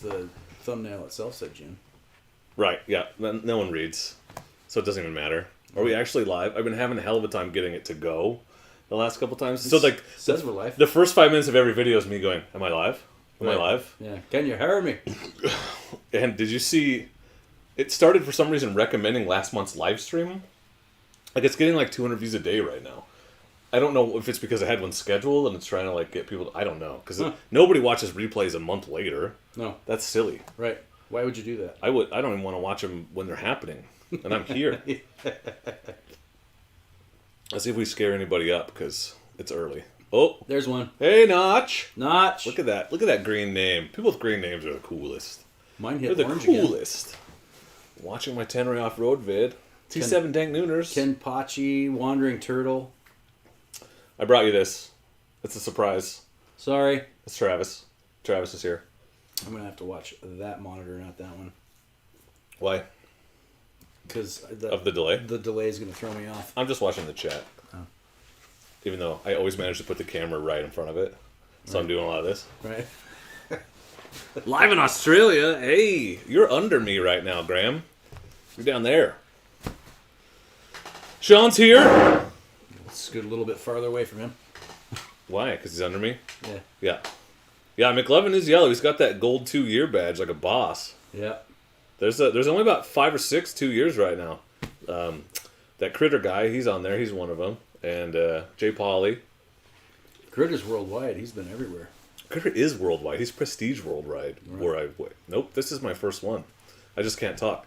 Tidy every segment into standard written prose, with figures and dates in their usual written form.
the thumbnail itself said June. Right, yeah. No one reads. So it doesn't even matter. Are we actually live? I've been having a hell of a time getting it to go the last couple times. So like says we're live. The first 5 minutes of every video is me going, am I live? Am I live? Yeah. Can you hear me? And did you see it started for some reason recommending last month's live stream? Like it's getting like 200 views a day right now. I don't know if it's because I had one scheduled and it's trying to like get people. I don't know because nobody watches replays a month later. No, that's silly. Right? Why would you do that? I don't even want to watch them when they're happening, and I'm here. Let's see if we scare anybody up because it's early. Oh, there's one. Hey, Notch. Notch. Look at that. Look at that green name. People with green names are the coolest. Mine hit They're the orange coolest. Again. Watching my Tannery off-road vid. T7 Dank Nooners. Kenpachi, Wandering Turtle. I brought you this. It's a surprise. Sorry. It's Travis. Travis is here. I'm going to have to watch that monitor, not that one. Why? Because of the delay? The delay is going to throw me off. I'm just watching the chat. Oh. Even though I always manage to put the camera right in front of it. So I'm doing a lot of this. Right. Live in Australia. Hey, you're under me right now, Graham. You're down there. Sean's here. Let's scoot a little bit farther away from him. Why? Because he's under me? Yeah. Yeah. Yeah, McLevin is yellow. He's got that gold 2-year badge like a boss. Yeah. There's only about 5 or 6 2 years right now. That Critter guy, he's on there. He's one of them. And Jay Pauly. Critter's worldwide. He's been everywhere. Critter is worldwide. He's prestige worldwide. Right. Nope, this is my first one. I just can't talk.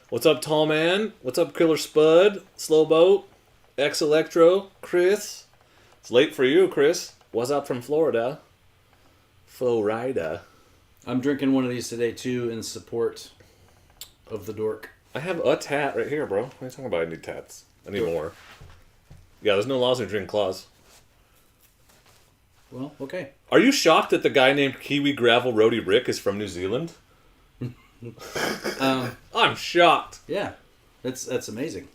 What's up, Tall Man? What's up, Killer Spud? Slow Boat? X Electro? Chris? It's late for you, Chris. What's up from Florida? Florida. I'm drinking one of these today, too, in support of the Dork. I have a tat right here, bro. What are you talking about? I need tats. I need more. Yeah, there's no laws in drinking claws. Well, okay. Are you shocked that the guy named Kiwi Gravel Roadie Rick is from New Zealand? I'm shocked. Yeah, that's amazing.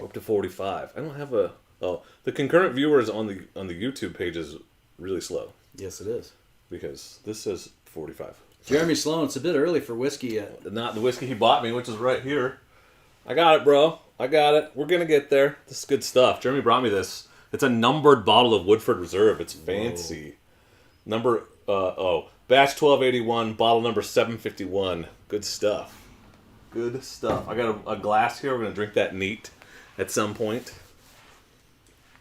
Up to 45. I don't have a. Oh, the concurrent viewers on the YouTube page is really slow. Yes, it is. Because this says 45. Jeremy Sloan, it's a bit early for whiskey yet. Not the whiskey he bought me, which is right here. I got it, bro. I got it. We're gonna get there. This is good stuff. Jeremy brought me this. It's a numbered bottle of Woodford Reserve. It's fancy. Whoa. Batch 1281, bottle number 751. Good stuff. Good stuff. I got a glass here. We're going to drink that neat at some point.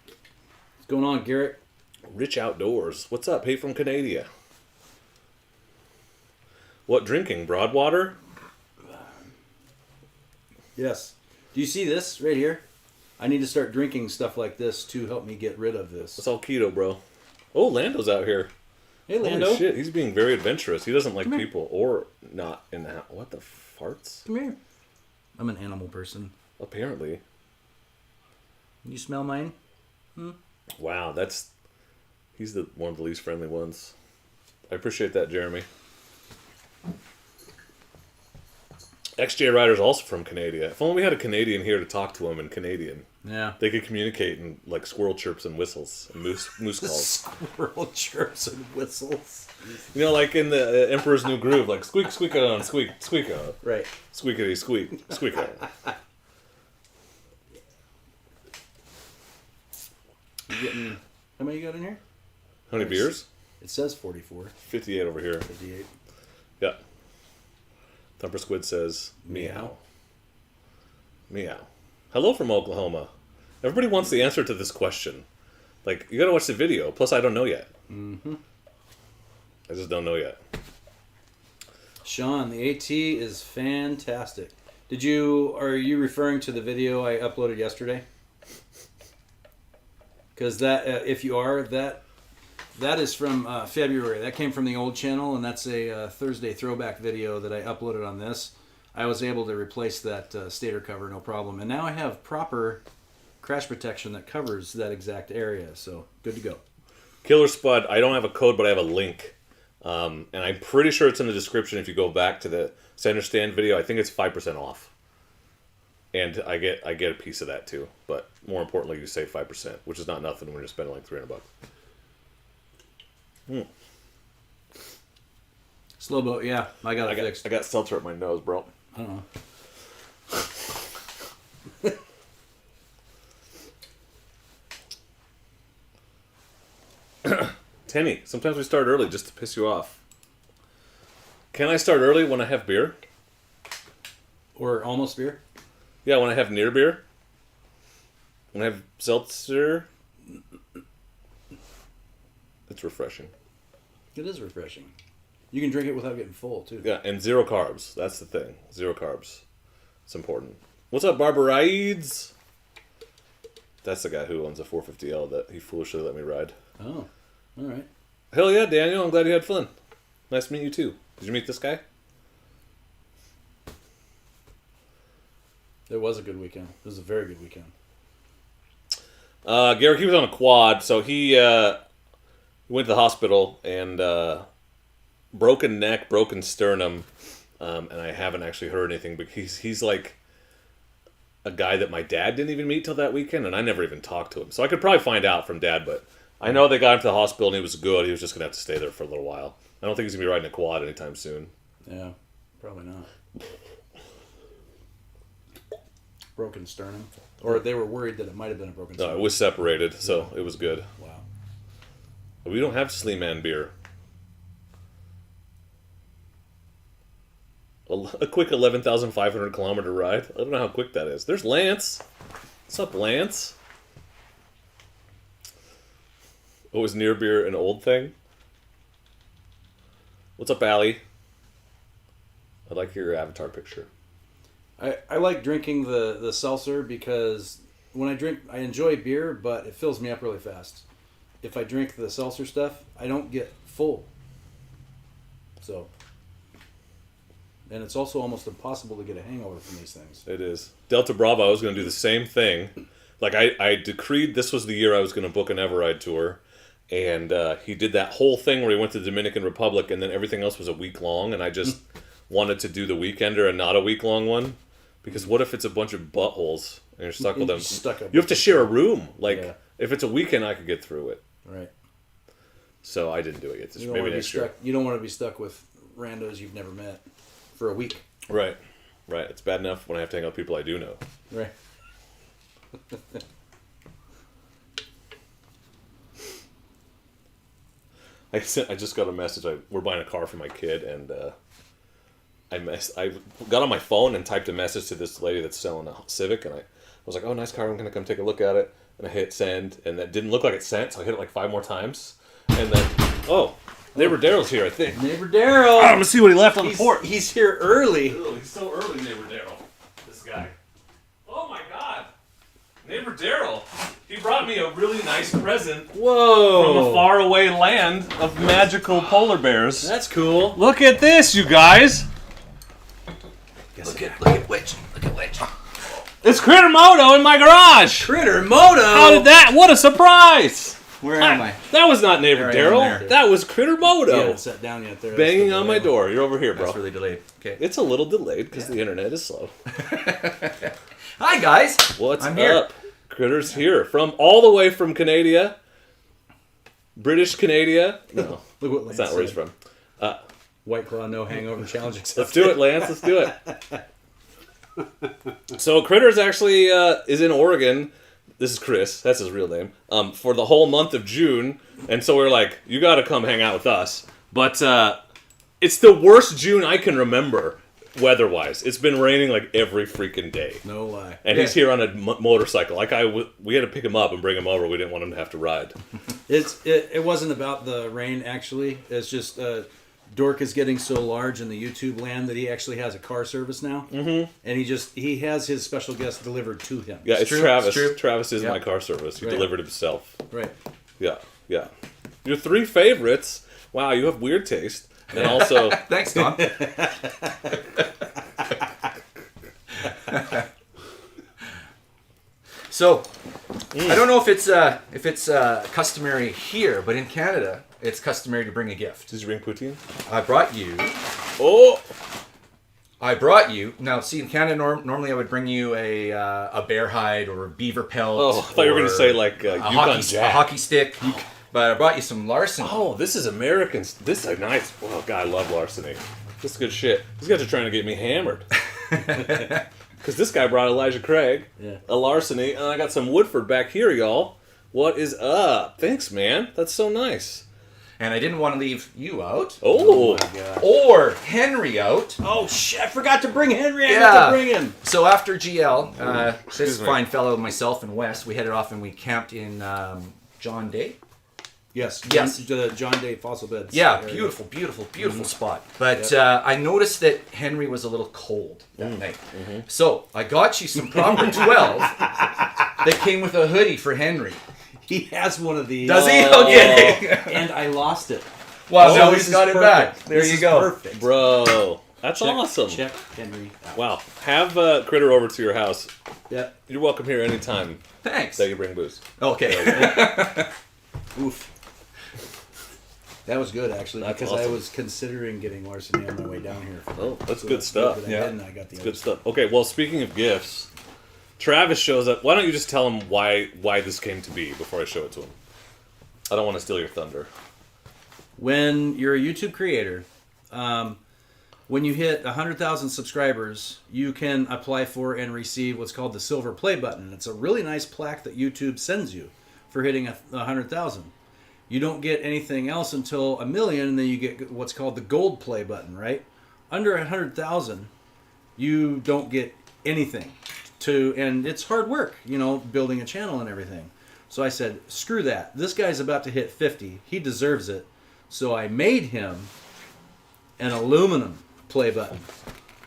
What's going on, Garrett? Rich Outdoors. What's up? Hey, from Canada. What drinking? Broadwater? Yes. Do you see this right here? I need to start drinking stuff like this to help me get rid of this. It's all keto, bro. Oh, Lando's out here. Hey, Lando. Holy shit, he's being very adventurous. He doesn't like people or not in the house. What the farts? Come here. I'm an animal person. Apparently. Can you smell mine? Wow, he's one of the least friendly ones. I appreciate that, Jeremy. XJ Rider's also from Canada. If only we had a Canadian here to talk to him in Canadian. Yeah. They could communicate in like squirrel chirps and whistles and moose calls. Squirrel chirps and whistles. You know, like in the Emperor's New Groove, like squeak, squeak on, squeak, squeak on. Right. Squeakity, squeak, squeak on. You getting... How many you got in here? How many beers? It says 44. 58 over here. 58. Yeah. Thumper Squid says, meow. Meow. Hello from Oklahoma. Everybody wants the answer to this question. Like, you gotta watch the video. Plus, I don't know yet. Mm-hmm. I just don't know yet. Sean, the AT is fantastic. Are you referring to the video I uploaded yesterday? Because if you are, that is from February. That came from the old channel, and that's a Thursday throwback video that I uploaded on this. I was able to replace that stator cover, no problem. And now I have proper crash protection that covers that exact area, so good to go. Killer Spud, I don't have a code, but I have a link. And I'm pretty sure it's in the description if you go back to the center stand video. I think it's 5% off. And I get a piece of that too. But more importantly, you save 5%, which is not nothing when you're spending like $300. Slow boat, yeah. I got it fixed. I got seltzer up my nose, bro. I don't know. Tenny, sometimes we start early just to piss you off. Can I start early when I have beer? Or almost beer? Yeah, when I have near beer. When I have seltzer. It's refreshing. It is refreshing. You can drink it without getting full, too. Yeah, and 0 carbs. That's the thing. 0 carbs. It's important. What's up, Barbarides? That's the guy who owns a 450L that he foolishly let me ride. Oh, all right. Hell yeah, Daniel. I'm glad you had fun. Nice to meet you, too. Did you meet this guy? It was a good weekend. It was a very good weekend. Garrick, he was on a quad, so he went to the hospital and broken neck, broken sternum, and I haven't actually heard anything, but he's like a guy that my dad didn't even meet till that weekend, and I never even talked to him. So I could probably find out from Dad, but I know they got him to the hospital and he was good. He was just going to have to stay there for a little while. I don't think he's going to be riding a quad anytime soon. Yeah, probably not. Broken sternum. Or they were worried that it might have been a broken sternum. No, it was separated, so it was good. Wow. But we don't have Sleeman beer. A quick 11,500 kilometer ride. I don't know how quick that is. There's Lance. What's up, Lance? Oh, is near beer an old thing? What's up, Allie? I like your avatar picture. I like drinking the seltzer because when I drink, I enjoy beer, but it fills me up really fast. If I drink the seltzer stuff, I don't get full. So... And it's also almost impossible to get a hangover from these things. It is. Delta Bravo, I was going to do the same thing. Like, I decreed this was the year I was going to book an Everride tour. And he did that whole thing where he went to the Dominican Republic, and then everything else was a week long. And I just wanted to do the weekender and not a week-long one. Because what if it's a bunch of buttholes and you're stuck with them? You have to share a room. Like, if it's a weekend, I could get through it. Right. So I didn't do it yet. Maybe next year. You don't want to be stuck with randos you've never met. For a week. Right. Right. It's bad enough when I have to hang out with people I do know. Right. I just got a message. We're buying a car for my kid, and I got on my phone and typed a message to this lady that's selling a Civic, and I was like, "Oh, nice car. I'm gonna come take a look at it." And I hit send, and that didn't look like it sent, so I hit it like 5 more times, and then Neighbor Daryl's here, I think. Neighbor Daryl. I'm gonna see what he left on the porch. He's here early. Ew, he's so early, Neighbor Daryl. This guy. Oh my God, Neighbor Daryl. He brought me a really nice present. Whoa! From a faraway land of magical polar bears. That's cool. Look at this, you guys. Look at which. It's Critter Moto in my garage. Critter Moto. How did that? What a surprise! Where am I? That was not Neighbor Daryl. That was Critter Moto. You haven't sat down yet. There. Banging on my door. You're over here, bro. That's really delayed. Okay. It's a little delayed because the internet is slow. Hi guys. What's I'm up? here. Critter's here from all the way from Canada. British Canada. No, Look what that's not where he's from. White Claw, no hangover challenge accepted. Let's do it, Lance. Let's do it. So Critter's actually is in Oregon. This is Chris. That's his real name. For the whole month of June, and so we're like, you got to come hang out with us. But it's the worst June I can remember, weather-wise. It's been raining like every freaking day. No lie. And he's here on a motorcycle. Like we had to pick him up and bring him over. We didn't want him to have to ride. It wasn't about the rain actually. It's just Dork is getting so large in the YouTube land that he actually has a car service now. Mm-hmm. And he has his special guest delivered to him. Yeah, it's Travis. It's true. Travis is my car service. He delivered himself. Right. Yeah. Your 3 favorites. Wow, you have weird taste. And also... Thanks, Don. So, I don't know if it's customary here, but in Canada, it's customary to bring a gift. Did you bring poutine? I brought you. Oh! Now, see, in Canada, normally I would bring you a bear hide or a beaver pelt. Oh, I thought you were going to say like Yukon Jack. A hockey stick. But I brought you some Larson. Oh, this is American. This is nice. Oh, God, I love larceny. This is good shit. These guys are trying to get me hammered. Because this guy brought Elijah Craig, a larceny, and I got some Woodford back here, y'all. What is up? Thanks, man. That's so nice. And I didn't want to leave you out. Oh, my God. Or Henry out. Oh, shit. I forgot to bring Henry. I got to bring him. So after GL, this Excuse me. fine fellow, myself, and Wes, we headed off and we camped in John Day. Yes. Yes. The John Day Fossil Beds. Yeah, area. beautiful, beautiful, beautiful spot. But I noticed that Henry was a little cold that night. So I got you some proper 12 that came with a hoodie for Henry. He has one of these. Does he? Okay. And I lost it. Well, now this he's is got it perfect. back. There This you is go. Perfect. bro. That's awesome. Check Henry out. Wow. Have Critter over to your house. Yeah. You're welcome here anytime Thanks. that you bring booze. Okay. Oof. That was good, actually, That's because I awesome. was considering getting larceny on my way down here. Oh, that's good stuff. But I Yeah. didn't. I got the Good stuff. Okay, well, speaking of gifts, Travis shows up. Why don't you just tell him why this came to be before I show it to him? I don't want to steal your thunder. When you're a YouTube creator, when you hit 100,000 subscribers, you can apply for and receive what's called the silver play button. It's a really nice plaque that YouTube sends you for hitting 100,000. You don't get anything else until 1 million, and then you get what's called the gold play button, right? Under 100,000, you don't get anything. And it's hard work, building a channel and everything. So I said, screw that. This guy's about to hit 50. He deserves it. So I made him an aluminum play button.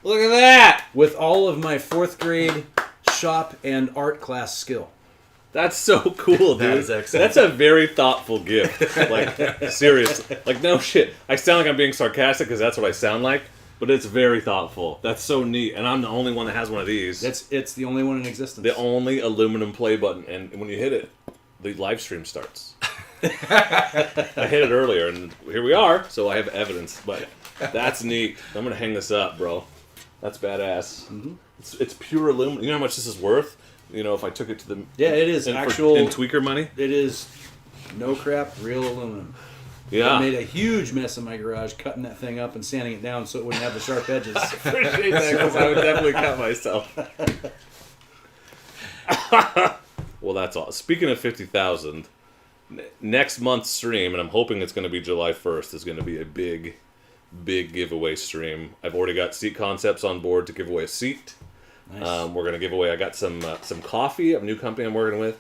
Look at that! With all of my 4th grade shop and art class skill. That's so cool, dude. That is excellent. That's a very thoughtful gift. Like, seriously. Like, no shit. I sound like I'm being sarcastic because that's what I sound like, but it's very thoughtful. That's so neat. And I'm the only one that has one of these. It's the only one in existence. The only aluminum play button. And when you hit it, the live stream starts. I hit it earlier, and here we are, so I have evidence. But that's neat. I'm going to hang this up, bro. That's badass. Mm-hmm. It's pure aluminum. You know how much this is worth? If I took it to the... Yeah, it is in tweaker money? It is no crap, real aluminum. Yeah. I made a huge mess in my garage cutting that thing up and sanding it down so it wouldn't have the sharp edges. Appreciate that, because I would definitely cut myself. Well, that's all. Speaking of 50,000, next month's stream, and I'm hoping it's going to be July 1st, is going to be a big giveaway stream. I've already got seat concepts on board to give away a seat. Nice. We're going to give away, I got some coffee, a new company I'm working with.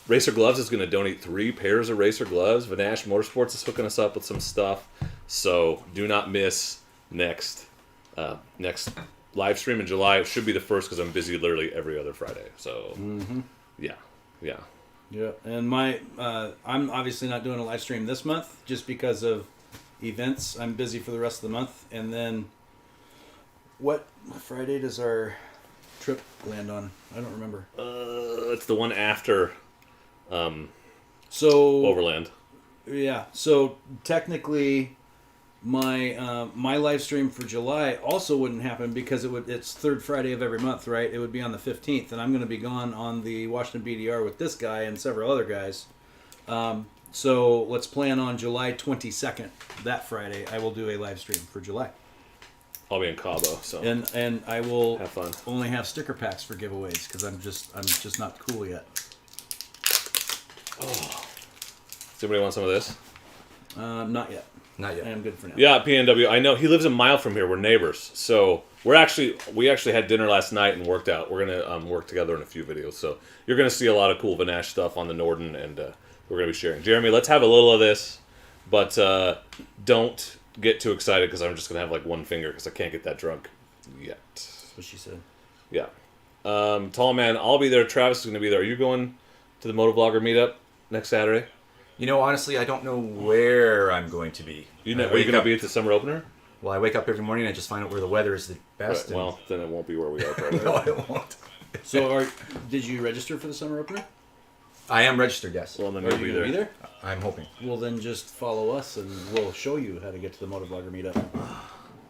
Racer Gloves is going to donate 3 pairs of Racer Gloves. Vanash Motorsports is hooking us up with some stuff. So do not miss next live stream in July. It should be the first because I'm busy literally every other Friday. So, yeah. Yeah, and I'm obviously not doing a live stream this month just because of events. I'm busy for the rest of the month. And then, what Friday does our trip land on? I don't remember. It's the one after So Overland. Yeah, so technically, my live stream for July also wouldn't happen because it's third Friday of every month, right? It would be on the 15th, and I'm going to be gone on the Washington BDR with this guy and several other guys. So let's plan on July 22nd. That Friday, I will do a live stream for July, I'll be in Cabo, so and I will have fun. only have sticker packs for giveaways because I'm just not cool yet. Does anybody want some of this? Not yet. Not yet. I am good for now. Yeah, PNW. I know he lives a mile from here. We're neighbors, so we actually had dinner last night and worked out. We're gonna work together in a few videos, so you're gonna see a lot of cool Vanash stuff on the Norden, and we're gonna be sharing. Jeremy, let's have a little of this, but don't get too excited because I'm just gonna have like one finger because I can't get that drunk yet. That's what she said. Yeah. Tall man, I'll be there. Travis is gonna be there. Are you going to the Motovlogger meetup next Saturday? Honestly, I don't know where I'm going to be. Are you going to be at the summer opener? Well, I wake up every morning and I just find out where the weather is the best. Right, well, then it won't be where we are probably. No, it won't. So, did you register for the summer opener? I am registered, yes. Well, then Are you'll you be gonna there. be there? I'm hoping. Well, then just follow us, and we'll show you how to get to the Motovlogger meetup.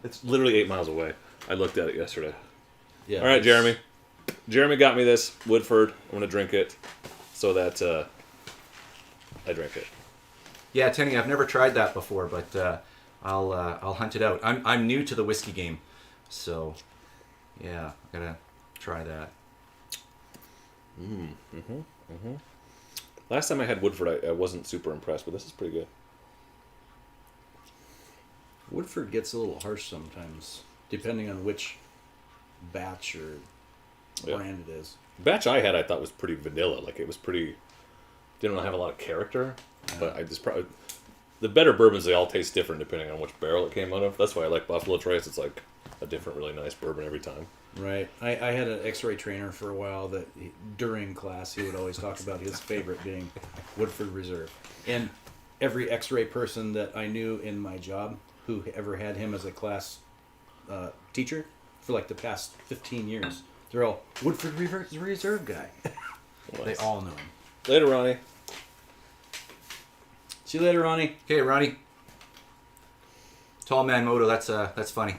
It's literally 8 miles away. I looked at it yesterday. Yeah. All right, Jeremy. Jeremy got me this Woodford. I'm going to drink it so that I drink it. Yeah, Tenny, I've never tried that before, but I'll hunt it out. I'm new to the whiskey game, so yeah, I gotta try that. Last time I had Woodford, I wasn't super impressed, but this is pretty good. Woodford gets a little harsh sometimes, depending on which batch or brand it is. Batch I had, I thought was pretty vanilla. Like it was pretty, didn't really have a lot of character. But I just probably the better bourbons, they all taste different depending on which barrel it came out of. That's why I like Buffalo Trace. It's like a different, really nice bourbon every time. Right. I had an X-ray trainer for a while that during class he would always talk about his favorite being Woodford Reserve. And every X-ray person that I knew in my job who ever had him as a class teacher for like the past 15 years, they're all Woodford Reserve guy. They all know him. Later, Ronnie. See you later, Ronnie. Okay, Ronnie. Tall man Moto. That's funny.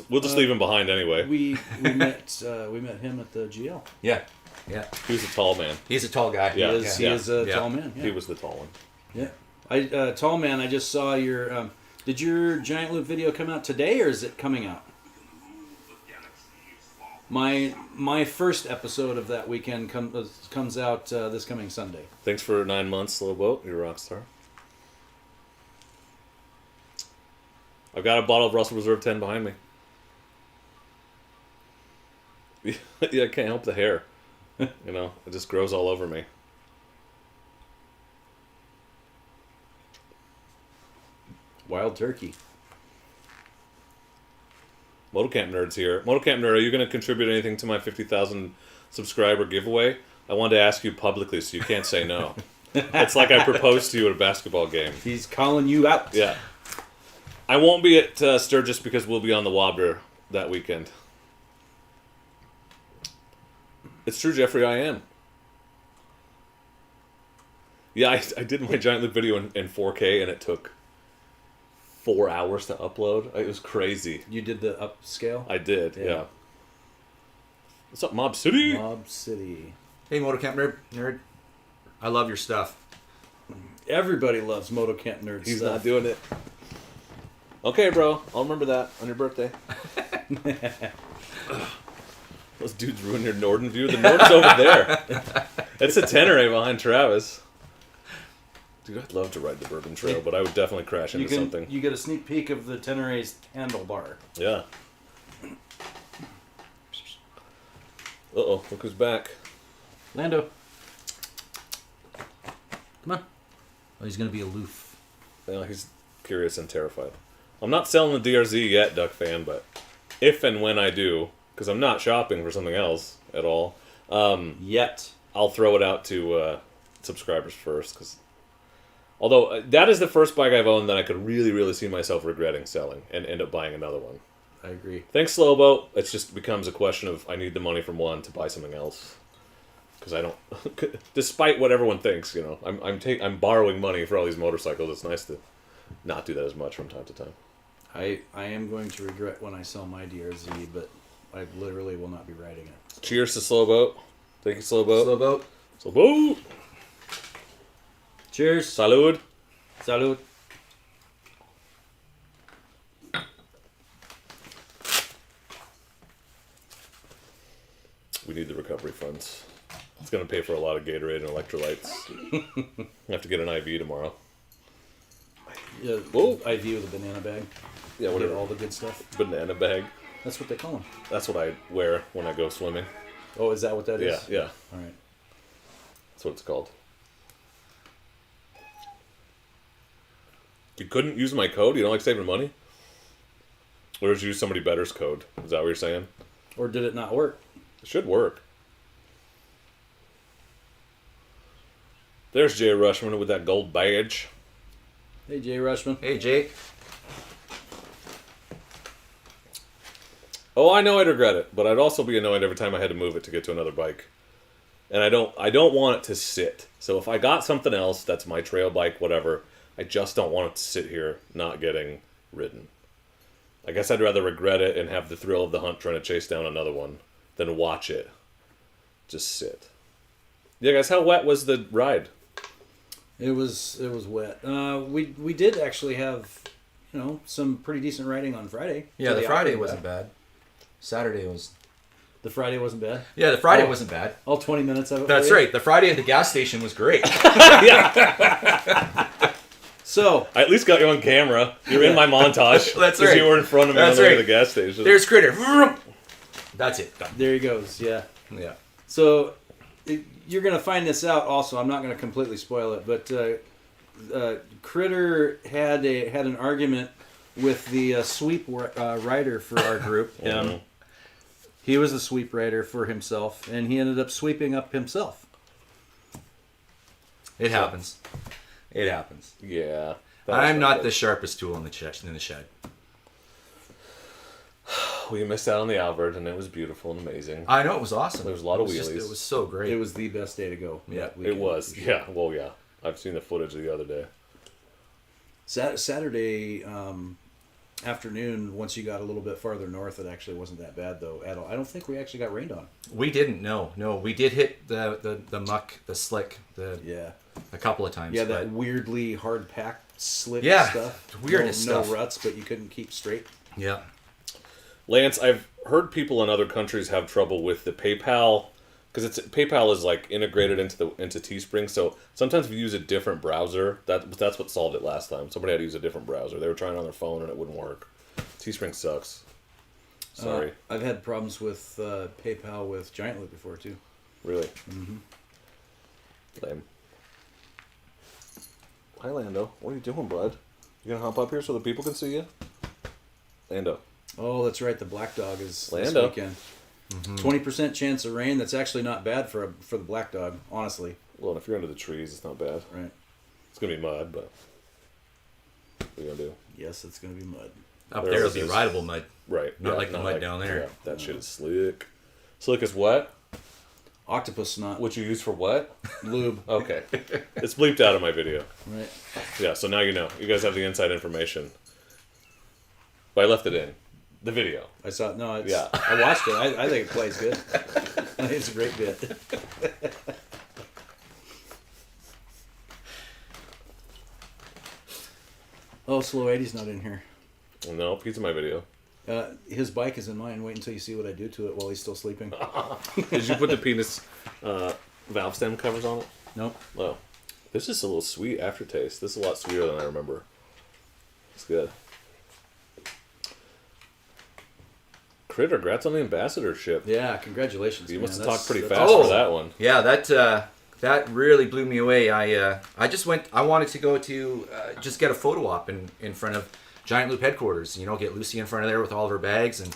We'll just leave him behind anyway. We met him at the GL. Yeah. He was a tall man. He's a tall guy. Yeah. He is a tall man. Yeah. He was the tall one. Yeah. Tall man. I just saw your. Did your Giant Loop video come out today, or is it coming out? My first episode of that weekend comes out this coming Sunday. Thanks for 9 months, Slow Boat. You're a rock star. I've got a bottle of Russell Reserve 10 behind me. Yeah, I can't help the hair. You know, it just grows all over me. Wild turkey. Motocamp Nerd's here. Motocamp Nerd, are you going to contribute anything to my 50,000 subscriber giveaway? I wanted to ask you publicly, so you can't say no. It's like I proposed to you at a basketball game. He's calling you out. Yeah. I won't be at Sturgis because we'll be on the Wobbler that weekend. It's true, Jeffrey, I am. Yeah, I did my Giant Loop video in 4K, and it took 4 hours to upload. It was crazy. You did the upscale? I did, yeah. What's up, Mob City? Mob City. Hey, Motocamp nerd. I love your stuff. Everybody loves Motocamp Nerd He's stuff. not doing it. Okay, bro. I'll remember that on your birthday. Those dudes ruined your Norden view. The Norden's over there. It's a Tenere behind Travis. Dude, I'd love to ride the Bourbon Trail, but I would definitely crash into something. You get a sneak peek of the Tenere's handlebar. Yeah. Uh-oh, look who's back. Lando. Come on. Oh, he's going to be aloof. Well, he's curious and terrified. I'm not selling the DRZ yet, Duck fan, but if and when I do, because I'm not shopping for something else at all, Yet. I'll throw it out to subscribers first. Because although that is the first bike I've owned that I could really, really see myself regretting selling and end up buying another one. I agree. Thanks, Slowboat. It just becomes a question of I need the money from one to buy something else. Because I don't, despite what everyone thinks, you know, I'm borrowing money for all these motorcycles. It's nice to not do that as much from time to time. I am going to regret when I sell my DRZ, but I literally will not be riding it. Cheers to Slowboat. Thank you, Slowboat. Slow boat. Slowboat. Cheers. Salud. Salud. We need the recovery funds. It's going to pay for a lot of Gatorade and electrolytes. I have to get an IV tomorrow. Yeah, Whoa. IV with a banana bag. Yeah, Get whatever. all the good stuff. Banana bag. That's what they call them. That's what I wear when I go swimming. Oh, is that what that is? Yeah. All right. That's what it's called. You couldn't use my code? You don't like saving money? Or did you use somebody better's code? Is that what you're saying? Or did it not work? It should work. There's Jay Rushman with that gold badge. Hey, Jay Rushman. Hey, Jake. Oh, I know I'd regret it, but I'd also be annoyed every time I had to move it to get to another bike. And I don't want it to sit. So if I got something else that's my trail bike, whatever, I just don't want it to sit here not getting ridden. I guess I'd rather regret it and have the thrill of the hunt trying to chase down another one than watch it just sit. Yeah, guys, how wet was the ride? It was wet. We did actually have, some pretty decent riding on Friday. Yeah, So the the Friday outdoor wasn't bad. Saturday was. The Friday wasn't bad. Yeah, the Friday wasn't bad. All 20 minutes of it. That's for you? right. The Friday at the gas station was great. So I at least got you on camera. You're in my montage. That's 'cause right. You were in front of me That's on the way to right. the gas station. There's Critter. That's it. Done. there he goes. Yeah. Yeah. So you're gonna find this out. Also, I'm not gonna completely spoil it, but Critter had an argument with the sweep rider for our group. Mhm. He was a sweep rider for himself, and he ended up sweeping up himself. It happens. It happens. Yeah. I'm not the sharpest tool in the shed. We missed out on the Albert, and it was beautiful and amazing. I know, it was awesome. There was a lot of It wheelies. was so great. It was the best day to go. Yeah, that It weekend. was. Yeah. Well, yeah. I've seen the footage the other day. Saturday afternoon, once you got a little bit farther north, it actually wasn't that bad though at all. I don't think we actually got rained on. We didn't. No. We did hit the muck, the slick, Yeah. a couple of times. Yeah, that but- weirdly hard packed slick Yeah, stuff. weirdest no stuff. ruts, but you couldn't keep straight. Yeah. Lance, I've heard people in other countries have trouble with the PayPal because PayPal is like integrated into Teespring. So sometimes if you use a different browser, that's what solved it last time. Somebody had to use a different browser. They were trying on their phone and it wouldn't work. Teespring sucks. Sorry. I've had problems with PayPal with Giant Loop before too. Really? Mm-hmm. Lame. Hi, Lando. What are you doing, bud? You gonna hop up here so the people can see you? Lando. Oh, that's right. The Black Dog is Lando. this weekend. 20% chance of rain. That's actually not bad for the Black Dog, honestly. Well, if you're under the trees, it's not bad. Right? It's gonna be mud, but what are you gonna do? Yes, it's going to be mud. Up There there it will be is. rideable mud. Right. Not like the mud down there. Yeah, that shit is slick. Slick as what? Octopus snot. What you use for what? Lube. Okay. It's bleeped out of my video. Right. Yeah, so now you know. You guys have the inside information. But I left it in. The video. I saw it. No, it's, Yeah. I watched it. I think it plays good. I think it's a great bit. Oh, Slow 80's not in here. No, he's in my video. His bike is in mine. Wait until you see what I do to it while he's still sleeping. Did you put the penis valve stem covers on it? Nope. Oh. This is a little sweet aftertaste. This is a lot sweeter than I remember. It's good. Critter, congrats on the ambassadorship. Yeah, congratulations. You man. must have talked pretty That's- fast Oh. for that one. Yeah, that really blew me away. I just went. I wanted to go to just get a photo op in front of Giant Loop headquarters. Get Lucy in front of there with all of her bags, and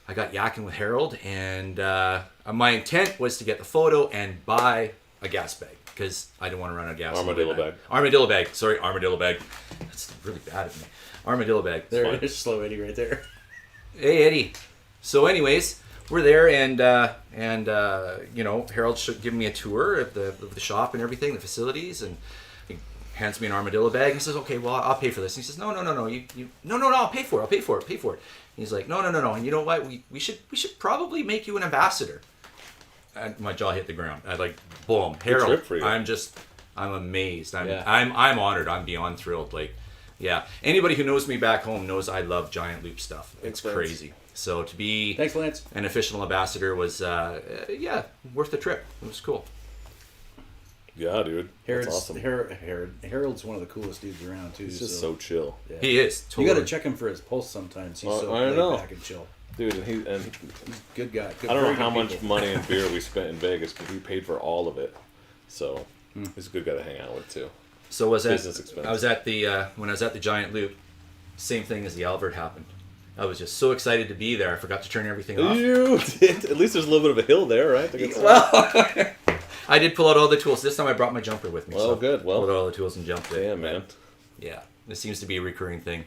I got yakking with Harold. And my intent was to get the photo and buy a gas bag because I didn't want to run out of gas. on the way Armadillo back. bag. Armadillo bag. Sorry, armadillo bag. That's really bad of me. Armadillo bag. There fine. it is, Slow 80 right there. Hey Eddie. So anyways, we're there and Harold should give me a tour of the shop and everything, the facilities, and he hands me an armadillo bag and says, "Okay, well, I'll pay for this." And he says, "No, I'll pay for it. And he's like, "No. And you know what? We should probably make you an ambassador." And my jaw hit the ground. I like, boom, Harold. trip for you. I'm amazed. Yeah. I'm honored. I'm beyond thrilled. Like, yeah. Anybody who knows me back home knows I love Giant Loop stuff. It's Thanks. crazy. So to be Thanks, Lance. an official ambassador was, worth the trip. It was cool. Yeah, dude. That's Harold's, awesome. Harold's one of the coolest dudes around, too. He's just so chill. yeah. He is. You Totally. got to check him for his pulse sometimes. He's so I laid know. back and chill. Dude, and Good guy. Good, I don't know very how good much people. money and beer we spent in Vegas, but we paid for all of it. So he's a good guy to hang out with too. So Business expense. I was at the when I was at the Giant Loop, same thing as the Albert happened. I was just so excited to be there. I forgot to turn everything off. You did. At least there's a little bit of a hill there, right? To get started. Well, I did pull out all the tools. This time I brought my jumper with me. Well, good. Well. pulled out all the tools and jumped it. Damn, man. Yeah, this seems to be a recurring thing.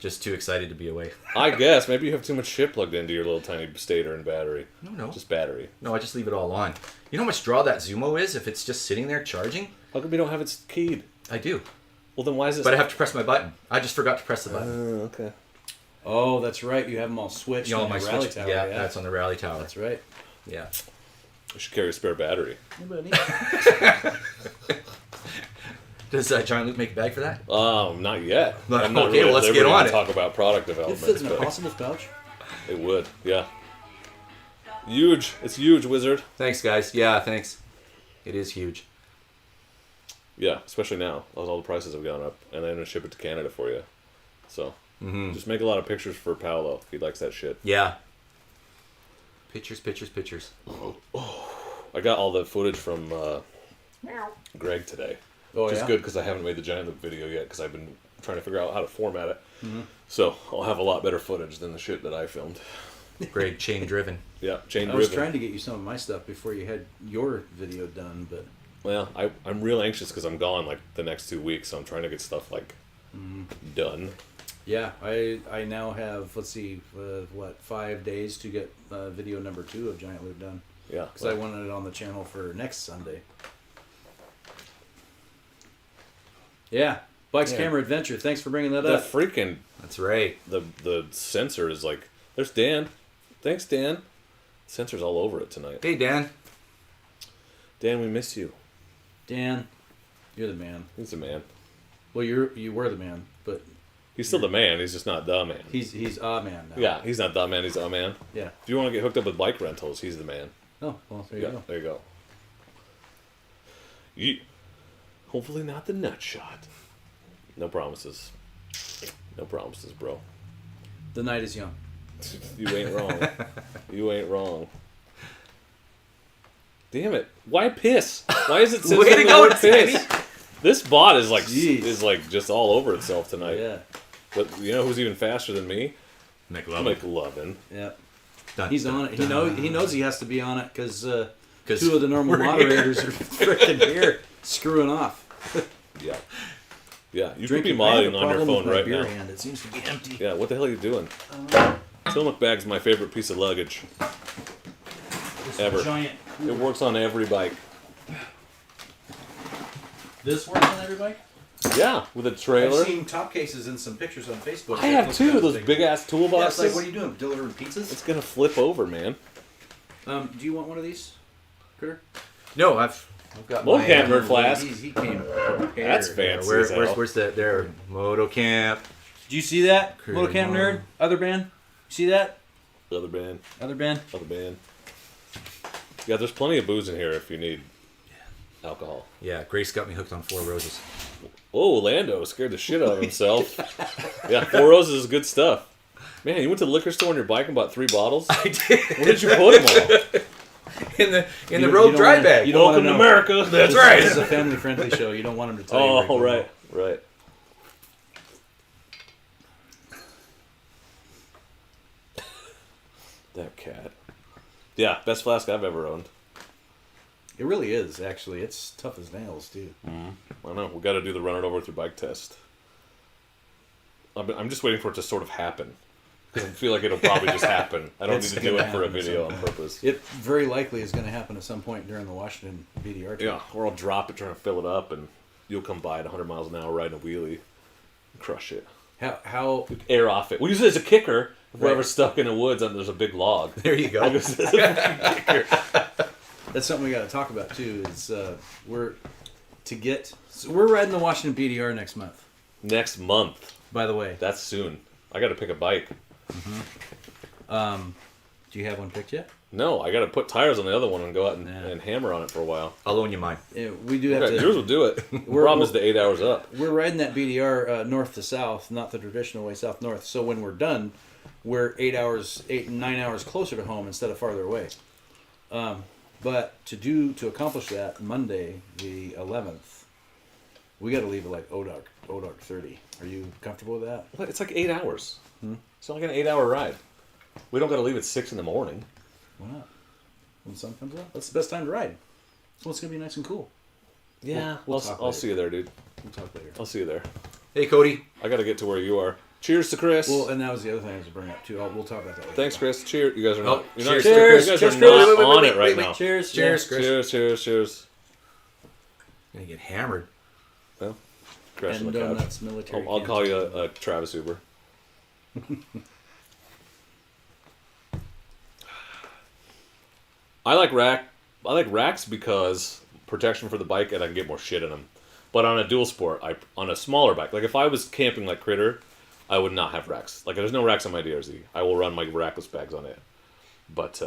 Just too excited to be away. I guess maybe you have too much shit plugged into your little tiny stator and battery. No. Just battery. No, I just leave it all on. You know how much draw that Zumo is if it's just sitting there charging? How come you don't have it keyed? I do. Well, then why is it? But I have to press my button. I just forgot to press the button. Okay. Oh, that's right. You have them all switched You know, on my the rally switch, tower. yeah, that's on the rally tower. That's right. Yeah. You should carry a spare battery. Hey, buddy. Does Giant Loop make a bag for that? Not yet. Not- I'm not okay, really well, let's at get liberty on to it. talk about product It development. fits in a but possible pouch. it would, yeah. Huge. It's huge, Wizard. Thanks, guys. Yeah, thanks. It is huge. Yeah, especially now. All the prices have gone up, and they're gonna ship it to Canada for you. So just make a lot of pictures for Paolo if he likes that shit. Yeah. Pictures, pictures, pictures. I got all the footage from Greg today, Oh, which is yeah? good because I haven't made the Giant Loop video yet because I've been trying to figure out how to format it. So I'll have a lot better footage than the shit that I filmed. Great, chain driven. Yeah, chain I was driven. trying to get you some of my stuff before you had your video done, but Well, I'm real anxious because I'm gone like the next 2 weeks, so I'm trying to get stuff like done. yeah, I now have, let's see, 5 days to get video number 2 of Giant Loop done. Yeah, Because I wanted it on the channel for next Sunday. Yeah, Bikes Yeah. Camera Adventure. Thanks for bringing that the up. freaking That's right. the sensor is like. There's Dan. Thanks, Dan. Sensor's all over it tonight. Hey, Dan. Dan, we miss you. Dan, you're the man. He's the man. Well, you were the man, but He's still the man. He's just not the man. he's a man now. Yeah, he's not the man. He's a man. Yeah. If you want to get hooked up with bike rentals, he's the man. Oh, well, there you Yeah, go. there you go. Hopefully not the nut shot. No promises. No promises, bro. The night is young. You ain't wrong. You ain't wrong. Damn it! Why piss? Why is it Way to censoring the go, word piss? Teddy. This bot is like Jeez. just all over itself tonight. Yeah. But you know who's even faster than me? McLovin. McLovin. Yeah. Dun, He's dun, on it. dun. He knows he has to be on it because 'Cause 2 of the normal we're here. moderators are freaking here screwing off. Yeah. Yeah. You could be Drinking. I have a modding on your problem phone with my right beer now. hand. It seems to be empty. Yeah. What the hell are you doing? Tillamook bag's my favorite piece of luggage ever. Giant. It works on every bike. This works on every bike? Yeah, with a I've trailer. seen top cases in some pictures on Facebook. I have two. Those big ass Yeah, it's like, toolboxes. what are you doing? Delivering pizzas? It's gonna flip over, man. Do you want one of these, Critter? No, I've got Moto my, Camp Nerd Flask. He came prepared. That's fancy. Where's the Moto Camp? Did you see that? Critter Moto Camp Mom. Nerd? Other band? You see that? Other band. Other band? Other band. Yeah, there's plenty of booze in here if you need alcohol. Yeah, Grace got me hooked on 4 Roses. Oh, Lando scared the shit out of himself. Yeah, 4 Roses is good stuff. Man, you went to the liquor store on your bike and bought 3 bottles? I did. Where did you put them all? in the You road don't dry wanna- bag. you don't Welcome to wanna know. America. That's right. This is a family-friendly show. You don't want him to tell you. where he Oh, put them right, right. That cat. Yeah, best flask I've ever owned. all. It really is, actually. It's tough as nails, too. I know. We got to do the run it over with your bike test. I'm just waiting for it to sort of happen. 'Cause I feel like it'll probably just happen. I don't It's need to do gonna it for a happen at video some on purpose. It very likely is going to happen at some point during the Washington BDR trip. Yeah, or I'll drop it trying to fill it up, and you'll come by at 100 miles an hour riding a wheelie, and crush it. How Air off it. We use it as a kicker if we're Right. ever stuck in the woods and there's a big log. There you go. I use it as a kicker. that's something we got to talk about too. Is we're riding the Washington BDR next month. Next month. By the way, That's soon. I got to pick a bike. do you have one picked yet? No, I got to put tires on the other one and go out and, Yeah. and hammer on it for a while. I'll loan you mine. Yeah, we do have Okay, to. yours will do it. The We're- problem is the 8 hours up. We're riding that BDR north to south, not the traditional way south north. So when we're done, we're 8 and 9 hours closer to home instead of farther away. But to accomplish that, Monday the 11th, we got to leave at like Odark 30. Are you comfortable with that? It's like 8 hours. It's not like an 8 hour ride. We don't got to leave at 6 in the morning. Why not? When the sun comes out, that's the best time to ride. So it's gonna be nice and cool. Yeah, We'll talk I'll later. see you there, dude. We'll talk later. I'll see you there. Hey, Cody. I got to get to where you are. Cheers to Chris. Well, and that was the other thing I was to bring up too. We'll talk about that later. Thanks, Chris. Cheers. You guys are Oh, not. You're cheers, not cheers, you guys cheers, are Chris. not Wait, on it right wait. now. Cheers. Cheers, Chris. Cheers, cheers, cheers. Gonna get hammered. Well, crash on And the couch. donuts, military. I'll call you canteen. a Travis Uber. I like racks because protection for the bike, and I can get more shit in them. But on a dual sport, on a smaller bike, like if I was camping like Critter, I would not have racks. Like there's no racks on my DRZ. I will run my rackless bags on it. But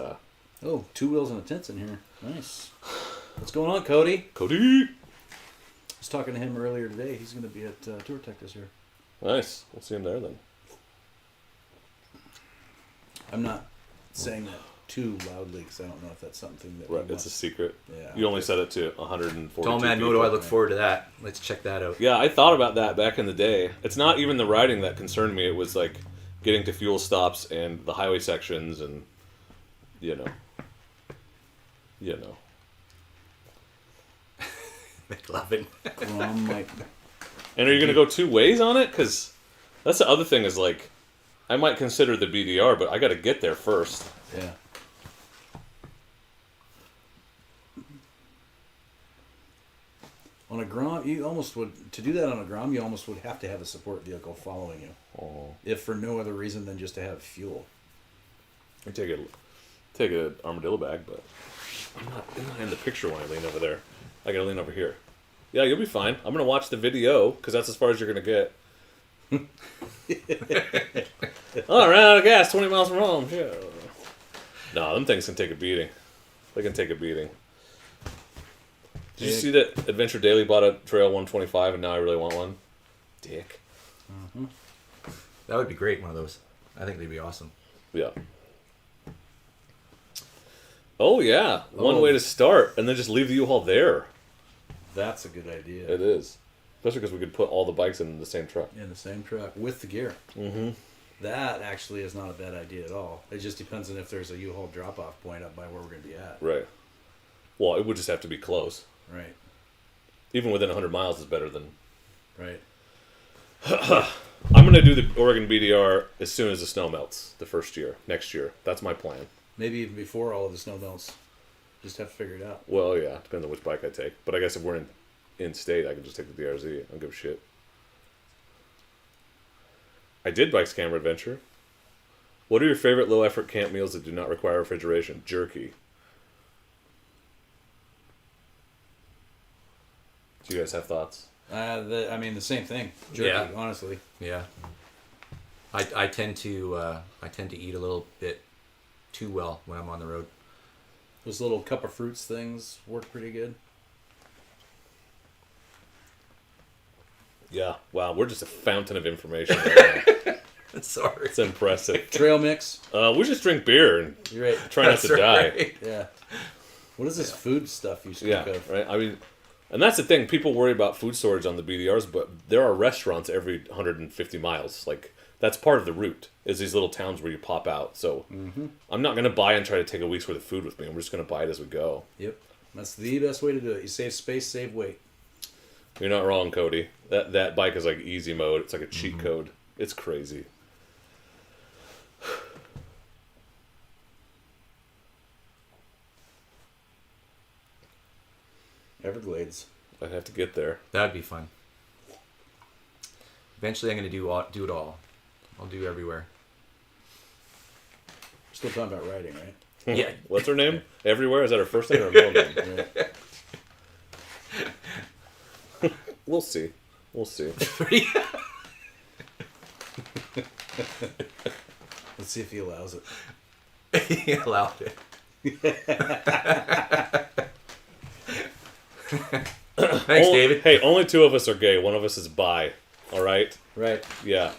oh, 2 wheels and a tent's in here. Nice. What's going on, Cody? Cody. I was talking to him earlier today. He's going to be at Tour Tech this year. Nice. We'll see him there then. I'm not saying that too loudly because I don't know if that's something that. Right, it's a secret. Yeah. You only said it to 140. Tall Man Moto, I look forward to that. Let's check that out. Yeah, I thought about that back in the day. It's not even the riding that concerned me. It was like getting to fuel stops and the highway sections and, you know. McLovin. Grom might. And are you going to go 2 ways on it? Because that's the other thing is like, I might consider the BDR, but I got to get there first. Yeah. On a Grom, you almost would, to do that on a Grom, you almost would have to have a support vehicle following you. Oh. If for no other reason than just to have fuel. I take an armadillo bag, but I'm not in the picture when I lean over there. I got to lean over here. Yeah, you'll be fine. I'm going to watch the video because that's as far as you're going to get. Oh, I ran out of gas 20 miles from home. Yeah. No, them things can take a beating. They can take a beating. Did you see that Adventure Daily bought a Trail 125 and now I really want one? Dick. Mm-hmm. That would be great, one of those. I think they'd be awesome. Yeah. Oh, yeah. One way to start and then just leave the U-Haul there. That's a good idea. It is. Especially because we could put all the bikes in the same truck. In the same truck with the gear. Mm-hmm. That actually is not a bad idea at all. It just depends on if there's a U-Haul drop-off point up by where we're going to be at. Right. Well, it would just have to be close. Right. Even within 100 miles is better than... Right. I'm going to do the Oregon BDR as soon as the snow melts next year. That's my plan. Maybe even before all of the snow melts. Just have to figure it out. Well, yeah. Depends on which bike I take. But I guess if we're in state, I can just take the DRZ. I don't give a shit. I did Bikes Camera Adventure. What are your favorite low-effort camp meals that do not require refrigeration? Jerky. Do you guys have thoughts? The same thing. Jerky, Yeah. honestly. Yeah. I tend to eat a little bit too well when I'm on the road. Those little cup of fruits things work pretty good. Yeah. Wow, we're just a fountain of information right now. Sorry. It's impressive. Trail mix. We just drink beer and You're right. try not to die. Right. Yeah. What is this food stuff you speak of? Right. I mean, and that's the thing. People worry about food storage on the BDRs, but there are restaurants every 150 miles. Like, that's part of the route, is these little towns where you pop out. So I'm not going to buy and try to take a week's worth of food with me. I'm just going to buy it as we go. Yep. That's the best way to do it. You save space, save weight. You're not wrong, Cody. That bike is like easy mode. It's like a cheat code. It's crazy. Everglades. I'd have to get there. That'd be fun. Eventually, I'm going to do it all. I'll do everywhere. We're still talking about riding, right? Yeah. What's her name? Everywhere? Is that her first name or middle name? Yeah. We'll see. We'll see. Let's see if he allows it. He allowed it. Thanks, David. Hey, only 2 of us are gay. One of us is bi. All right? Right. Yeah.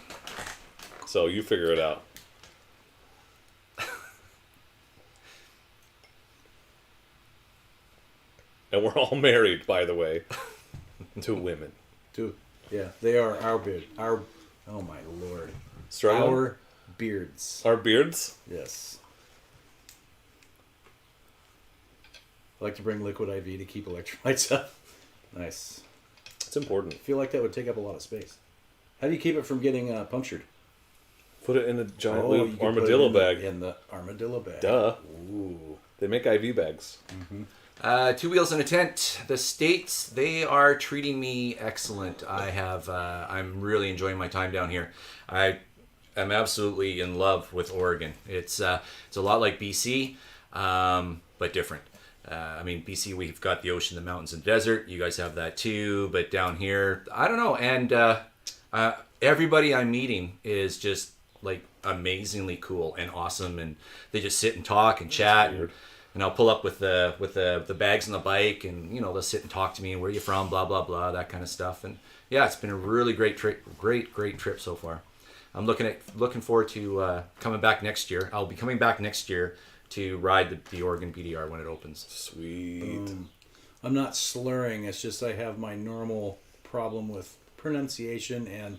So you figure it out. And we're all married, by the way, to women. Yeah, they are our beard. Oh my lord. Struggling? Our beards. Our beards? Yes. I like to bring liquid IV to keep electrolytes up. Nice. It's important. I feel like that would take up a lot of space. How do you keep it from getting punctured? Put it in the giant you loop can armadillo put it bag. in the armadillo bag. Duh. Ooh. They make IV bags. 2 wheels and a tent. The States, they are treating me excellent. I'm really enjoying my time down here. I am absolutely in love with Oregon. It's a lot like BC, but different. I mean, BC, we've got the ocean, the mountains, and desert. You guys have that too, but down here, I don't know. And everybody I'm meeting is just like amazingly cool and awesome, and they just sit and talk and chat. And I'll pull up with the bags on the bike, and you know, they'll sit and talk to me, and where you from, blah blah blah, that kind of stuff. And yeah, it's been a really great trip, great trip so far. I'm looking forward to coming back next year. I'll be coming back next year to ride the Oregon BDR when it opens. Sweet. I'm not slurring. It's just I have my normal problem with pronunciation and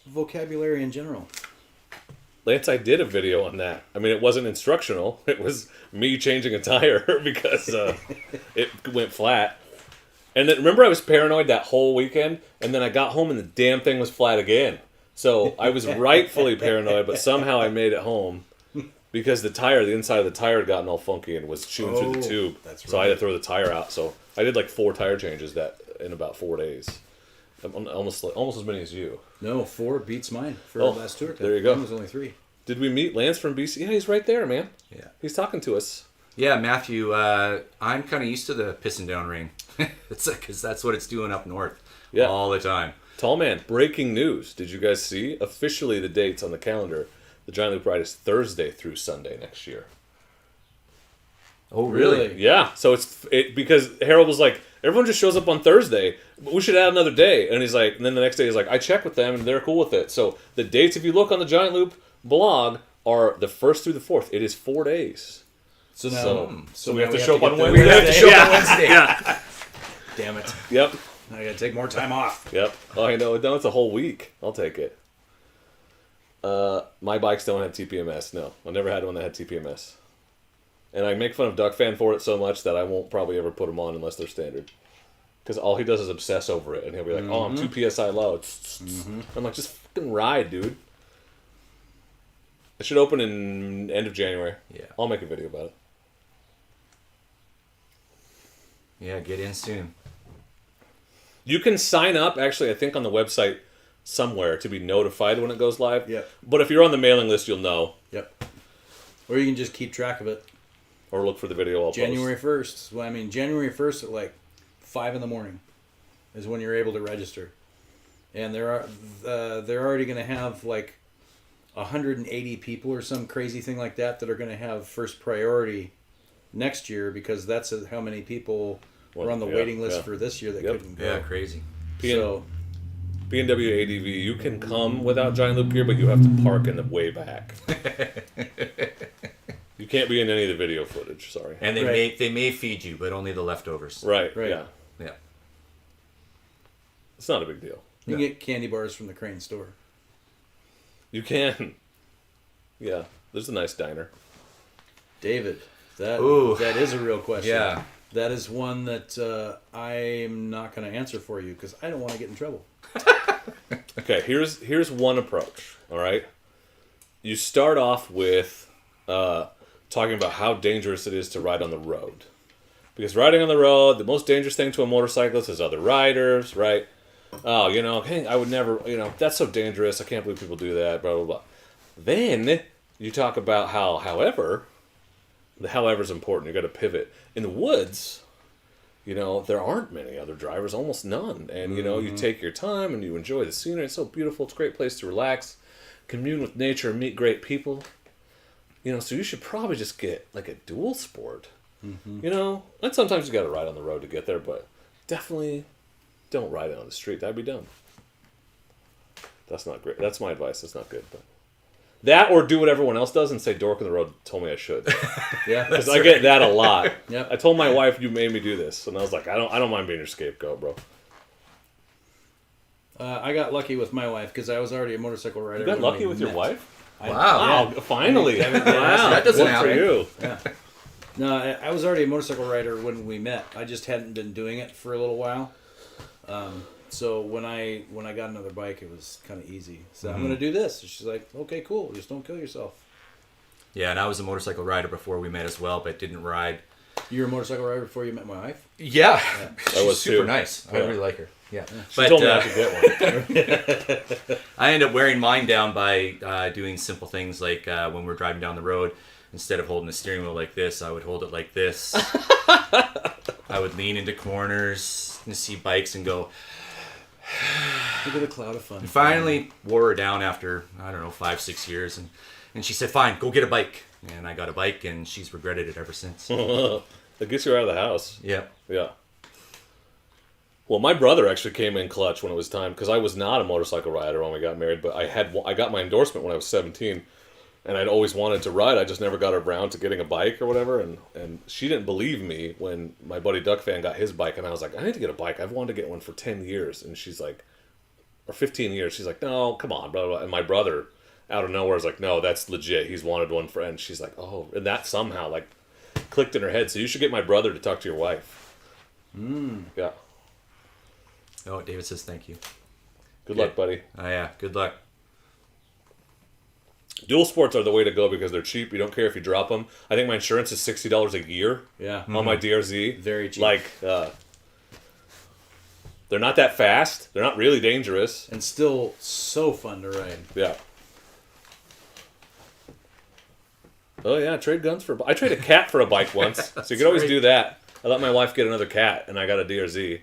vocabulary in general. Lance, I did a video on that. I mean, it wasn't instructional. It was me changing a tire because it went flat. And then, remember, I was paranoid that whole weekend, and then I got home and the damn thing was flat again. So I was rightfully paranoid, but somehow I made it home. Because the inside of the tire had gotten all funky and was chewing through the tube. That's right. So I had to throw the tire out. So I did like 4 tire changes in about 4 days. Almost as many as you. No, 4 beats mine for our last tour. There you go. Mine was only 3. Did we meet Lance from BC? Yeah, he's right there, man. Yeah. He's talking to us. Yeah, Matthew, I'm kind of used to the pissing down rain. It's because that's what it's doing up north all the time. Tall man, breaking news. Did you guys see? Officially, the dates on the calendar. The Giant Loop ride is Thursday through Sunday next year. Oh, really? Yeah. So because Harold was like, everyone just shows up on Thursday. We should add another day. And he's like, and then the next day he's like, I checked with them and they're cool with it. So the dates, if you look on the Giant Loop blog, are the 1st through the 4th. It is 4 days. So now, so we have to we show up on get Wednesday. We have to show up on Wednesday. Yeah. Damn it! Yep. I gotta take more time off. Yep. Oh, I know. No, it's a whole week. I'll take it. My bikes don't have TPMS. No, I never had one that had TPMS. And I make fun of Duck Fan for it so much that I won't probably ever put them on unless they're standard. Because all he does is obsess over it, and he'll be like, "Oh, I'm 2 psi low." I'm like, "Just fucking ride, dude." It should open in end of January. Yeah. I'll make a video about it. Yeah, get in soon. You can sign up, actually, I think on the website somewhere to be notified when it goes live. Yep. But if you're on the mailing list, you'll know. Yep. Or you can just keep track of it. Or look for the video I'll post. January 1st. Well, I mean, January 1st at like 5 in the morning is when you're able to register. And they're already going to have like 180 people or some crazy thing like that are going to have first priority next year because that's how many people were on the waiting list for this year that couldn't go. Yeah, crazy. So, B&W ADV, you can come without Giant Loop gear, but you have to park in the way back. You can't be in any of the video footage, sorry. And they may feed you, but only the leftovers. Right, Right. Yeah. It's not a big deal. you can get candy bars from the Crane store. You can. Yeah, there's a nice diner. David, that is a real question. Yeah. That is one that I'm not going to answer for you because I don't want to get in trouble. Okay, here's one approach, all right? You start off with talking about how dangerous it is to ride on the road. Because riding on the road, the most dangerous thing to a motorcyclist is other riders, right? Oh, hey, I would never, that's so dangerous. I can't believe people do that, blah, blah, blah. Then you talk about how, however, the however's important. You got to pivot. In the woods, there aren't many other drivers, almost none. And, you take your time and you enjoy the scenery. It's so beautiful. It's a great place to relax, commune with nature, and meet great people. So you should probably just get like a dual sport. And sometimes you got to ride on the road to get there, but definitely don't ride it on the street. That'd be dumb. That's not great. That's my advice. That's not good. But that, or do what everyone else does and say Dork on the road told me I should. Yeah, Because I get that a lot. Yep. I told my wife, you made me do this, and I was like, I don't mind being your scapegoat, bro. I got lucky with my wife because I was already a motorcycle rider. You got when lucky we with your met. wife? Wow. Wow, finally. Yeah. Wow, That doesn't good happen. for you. Yeah. No, I was already a motorcycle rider when we met. I just hadn't been doing it for a little while. So when I got another bike, it was kind of easy. So I'm going to do this. And she's like, okay, cool. Just don't kill yourself. Yeah, and I was a motorcycle rider before we met as well, but didn't ride. You were a motorcycle rider before you met my wife? Yeah. I She's was super too. nice. I Yeah. really like her. Yeah. She told me I could get one. I ended up wearing mine down by doing simple things like when we're driving down the road, instead of holding the steering wheel like this, I would hold it like this. I would lean into corners and see bikes and go. Look at the cloud of fun. And finally wore her down after, I don't know, 5-6 years. And she said, fine, go get a bike. And I got a bike, and she's regretted it ever since. It gets you out of the house. Yeah. Yeah. Well, my brother actually came in clutch when it was time, because I was not a motorcycle rider when we got married, but I got my endorsement when I was 17, and I'd always wanted to ride. I just never got around to getting a bike or whatever, and she didn't believe me when my buddy Duck Fan got his bike, and I was like, I need to get a bike. I've wanted to get one for 10 years, and she's like, or 15 years. She's like, no, come on, blah, blah, blah. And my brother, out of nowhere, was like, no, that's legit. He's wanted one for, and she's like, oh, and that somehow, like, clicked in her head. So you should get my brother to talk to your wife. Yeah. Oh, David says thank you. Good luck, buddy. Oh, yeah. Good luck. Dual sports are the way to go because they're cheap. You don't care if you drop them. I think my insurance is $60 a year. Yeah. On my DRZ. Very cheap. Like, they're not that fast. They're not really dangerous. And still so fun to ride. Yeah. Oh yeah, trade guns for. I traded a cat for a bike once, so you could always do that. I let my wife get another cat, and I got a DRZ,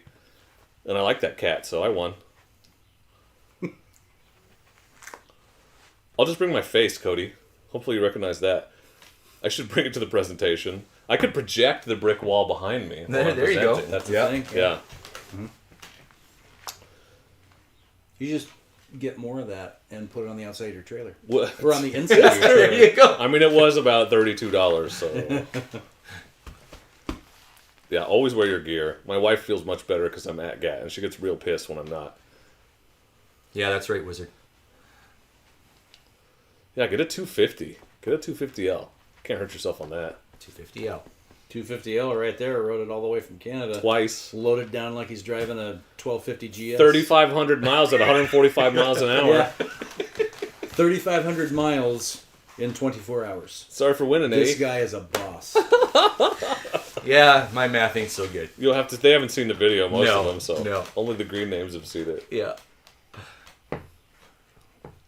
and I like that cat, so I won. I'll just bring my face, Cody. Hopefully you recognize that. I should bring it to the presentation. I could project the brick wall behind me. while I'm There you go. presenting. That's the Yeah. thing. Yeah. You just get more of that and put it on the outside of your trailer. What? Or on the inside of your There trailer. you go. I mean, it was about $32, so... Yeah, always wear your gear. My wife feels much better because I'm at GAT, and she gets real pissed when I'm not. Yeah, that's right, Wizard. Yeah, get a 250. Get a 250L. Can't hurt yourself on that. 250L. 250L right there. Rode it all the way from Canada. Twice. Loaded down like he's driving a 1250 GS. 3,500 miles at 145 miles an hour. Yeah. 3,500 miles in 24 hours. Sorry for winning, This eh? guy is a boss. Yeah, my math ain't so good. You'll have to. They haven't seen the video, most No, of them, so no. only the green names have seen it. Yeah.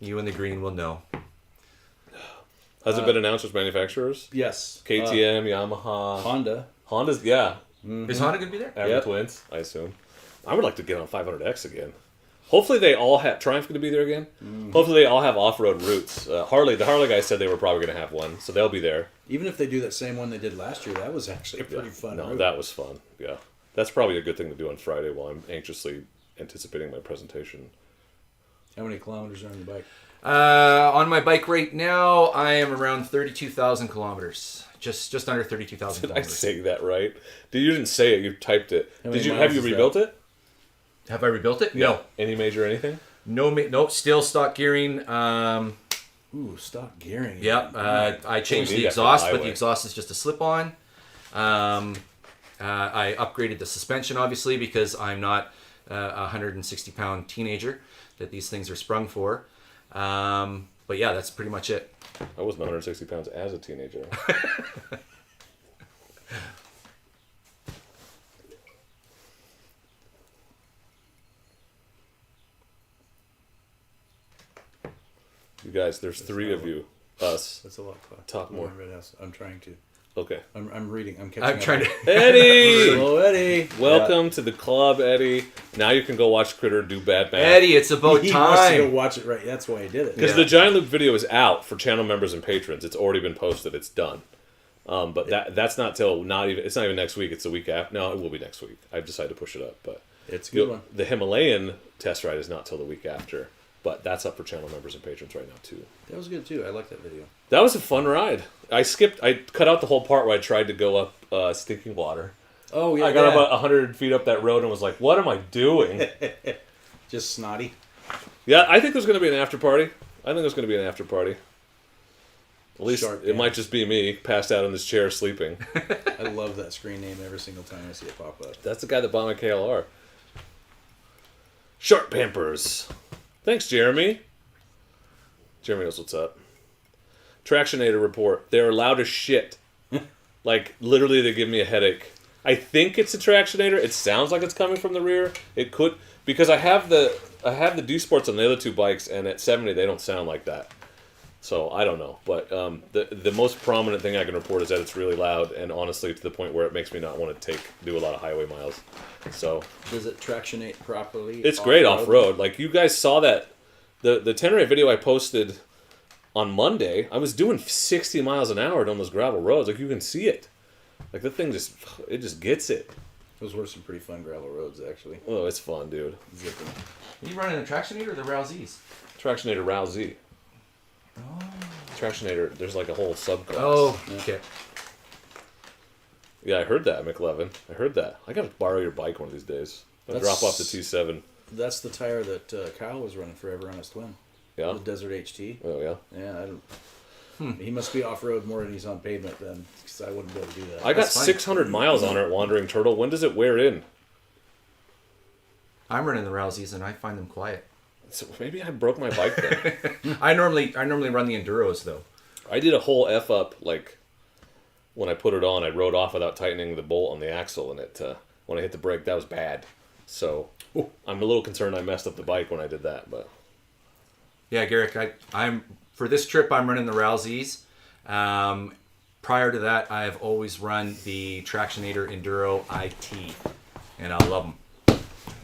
You and the green will know. Has it been announced which manufacturers? Yes. KTM, Yamaha, Honda. Honda's. Yeah, Is Honda going to be there? Avid Yep. Twins. I assume. I would like to get on 500X again. Hopefully they all have Triumph going to be there again. Hopefully they all have off-road routes. The Harley guys said they were probably going to have one, so they'll be there. Even if they do that same one they did last year, that was actually a pretty fun No, route. that was fun. Yeah, that's probably a good thing to do on Friday while I'm anxiously anticipating my presentation. How many kilometers are on your bike? On my bike right now, I am around 32,000 kilometers. Just under 32,000 Did I kilometers. say that right? You didn't say it. You typed it. How many Have miles you is that? rebuilt it? Have I rebuilt it? No. Any major anything? Nope, still stock gearing. Ooh, stock gearing. Yeah, I changed We need the that for the exhaust, but the highway. exhaust is just a slip-on. I upgraded the suspension, obviously, because I'm not a 160-pound teenager that these things are sprung for. But yeah, that's pretty much it. I wasn't 160 pounds as a teenager. You guys, there's three of you. Us. That's a lot. Talk more. I'm trying to. Okay. I'm reading. I'm catching I'm up. trying to... Eddie! Hello, Eddie. Welcome to the club, Eddie. Now you can go watch Critter do bad math. Eddie, it's about He wants to go time. watch it right. That's why he did it. Because Yeah. the Giant Loop video is out for channel members and patrons. It's already been posted. It's done. But that's not till it's not even next week. It's the week after. No, it will be next week. I've decided to push it up. But It's a good one. the Himalayan test ride is not till the week after. But that's up for channel members and patrons right now too. That was good too. I like that video. That was a fun ride. I cut out the whole part where I tried to go up Stinking Water. Oh yeah. I got about 100 feet up that road and was like, what am I doing? Just snotty. Yeah, I think there's going to be an after party. At least Sharp it might pants. just be me passed out in this chair sleeping. I love that screen name every single time I see it pop up. That's the guy that bought my KLR. Sharp Pampers. Thanks, Jeremy. Jeremy knows what's up. Tractionator report. They're loud as shit. Like, literally, they give me a headache. I think it's a Tractionator. It sounds like it's coming from the rear. It could, because I have the D Sports on the other two bikes, and at 70 they don't sound like that. So I don't know, but the most prominent thing I can report is that it's really loud, and honestly, to the point where it makes me not want to do a lot of highway miles. So does it tractionate properly? It's great off road. Like you guys saw that the Tenere video I posted on Monday. I was doing 60 miles an hour down those gravel roads. Like you can see it. Like the thing just gets it. Those were some pretty fun gravel roads, actually. Oh, it's fun, dude. Zipping. Are you running a Tractionator or the Rousey's? Tractionator Rousey. Oh. Tractionator, there's like a whole subclass. Oh, okay. Yeah, I heard that, McLevin. I heard that. I gotta borrow your bike one of these days. I'll drop off the T7. That's the tire that Kyle was running forever on his twin. Yeah? The Desert HT. Oh, yeah? Yeah, I don't... He must be off-road more than he's on pavement then, because I wouldn't be able to do that. I got 600 miles on it, Wandering Turtle. When does it wear in? I'm running the Rousey's and I find them quiet. So maybe I broke my bike then. I normally run the Enduros though. I did a whole F up, like, when I put it on, I rode off without tightening the bolt on the axle, and it when I hit the brake, that was bad. So I'm a little concerned I messed up the bike when I did that, but... Yeah, Garrick, I'm for this trip I'm running the Rousey's. Prior to that, I've always run the Tractionator Enduro IT, and I love them.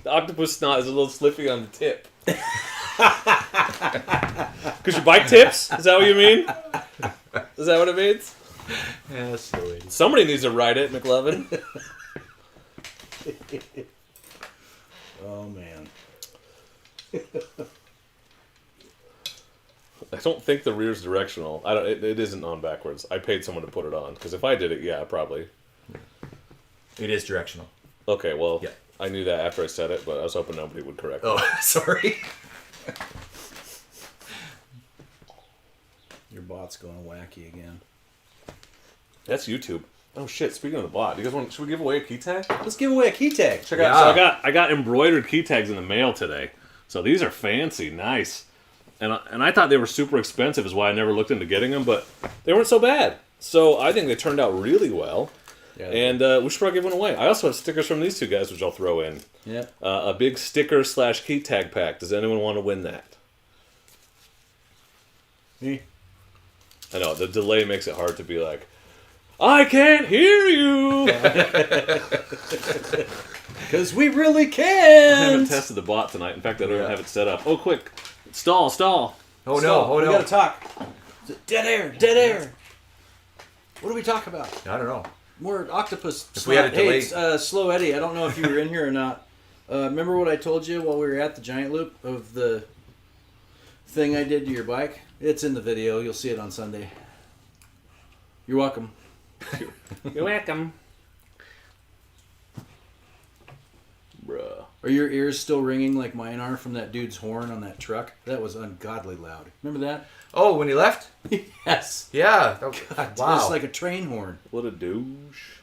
The octopus snot is a little slippy on the tip. Because your bike tips? Is that what you mean? Is that what it means? Yeah, that's the way. Somebody needs to ride it, McLevin. Oh, man. I don't think the rear's directional. It isn't on backwards. I paid someone to put it on. Because if I did it, yeah, probably. It is directional. Okay, well, Yeah. I knew that after I said it, but I was hoping nobody would correct me. Oh, sorry. Your bot's going wacky again. That's YouTube. Oh shit! Speaking of the bot, do you guys want? Should we give away a key tag? Let's give away a key tag. Check out. So I got embroidered key tags in the mail today. So these are fancy, nice, and I thought they were super expensive, is why I never looked into getting them, but they weren't so bad. So I think they turned out really well. Yeah, And we should probably give one away. I also have stickers from these two guys, which I'll throw in. Yep. A big sticker / key tag pack. Does anyone want to win that? Me. I know, the delay makes it hard to be like, I can't hear you! Because we really I haven't can. tested the bot tonight. In fact, I don't even have it set up. Oh, quick. Stall. Oh no! We gotta talk. Dead air. What do we talk about? I don't know. More octopus. If we had a delay- Hey, Slow Eddie, I don't know if you were in here or not. Remember what I told you while we were at the Giant Loop of the thing I did to your bike? It's in the video. You'll see it on Sunday. You're welcome. You're welcome. Bruh. Are your ears still ringing like mine are from that dude's horn on that truck? That was ungodly loud. Remember that? Oh, when he left? Yes. Yeah. God, Wow. It was like a train horn. What a douche.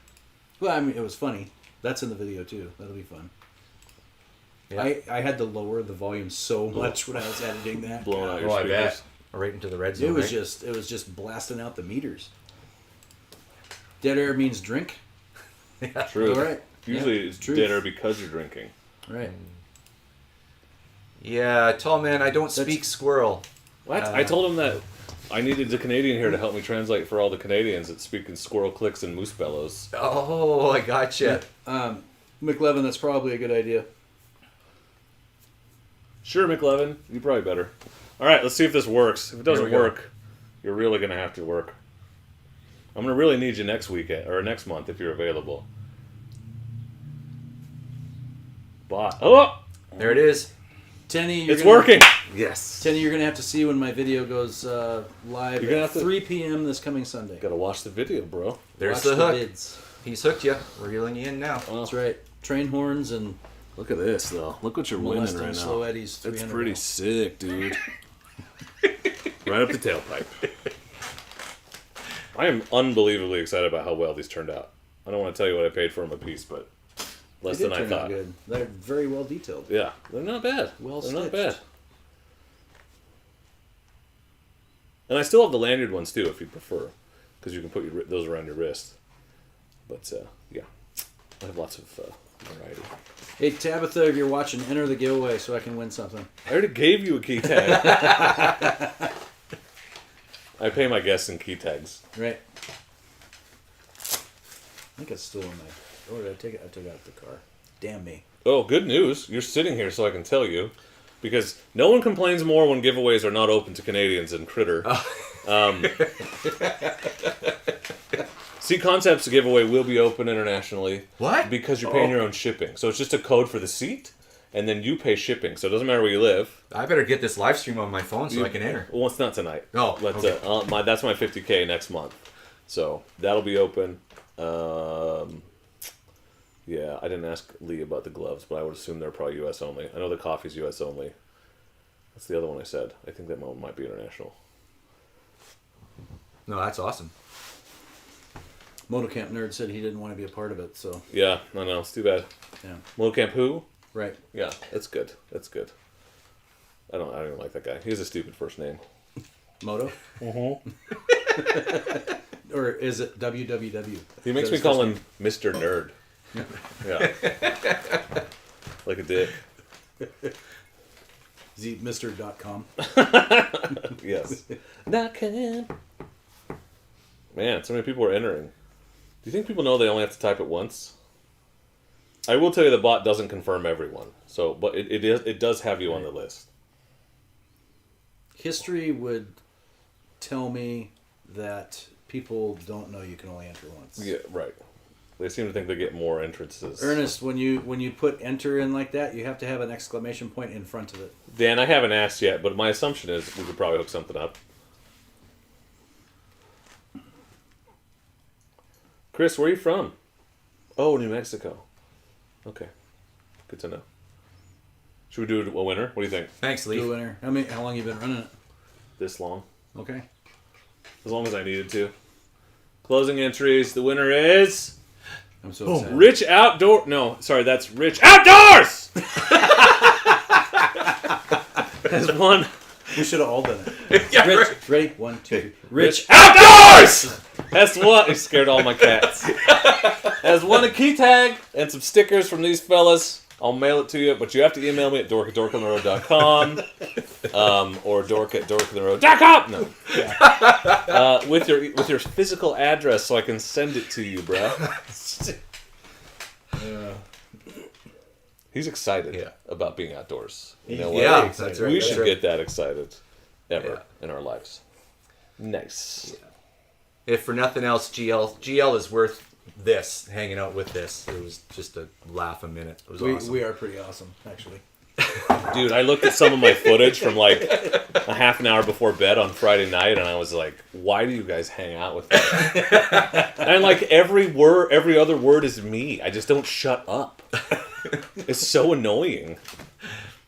Well, I mean, it was funny. That's in the video too. That'll be fun. Yeah. I had to lower the volume so much when I was editing that. Blowing out your Oh, I speakers. bet. Right into the red zone. It was right? just blasting out the meters. Dead air means drink. True. All right. Usually Yeah, it's truth. dinner because you're drinking. Right. Yeah, tall man, I don't speak squirrel. What? I told him that I needed a Canadian here to help me translate for all the Canadians that speak in squirrel clicks and moose bellows. Oh, I gotcha. McLevin, that's probably a good idea. Sure, McLevin. You probably better. All right, let's see if this works. If it doesn't Here we go. work, you're really going to have to work. I'm going to really need you next weekend or next month if you're available. Bot. Oh! There it is. Tenny, It's working! Yes. Tenny, you're going to have to see when my video goes live You're gonna at have to- 3 p.m. this coming Sunday. Gotta watch the video, bro. There's Watch the hook. vids. He's hooked you. We're reeling you in now. That's right. Train horns and Look at this, though. Look what you're winning molesting right Slow now. Eddie's 300. That's pretty sick, dude. Right up the tailpipe. I am unbelievably excited about how well these turned out. I don't want to tell you what I paid for them a piece, but less They did than I turn out thought. good. They're very well detailed. Yeah, they're not bad. Well they're not stitched. bad. And I still have the lanyard ones too, if you prefer, because you can put those around your wrist. But yeah, I have lots of variety. Hey, Tabitha, if you're watching, enter the giveaway so I can win something. I already gave you a key tag. I pay my guests in key tags. Right. I think it's still in my... Or did I take it? I took it out of the car. Damn me. Oh, good news. You're sitting here so I can tell you. Because no one complains more when giveaways are not open to Canadians than Critter. C Concepts giveaway will be open internationally. What? Because you're paying your own shipping. So it's just a code for the seat, and then you pay shipping. So it doesn't matter where you live. I better get this live stream on my phone so I can enter. Well, it's not tonight. Oh, Let's, okay. That's my 50K next month. So that'll be open. Yeah, I didn't ask Lee about the gloves, but I would assume they're probably U.S. only. I know the coffee's U.S. only. That's the other one I said. I think that one might be international. No, that's awesome. Motocamp Nerd said he didn't want to be a part of it, so... Yeah, I know. It's too bad. Yeah. Motocamp who? Right. Yeah, that's good. That's good. I don't even like that guy. He has a stupid first name. Moto? Mm-hmm. Or is it WWW? He makes me call him Mr. Nerd. Yeah. Like a dick. Is he Mr.com? Yes. Man, so many people are entering. Do you think people know they only have to type it once? I will tell you the bot doesn't confirm everyone. So, but it does have you on the list. History would tell me that people don't know you can only enter once. Yeah, right. They seem to think they get more entrances. Ernest, when you put enter in like that, you have to have an exclamation point in front of it. Dan, I haven't asked yet, but my assumption is we could probably hook something up. Chris, where are you from? Oh, New Mexico. Okay. Good to know. Should we do a winner? What do you think? Thanks, Lee. Do a winner. How long you been running it? This long. Okay. As long as I needed to. Closing entries. The winner is... I'm so excited. Rich Outdoor... No, sorry, that's Rich Outdoors! Has won... We should have all done it. Yeah, Rich, right. ready? 1, 2, 3. Rich Outdoors! Has won... It scared all my cats. Has won a key tag and some stickers from these fellas. I'll mail it to you, but you have to email me at dork@dorkontheroad.com or dork@dorkontheroad.com. No. Yeah. With your physical address so I can send it to you, bro. He's excited about being outdoors. You know what? Yeah, that's right. We That's should right. get that excited ever in our lives. Nice. Yeah. If for nothing else, GL is worth this, hanging out with this. It was just a laugh a minute. It was awesome. We are pretty awesome, actually. Dude, I looked at some of my footage from like a half an hour before bed on Friday night, and I was like, "Why do you guys hang out with me?" And like every other word is me. I just don't shut up. It's so annoying.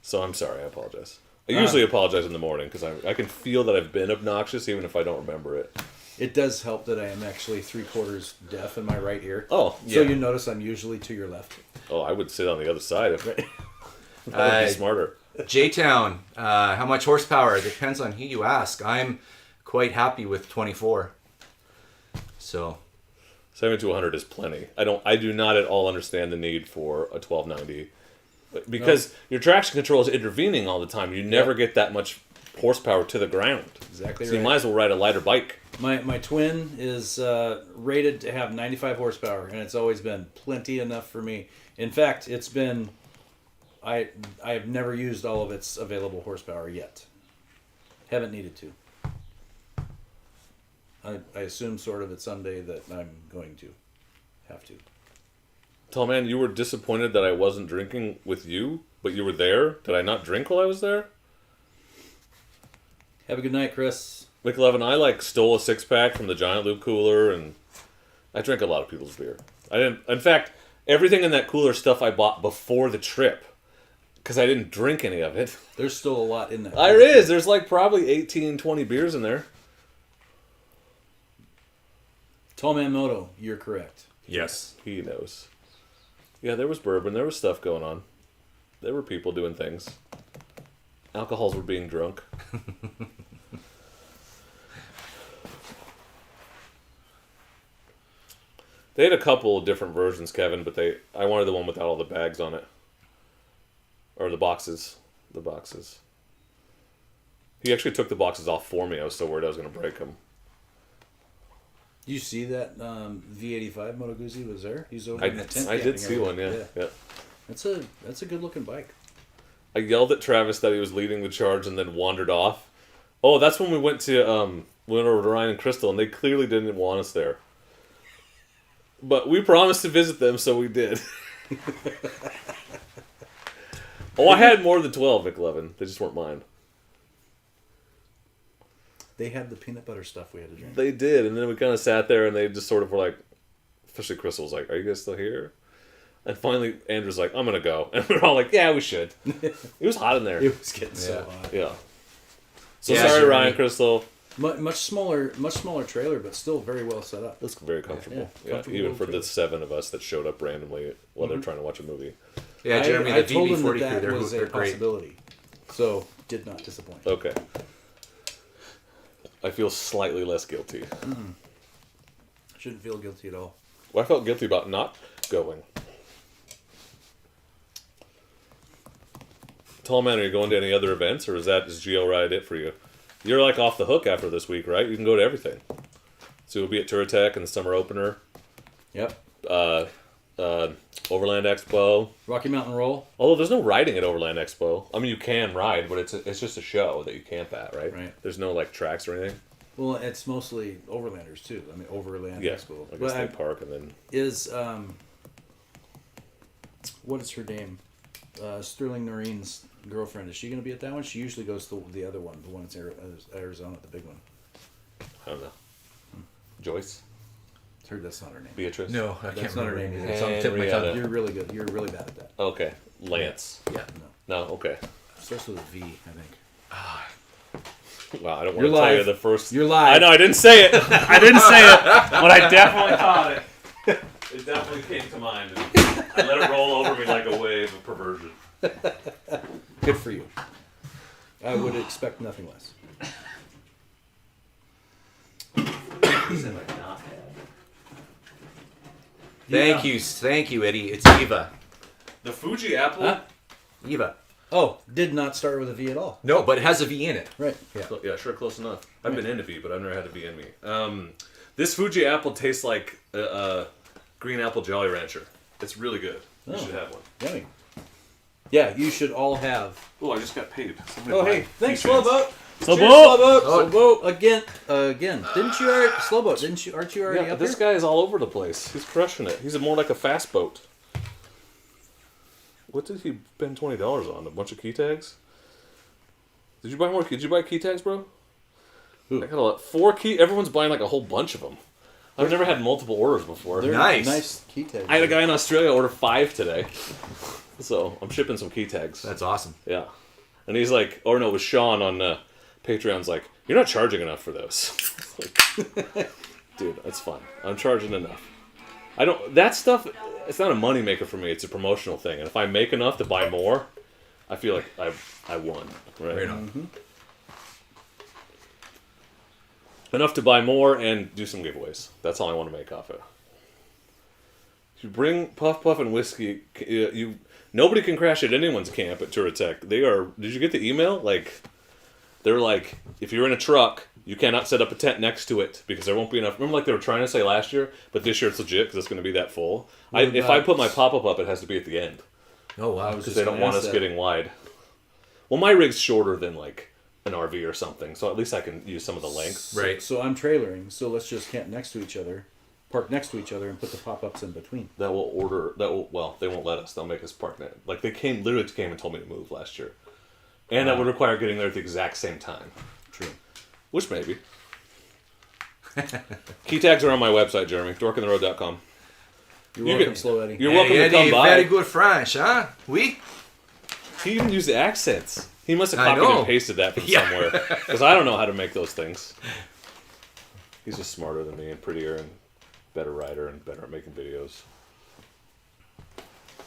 So I'm sorry. I apologize. I usually apologize in the morning because I can feel that I've been obnoxious, even if I don't remember it. It does help that I am actually 3/4 deaf in my right ear. Oh, So yeah. you notice I'm usually to your left. Oh, I would sit on the other side if that would be smarter. J-Town, how much horsepower? Depends on who you ask. I'm quite happy with 24. So 70 to 100 is plenty. I do not at all understand the need for a 1290 because your traction control is intervening all the time. You never get that much horsepower to the ground. Exactly So right. you might as well ride a lighter bike. My twin is rated to have 95 horsepower, and it's always been plenty enough for me. In fact, it's been... I have never used all of its available horsepower yet. Haven't needed to. I assume sort of at someday that I'm going to have to. Tall man, you were disappointed that I wasn't drinking with you, but you were there? Did I not drink while I was there? Have a good night, Chris. McLevin, I stole a 6-pack from the Giant Loop cooler, and I drank a lot of people's beer. I didn't. In fact, everything in that cooler stuff I bought before the trip, because I didn't drink any of it. There's still a lot in that. There is. There's probably 18, 20 beers in there. Tallman Moto, you're correct. yes. He knows. Yeah, there was bourbon. There was stuff going on. There were people doing things. Alcohols were being drunk. They had a couple of different versions, Kevin, but I wanted the one without all the bags on it. Or the boxes. The boxes. He actually took the boxes off for me. I was so worried I was going to break them. You see that V85 Moto Guzzi was there? He's over I in the tent. did see one, yeah. That's a good looking bike. I yelled at Travis that he was leading the charge and then wandered off. Oh, that's when we went over to Ryan and Crystal, and they clearly didn't want us there. But we promised to visit them, so we did. I had more than 12 McLevin. They just weren't mine. They had the peanut butter stuff we had to drink. They did, and then we kind of sat there, and they just sort of were like, especially Crystal was like, "Are you guys still here?" And finally, Andrew's like, "I'm gonna go," and we're all like, "Yeah, we should." It was hot in there. It was getting so hot. Yeah. So Yeah, sorry, sure. Ryan, Crystal. Much smaller trailer, but still very well set up. It's very comfortable. Yeah, Yeah, comfortable even for trailer. the 7 of us that showed up randomly while they're trying to watch a movie. Yeah, Jeremy, I the told him VB40 that crew, was they're a great. possibility, so did not disappoint. Okay. I feel slightly less guilty. Shouldn't feel guilty at all. Well, I felt guilty about not going. Tall Man, are you going to any other events, or is Geo Ride it for you? You're like off the hook after this week, right? You can go to everything. So you'll be at Touratech and the summer opener, Yep. Overland Expo. Rocky Mountain Roll. Although there's no riding at Overland Expo. I mean, you can ride, but it's just a show that you camp at, right? Right. There's no like tracks or anything. Well, it's mostly Overlanders too. I mean, Overland Yeah, Expo. like a But state park, and then is what is her name? Sterling Noreen's girlfriend. Is she going to be at that one? She usually goes to the other one, the one that's Arizona, the big one. I don't know. Joyce, Heard that's not her name. Beatrice. No, I can't That's not her remember. name either. It's on the tip of my Henrietta. tongue. You're really good. You're really bad at that. Okay, Lance. Yeah. No, No, okay. starts with a V, I think. Wow, I don't want You're to tell you live. the first. You're live. I know I didn't say it. I didn't say it, but I definitely thought it. It definitely came to mind. And I let it roll over me like a wave of perversion. Good for you. I would expect nothing less. Thank you, Eddie. It's Eva. The Fuji Apple. Huh? Eva. Oh, did not start with a V at all. No, but it has a V in it. Right. Yeah. Yeah, sure, close enough. I've been into V, but I've never had a V in me. This Fuji Apple tastes like a green apple Jolly Rancher. It's really good. You should have one. Yummy. Yeah, you should all have. Oh, I just got paid. Oh, hey, thanks, Slow Boat. Slow Cheers, Boat! Slow Boat. Oh. Slow Boat. Again. Didn't you already, Slow Boat, aren't you already Yeah, up this here? guy is all over the place. He's crushing it. He's more like a fast boat. What did he spend $20 on? A bunch of key tags? Did you buy more? Did you buy key tags, bro? Who? I got a lot. 4 key. Everyone's buying like a whole bunch of them. I've never had multiple orders before. They're Nice. Nice key tags. I had a guy in Australia order 5 today. So I'm shipping some key tags. That's awesome. Yeah. And he's like, or no, it was Sean on Patreon's like, you're not charging enough for those. Like, dude, that's fine. I'm charging enough. That stuff, it's not a money maker for me. It's a promotional thing. And if I make enough to buy more, I feel like I won. Right? Right on. Mm-hmm. Enough to buy more and do some giveaways. That's all I want to make off it. If you bring Puff Puff and whiskey, nobody can crash at anyone's camp at Touratech. Did you get the email? They're like, if you're in a truck, you cannot set up a tent next to it because there won't be enough. Remember, like they were trying to say last year, but this year it's legit because it's going to be that full. If I put my pop-up up, it has to be at the end Oh, wow. because they don't want us getting wide. Well, my rig's shorter than like an RV or something, so at least I can use some of the length. Right. So I'm trailering, so let's just camp next to each other, park next to each other, and put the pop-ups in between. They won't let us. They'll make us park net. Like they literally came and told me to move last year, and that would require getting there at the exact same time. True. Which maybe. Key tags are on my website, Jeremy. dorkandtheroad.com. You're You welcome, can- Slow Eddie. You're welcome to come by. Very good French, huh? Oui? He even used the accents. He must have I copied know. and pasted that from Yeah. somewhere. Because I don't know how to make those things. He's just smarter than me and prettier and better writer and better at making videos.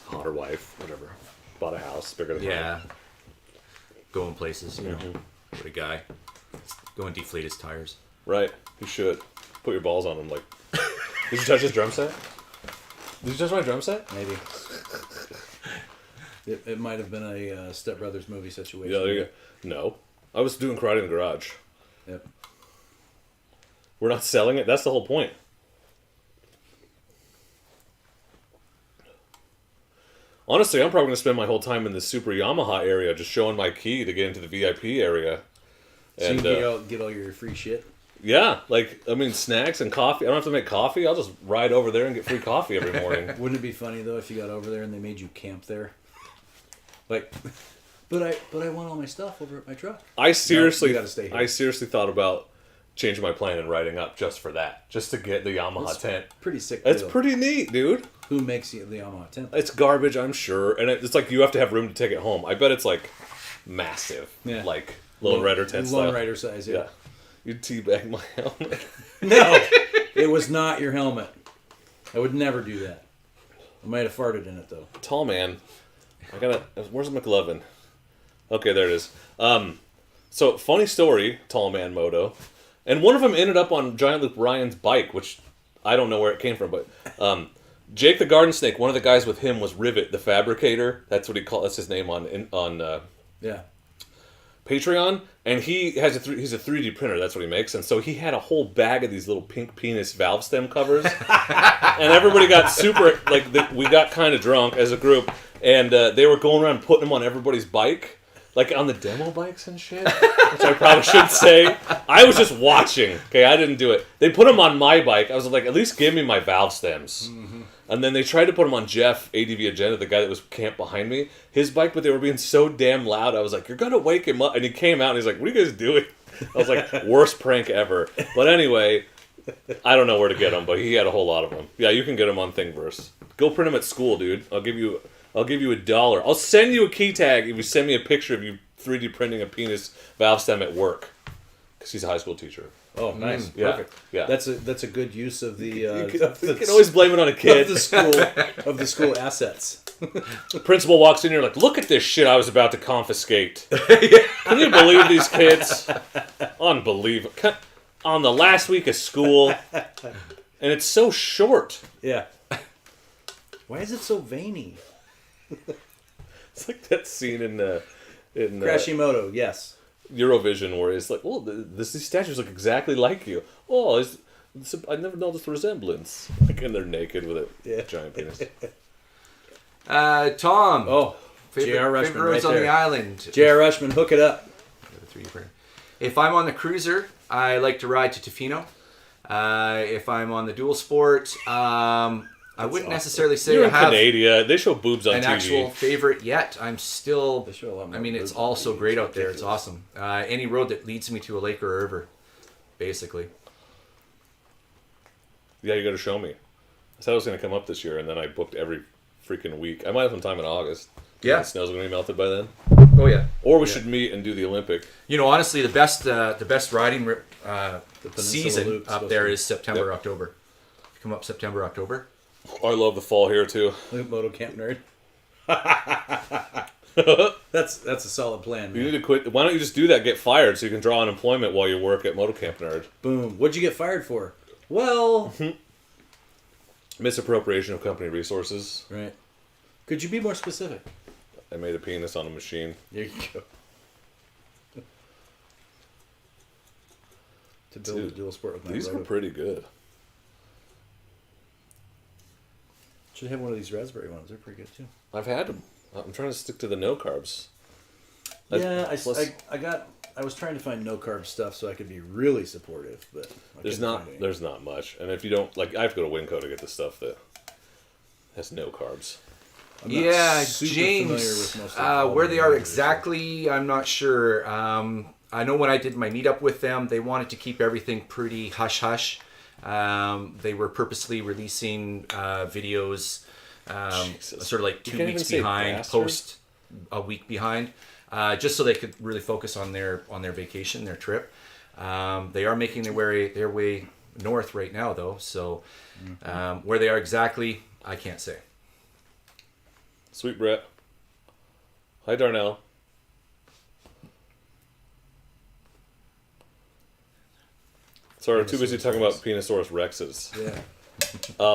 Hotter wife, whatever. Bought a house bigger than mine. Yeah. Going places, you know. What a guy. Go and deflate his tires. Right. You should. Put your balls on him. Like, did you touch his drum set? Did you touch my drum set? Maybe. It might have been a Step Brothers movie situation. Yeah, there you go. No. I was doing karate in the garage. Yep. We're not selling it? That's the whole point. Honestly, I'm probably going to spend my whole time in the Super Yamaha area just showing my key to get into the VIP area. So And, you can get all your free shit. yeah, like, I mean, snacks and coffee. I don't have to make coffee. I'll just ride over there and get free coffee every morning. Wouldn't it be funny though if you got over there and they made you camp there? Like, but I want all my stuff over at my truck. I seriously, you gotta stay here. I seriously thought about changing my plan and riding up just for that, just to get the Yamaha tent. Pretty sick. It's deal. pretty neat, dude. Who makes you the Yamaha tent? It's garbage, I'm sure, and it's like you have to have room to take it home. I bet it's like massive, Yeah. like Lone Rider tent style. Lone Rider size, yeah. Yeah, you teabag my helmet. No, it was not your helmet. I would never do that. I might have farted in it though. Tall man, I gotta. Where's McLovin? Okay, there it is. So funny story, tall man Moto, and one of them ended up on Giant Loop Ryan's bike, which I don't know where it came from, but Jake the Garden Snake, one of the guys with him was Rivet the Fabricator. That's what he called. That's his name on Yeah. Patreon, and he's a 3D printer. That's what he makes, and so he had a whole bag of these little pink penis valve stem covers, and everybody got super we got kind of drunk as a group, and they were going around putting them on everybody's bike, like on the demo bikes and shit, which I probably shouldn't say. I was just watching. Okay, I didn't do it. They put them on my bike. I was like, at least give me my valve stems. Mm-hmm. And then they tried to put them on Jeff, ADV Agenda, the guy that was camped behind me, his bike, but they were being so damn loud. I was like, you're going to wake him up. And he came out and he's like, what are you guys doing? I was like, worst prank ever. But anyway, I don't know where to get them, but he had a whole lot of them. Yeah, you can get them on Thingiverse. Go print them at school, dude. I'll give you $1. I'll send you a key tag if you send me a picture of you 3D printing a penis valve stem at work. Because he's a high school teacher. Oh, nice. Yeah. Perfect. Yeah. That's a good use of the You can always blame it on a kid. of the school assets. The principal walks in here like, look at this shit I was about to confiscate. Can you believe these kids? Unbelievable. On the last week of school. And it's so short. Yeah. Why is it so veiny? It's like that scene in Crashimoto, yes. Eurovision where it's like, oh, these statues look exactly like you. Oh, I never noticed the resemblance. Like, and they're naked with a giant penis. Tom. Oh, favorite, J.R. Rushman favorite roads right on there. the island. J.R. Rushman, hook it up. If I'm on the cruiser, I like to ride to Tofino. If I'm on the dual sport, I wouldn't necessarily say You're I in have Canada. They show boobs on an TV. actual favorite yet. I'm still. They show a lot more I mean, it's boobs all on so TV. great out It's there. It's ridiculous. awesome. Any road that leads me to a lake or a river, basically. Yeah, you got to show me. I said I was going to come up this year, and then I booked every freaking week. I might have some time in August. Yeah. The snow's going to be melted by then. Oh yeah. Or we should meet and do the Olympic. You know, honestly, the best riding Peninsula season Loop's up supposed there to be- is September, October. Come up September, October. I love the fall here, too. Moto Camp Nerd. That's a solid plan, You man. need to quit. Why don't you just do that? Get fired so you can draw unemployment while you work at Motocamp Nerd. Boom. What'd you get fired for? Well, Misappropriation of company resources. right. Could you be more specific? I made a penis on a machine. There you go. To build Dude, a dual sport with my These Roto. were pretty good. Should have one of these raspberry ones. They're pretty good too. I've had them. I'm trying to stick to the no carbs. Yeah, Plus- I was trying to find no carb stuff so I could be really supportive, but There's not much, and if you don't like, I have to go to Winco to get the stuff that has no carbs. Yeah, super James. familiar with most of the Where they are Aldi exactly, I'm not sure. I know when I did my meetup with them, they wanted to keep everything pretty hush hush. They were purposely releasing videos, Jesus. sort of like You 2 can't weeks even say behind, bastard? post a week behind, just so they could really focus on their vacation, their trip. They are making their way north right now, though. So where they are exactly, I can't say. Sweet Brett. Hi, Darnell. Sorry, we're too busy talking about Penisaurus Rexes. Yeah.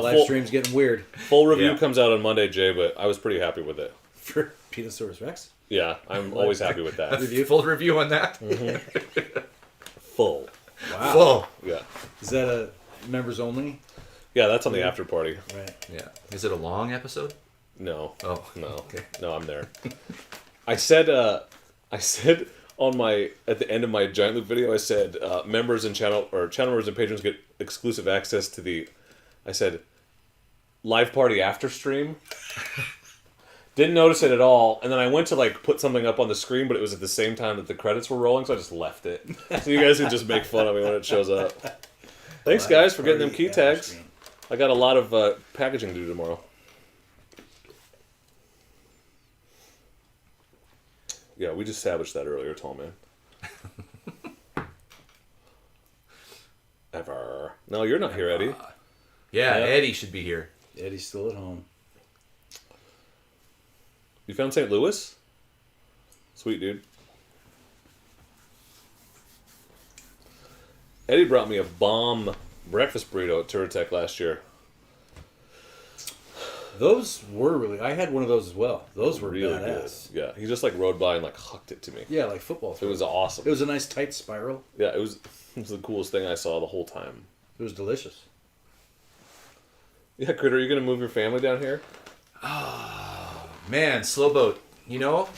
Live stream's getting weird. Full review Yeah. comes out on Monday, Jay, but I was pretty happy with it. For Petasaurus Rex? Yeah, I'm always happy with that. Full review on that. Full. Wow. Full. Yeah. Is that a members only? Yeah, that's on the after party. Right. Yeah. Is it a long episode? No. Oh. No. Okay. No, I'm there. I said on my at the end of my Giant Loop video, I said members and channel members and patrons get exclusive access to the. I said live party after stream. Didn't notice it at all, and then I went to like put something up on the screen, but it was at the same time that the credits were rolling, so I just left it. So you guys can just make fun of me when it shows up. Thanks, guys, for getting them key tags. I got a lot of packaging to do tomorrow. Yeah, we just established that earlier, tall man. Ever. No, you're not here, Eddie. Yeah, Yep. Eddie should be here. Eddie's still at home. You found St. Louis? Sweet, dude. Eddie brought me a bomb breakfast burrito at Touratech last year. Those were really... I had one of those as well. Those were Really badass. good. Yeah, he just like rode by and like hucked it to me. Yeah, like football. It was awesome. It was a nice tight spiral. Yeah, it was the coolest thing I saw the whole time. It was delicious. Yeah, Critter, are you going to move your family down here? Man, slow boat. You know,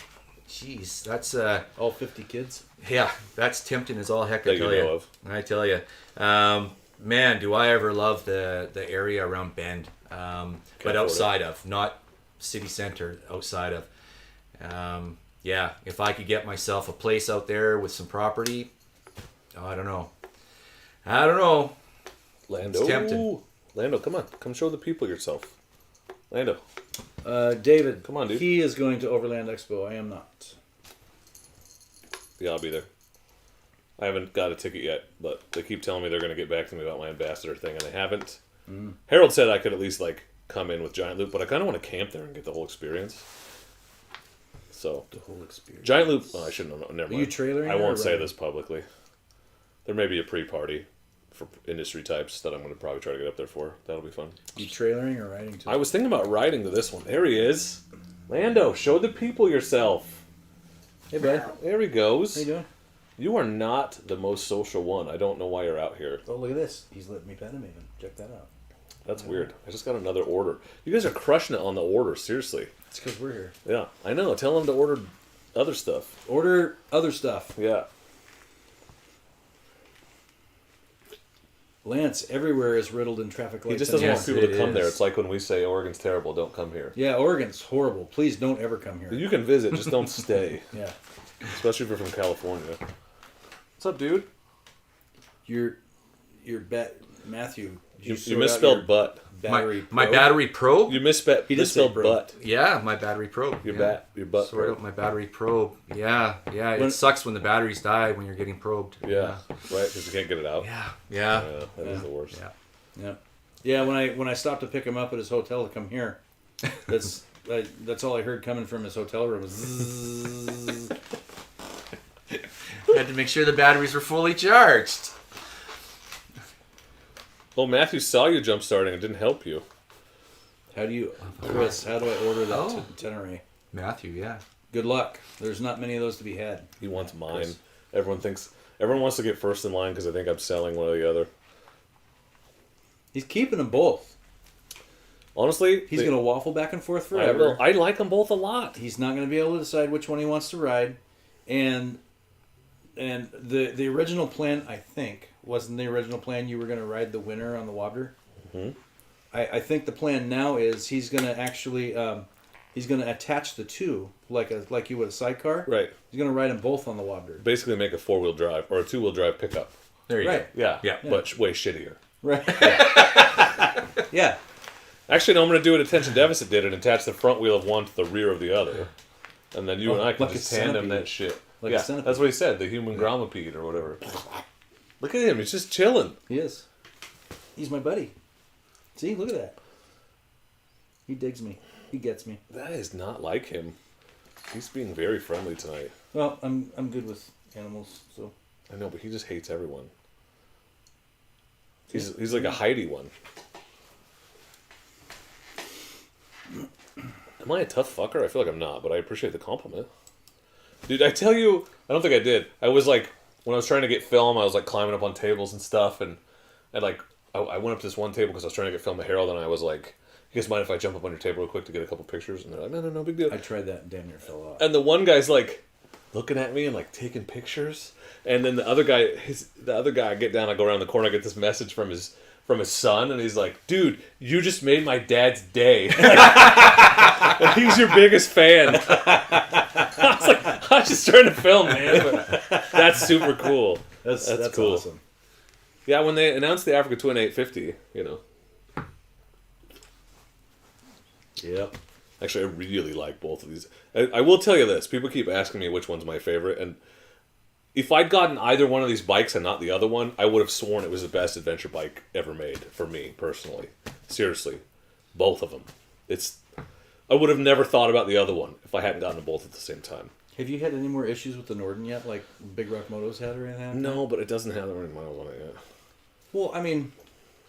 jeez, that's All 50 kids. yeah, that's tempting as all heck. That I you tell know you. of. I tell you, man, do I ever love the area around Bend, but afford outside of, not city center, outside of. Yeah, if I could get myself a place out there with some property, I don't know. Lando. It's tempting. Lando, come on. Come show the people yourself. Lando. David. Come on, dude. He is going to Overland Expo. I am not. Yeah, I'll be there. I haven't got a ticket yet, but they keep telling me they're going to get back to me about my ambassador thing, and they haven't. Harold said I could at least like come in with Giant Loop, but I kind of want to camp there and get the whole experience. So The whole experience. Giant Loop. Oh, I shouldn't have. Never mind. you trailering I or won't say riding? this publicly. There may be a pre-party for industry types that I'm going to probably try to get up there for. That'll be fun. You trailering or riding to? I was thinking about riding to this one. There he is. Lando, show the people yourself. Hey, bud. There he goes. How you doing? You are not the most social one. I don't know why you're out here. Oh, look at this. He's letting me pet him even. Check that out. That's weird. I just got another order. You guys are crushing it on the order, seriously. It's because we're here. Yeah, I know. Tell them to order other stuff. Order other stuff. Yeah. Lance, everywhere is riddled in traffic lights. He just doesn't and want Yes, people to it come there. is. It's like when we say Oregon's terrible, don't come here. Yeah, Oregon's horrible. Please don't ever come here. You can visit, just don't stay. Yeah. Especially if you're from California. What's up, dude? Your Matthew. did You sort out misspelled your butt. battery My probe? battery probe. You misspelled He did say misspelled bro. butt. Yeah, my battery probe. Your yeah. your butt. Sort probe. out my battery probe. Yeah. When- It sucks when the batteries die when you're getting probed. Yeah, right. Because you can't get it out. Yeah. Yeah, that is the worst. Yeah. Yeah. Yeah, when I stopped to pick him up at his hotel to come here, that's all I heard coming from his hotel room was zzzz. Had to make sure the batteries were fully charged. Well, Matthew saw you jump starting and didn't help you. Chris, how do I order that Oh. Tenere? Matthew, yeah. Good luck. There's not many of those to be had. He wants mine. Chris. Everyone wants to get first in line because I think I'm selling one or the other. He's keeping them both. Honestly, He's going to waffle back and forth I forever. I like them both a lot. He's not going to be able to decide which one he wants to ride. And the original plan, I think, wasn't the original plan you were going to ride the winner on the Wobbler. Mhm. I think the plan now is he's going to actually he's going to attach the two like you would a sidecar. Right. He's going to ride them both on the Wobbler. Basically, make a 4-wheel drive or a 2-wheel drive pickup. There you Right. go. Yeah. Yeah. But way shittier. Right. Yeah. Actually, no, I'm going to do what Attention Deficit did and attach the front wheel of one to the rear of the other. And then you and I can like a just tandem centipede. that shit. Like a yeah, centipede. that's what he said, the human gromopede or whatever. Look at him, he's just chilling. He is. He's my buddy. See, look at that. He digs me. He gets me. That is not like him. He's being very friendly tonight. Well, I'm good with animals, so I know, but he just hates everyone. He's like a Heidi one. I'm Am I a tough fucker? I feel like I'm not, but I appreciate the compliment. Dude, I tell you, I don't think I did. I was like, when I was trying to get film, I was like climbing up on tables and stuff, and like, I went up to this one table because I was trying to get film of Harold, and I was like, you guys mind if I jump up on your table real quick to get a couple pictures? And they're like, no, big deal. I tried that and damn near fell off. And the one guy's like looking at me and like taking pictures, and then the other guy, I get down, I go around the corner, I get this message from his son, and he's like, dude, you just made my dad's day. And he's your biggest fan. I was like, I was just trying to film, man, but that's super cool. That's cool. Awesome. Yeah, when they announced the Africa Twin 850, Yep. Actually, I really like both of these. I will tell you this. People keep asking me which one's my favorite, and if I'd gotten either one of these bikes and not the other one, I would have sworn it was the best adventure bike ever made, for me, personally. Seriously. Both of them. I would have never thought about the other one if I hadn't gotten them both at the same time. Have you had any more issues with the Norden yet, like Big Rock Motos had or anything? No, but it doesn't have that many miles on it yet. Well, I mean,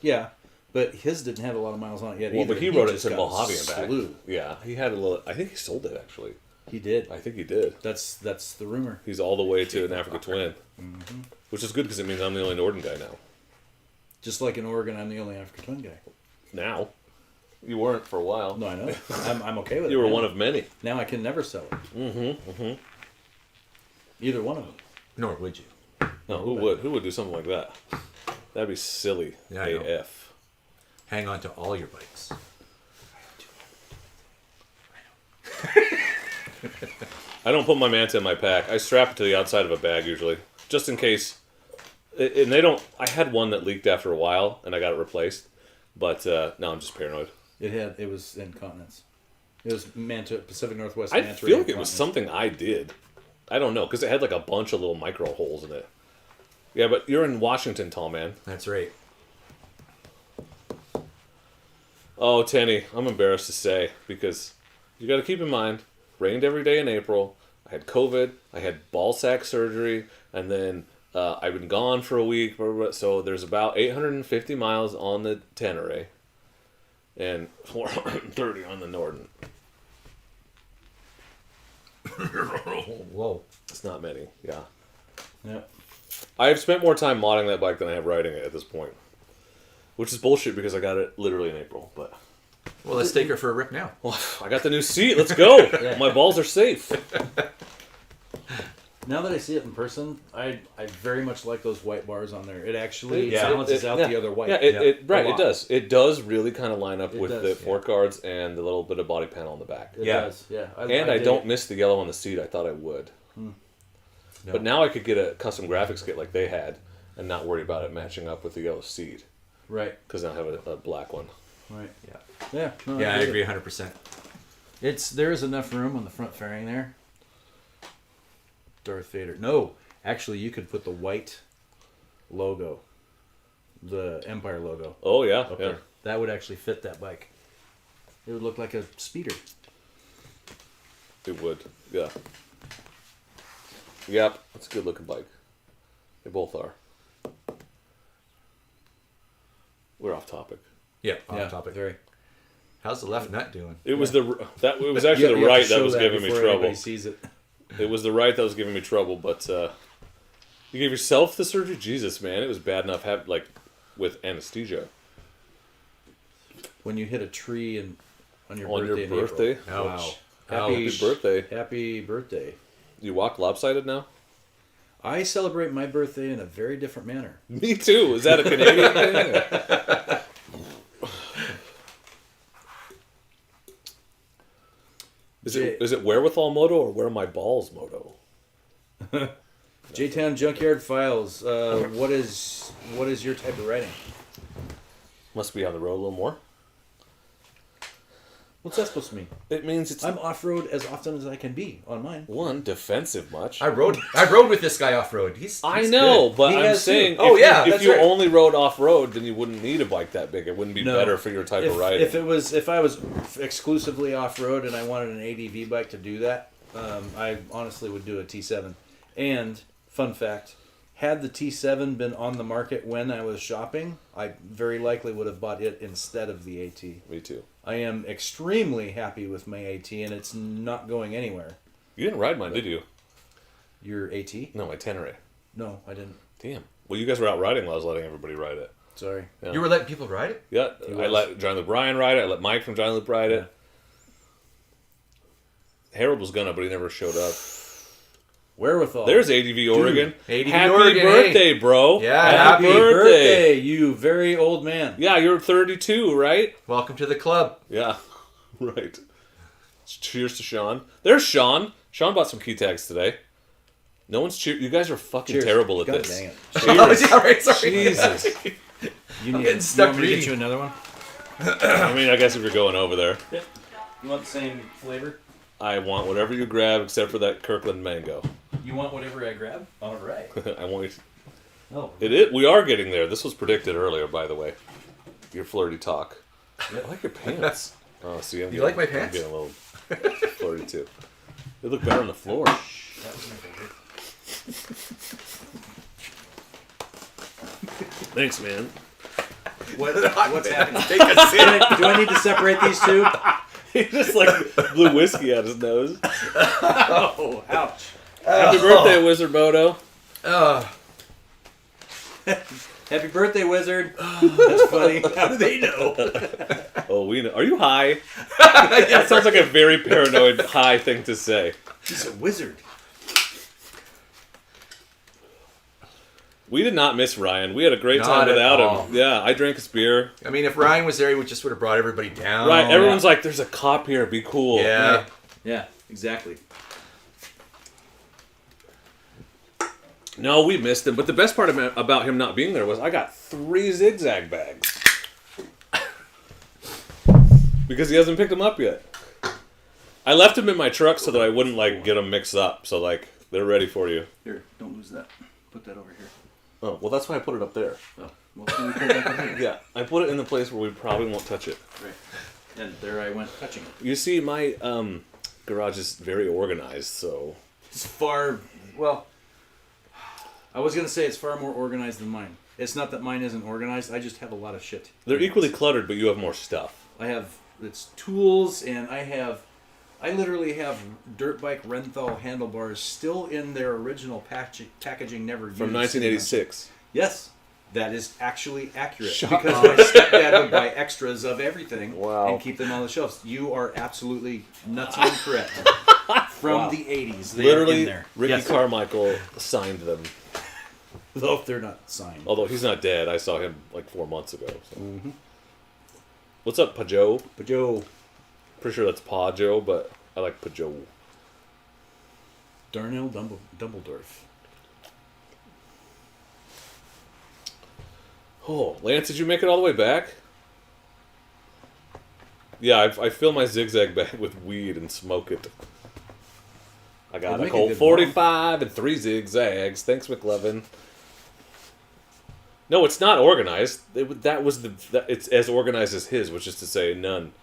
yeah, but his didn't have a lot of miles on it yet Well, either. but he rode it just to got Mojave and back. slew. Yeah, he had a little... I think he sold it, actually. He did. I think he did. That's the rumor. He's all the way to an Africa Twin. Mm-hmm. Which is good because it means I'm the only Norden guy now. Just like in Oregon, I'm the only Africa Twin guy. Now. You weren't for a while. No, I know. I'm okay with it. You were now. one of many. Now I can never sell it. Mm-hmm. Either one of them. Nor would you. No, who would? Who would do something like that? That'd be silly. Yeah, I know. AF. Hang on to all your bikes. I don't put my Manta in my pack. I strap it to the outside of a bag usually, just in case. And they don't. I had one that leaked after a while, and I got it replaced. But no, I'm just paranoid. It was incontinence. It was Manta Pacific Northwest. I Manta feel like it was incontinence. something I did. I don't know because it had like a bunch of little micro holes in it. Yeah, but you're in Washington, tall man. That's right. Oh, Tenny, I'm embarrassed to say because you got to keep in mind, rained every day in April. I had COVID. I had ball sack surgery, and then I've been gone for a week. So there's about 850 miles on the Tenere, and 430 on the Norden. Whoa. It's not many. Yeah. Yep. I have spent more time modding that bike than I have riding it at this point, which is bullshit because I got it literally in April. But Well, let's take her for a rip now. well, I got the new seat. Let's go. Yeah. My balls are safe. Now that I see it in person, I very much like those white bars on there. It actually Yeah. balances out the other white. Yeah, it does. It does really kind of line up It with does, the yeah. fork guards and the little bit of body panel on the back. It Yeah. does. Yeah. And I dig don't it. miss the yellow on the seat. I thought I would. No. But now I could get a custom graphics kit like they had and not worry about it matching up with the yellow seat Right. because now I have a black one. Right. Yeah. Yeah. No, Yeah, I dig agree it. 100%. There is enough room on the front fairing there. Darth Vader. No, actually, you could put the white logo, the Empire logo, Oh, yeah. up Yeah. there. That would actually fit that bike. It would look like a speeder. It would. Yeah. Yep. That's a good looking bike. They both are. We're off topic. Yeah, off topic. Very. How's the left nut doing? It was it was actually the right that was giving me trouble. Everybody sees it. It was the right that was giving me trouble, but you gave yourself the surgery? Jesus, man, it was bad enough with anesthesia. When you hit a tree and on your On your birthday. in April. birthday? Ouch. Happy Happy birthday. Happy birthday. You walk lopsided now? I celebrate my birthday in a very different manner. Me too. Is that a Canadian thing? Is it wherewithal moto or where are my balls moto? J-Town Junkyard Files. What is your type of riding? Must be on the road a little more. What's that supposed to mean? It means it's I'm off-road as often as I can be on mine. one defensive much. I rode with this guy off road. He's I know, good. but He I'm has saying too. Oh, yeah, if that's you right. only rode off road, then you wouldn't need a bike that big. It wouldn't be No. better for your type of riding. If I was exclusively off-road and I wanted an ADV bike to do that, I honestly would do a T7. And fun fact, had the T7 been on the market when I was shopping, I very likely would have bought it instead of the AT. Me too. I am extremely happy with my AT, and it's not going anywhere. You didn't ride mine, did you? Your AT? No, my Tenere. No, I didn't. Damn. Well, you guys were out riding while I was letting everybody ride it. Sorry. Yeah. You were letting people ride it? Yeah, I let John Luke Bryan ride it. I let Mike from John Luke ride it. Harold was gonna, but he never showed up. Wherewithal. There's ADV Oregon. ADV Happy Oregon, birthday, bro. Yeah, Happy birthday, you very old man. Yeah, you're 32, right? Welcome to the club. Yeah, right. Cheers to Sean. There's Sean. Sean bought some key tags today. No one's You guys are fucking Cheers. terrible at God this. dang it. Cheers. Yeah, right, sorry. Jesus. You I'm getting stuck want me to get reading. you another one? I mean, I guess if you're going over there, Yep. You want the same flavor? I want whatever you grab except for that Kirkland mango. You want whatever I grab? All right. I want you to... Oh. It is. We are getting there. This was predicted earlier, by the way. Your flirty talk. I like your pants. Oh, see, You like my pants? I'm getting a little flirty too. They look better on the floor. That was my favorite. Thanks, man. What's happening? Take a sip. Do I need to separate these two? He just like blew whiskey out his nose. Oh, ouch. Happy birthday, Wizard Moto. Happy birthday, Wizard. That's funny. How do they know? Oh, we know. Are you high? That sounds like a very paranoid high thing to say. He's a wizard. We did not miss Ryan. We had a great Not time at without all. him. Yeah, I drank his beer. I mean, if Ryan was there, he just would have brought everybody down. Right, everyone's like, there's a cop here, be cool. Yeah. Yeah, exactly. No, we missed him. But the best part about him not being there was I got 3 zigzag bags. Because he hasn't picked them up yet. I left them in my truck so that I wouldn't like get them mixed up. So like they're ready for you. Here, don't lose that. Put that over here. Oh, well that's why I put it up there. Oh, well, can we put it back over here? Yeah, I put it in the place where we probably won't touch it. Right. And there I went touching it. You see, my garage is very organized, so... It's far, well, I was going to say it's far more organized than mine. It's not that mine isn't organized, I just have a lot of shit. They're equally cluttered, but you have more stuff. I have, it's tools, and I literally have dirt bike Renthal handlebars still in their original packaging, never used. From 1986. Yes, that is actually accurate. Shut because up. my stepdad would buy extras of everything Wow. and keep them on the shelves. You are absolutely nuts and incorrect. From Wow. the 80s, they are in Literally, there. Ricky Yes. Carmichael signed them. Though they're not signed. Although he's not dead. I saw him like 4 months ago. So. What's up, Pajot? But Joe, Pretty sure that's Pajo, but I like Pajot. Darnell Dumbledorf. Oh, Lance, did you make it all the way back? Yeah, I fill my zigzag bag with weed and smoke it. I got It'd a make a Colt good 45 and 3 zigzags. Thanks, McLevin. No, it's not organized. It's as organized as his, which is to say, none.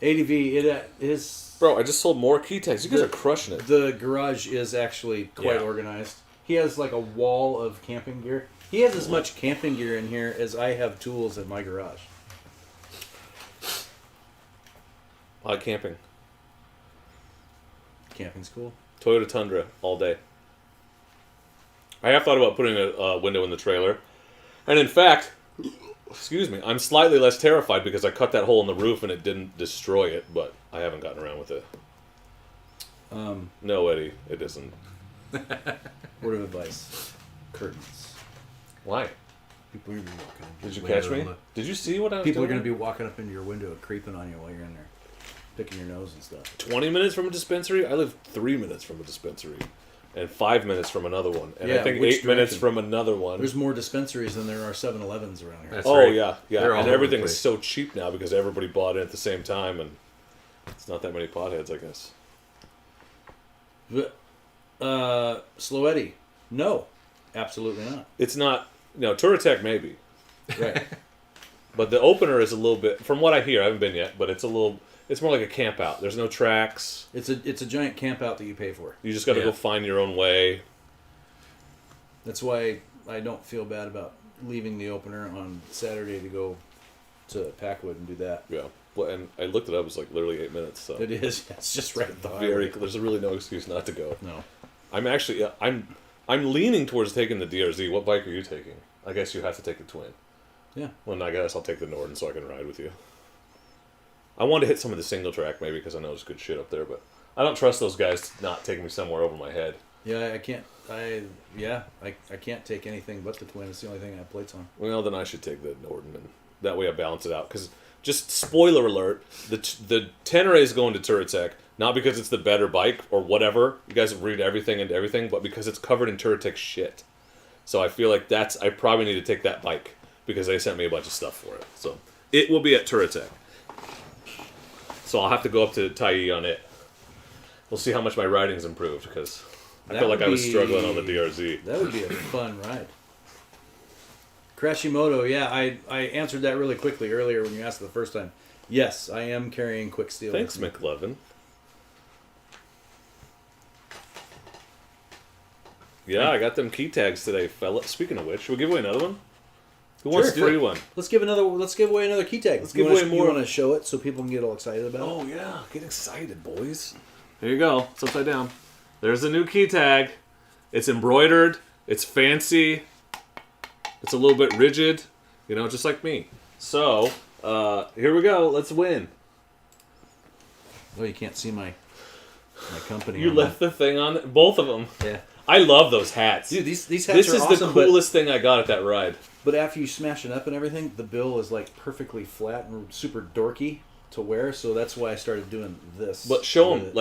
ADV, it is. Bro, I just sold more key tags. You guys are crushing it. The garage is actually quite Yeah. organized. He has like a wall of camping gear. He has as much camping gear in here as I have tools in my garage. I like camping. Camping's cool. Toyota Tundra all day. I have thought about putting a window in the trailer. And in fact, excuse me, I'm slightly less terrified because I cut that hole in the roof and it didn't destroy it, but I haven't gotten around with it. No, Eddie, it isn't. Word of advice. Curtains. Why? People are going to be walking in Did you your catch me? window. Did you see what I was People are doing? going to be walking up into your window creeping on you while you're in there. Picking your nose and stuff. 20 minutes from a dispensary? I live 3 minutes from a dispensary. And 5 minutes from another one. And I Yeah, think which 8 minutes direction? from another one. There's more dispensaries than there are 7-Elevens around here. That's Oh, right. yeah. They're all And over everything the is place. so cheap now because everybody bought it at the same time, and it's not that many potheads, I guess. Slow Eddie. No. Absolutely not. It's not, Touratech maybe. Right. But the opener is a little bit, from what I hear, I haven't been yet, but it's more like a camp out. There's no tracks. It's a giant camp out that you pay for. You just got to Yeah. go find your own way. That's why I don't feel bad about leaving the opener on Saturday to go to Packwood and do that. Yeah. Well, and I looked it up. It's like literally 8 minutes. So It is. It's just right at the very. highway. There's really no excuse not to go. No. I'm actually. I'm leaning towards taking the DRZ. What bike are you taking? I guess you have to take the Twin. Yeah. Well, I guess I'll take the Norden so I can ride with you. I want to hit some of the single track maybe because I know there's good shit up there, but I don't trust those guys to not take me somewhere over my head. Yeah, I can't. I can't take anything but the Twin. It's the only thing I have plates on. Well, then I should take the Norden, and that way I balance it out. Because just spoiler alert, the Tenere is going to Touratech not because it's the better bike or whatever. You guys read everything into everything, but because it's covered in Touratech shit. So I feel like I probably need to take that bike because they sent me a bunch of stuff for it. So it will be at Touratech. So I'll have to go up to Tyee on it. We'll see how much my riding's improved because I felt like I was struggling on the DRZ. That would be a fun ride. Crashimoto, yeah, I answered that really quickly earlier when you asked it the first time. Yes, I am carrying quick steel. Thanks, McLevin. Yeah, I got them key tags today, fella. Speaking of which, should we give away another one? Who wants a free one? Let's give away another key tag. Let's give away more. You want to show it so people can get all excited about it? Oh yeah, get excited, boys. There you go. It's upside down. There's a new key tag. It's embroidered. It's fancy. It's a little bit rigid, just like me. So, here we go. Let's win. Oh, you can't see my company. You left the thing on both of them. Yeah. I love those hats. Dude, these hats This are is awesome, the coolest thing I got at that ride. But after you smash it up and everything, the bill is like perfectly flat and super dorky to wear. So that's why I started doing this. But show them.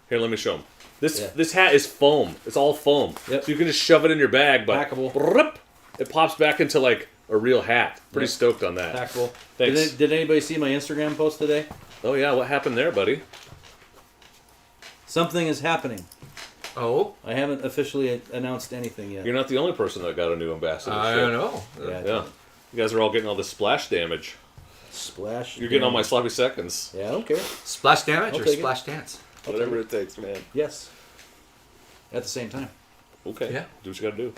Here, let me show them. Yeah. This hat is foam. It's all foam. Yep. So you can just shove it in your bag. But packable. It pops back into like a real hat. Pretty stoked on that. Packable. Thanks. Did anybody see my Instagram post today? Oh yeah, what happened there, buddy? Something is happening. Oh? I haven't officially announced anything yet. You're not the only person that got a new ambassador. I don't know. Yeah. You guys are all getting all this splash damage. Splash. You're getting all my sloppy seconds. Yeah, I don't care. Splash damage I'll or take splash dance? Whatever it takes, man. Yes. At the same time. Okay. Yeah. Do what you gotta do.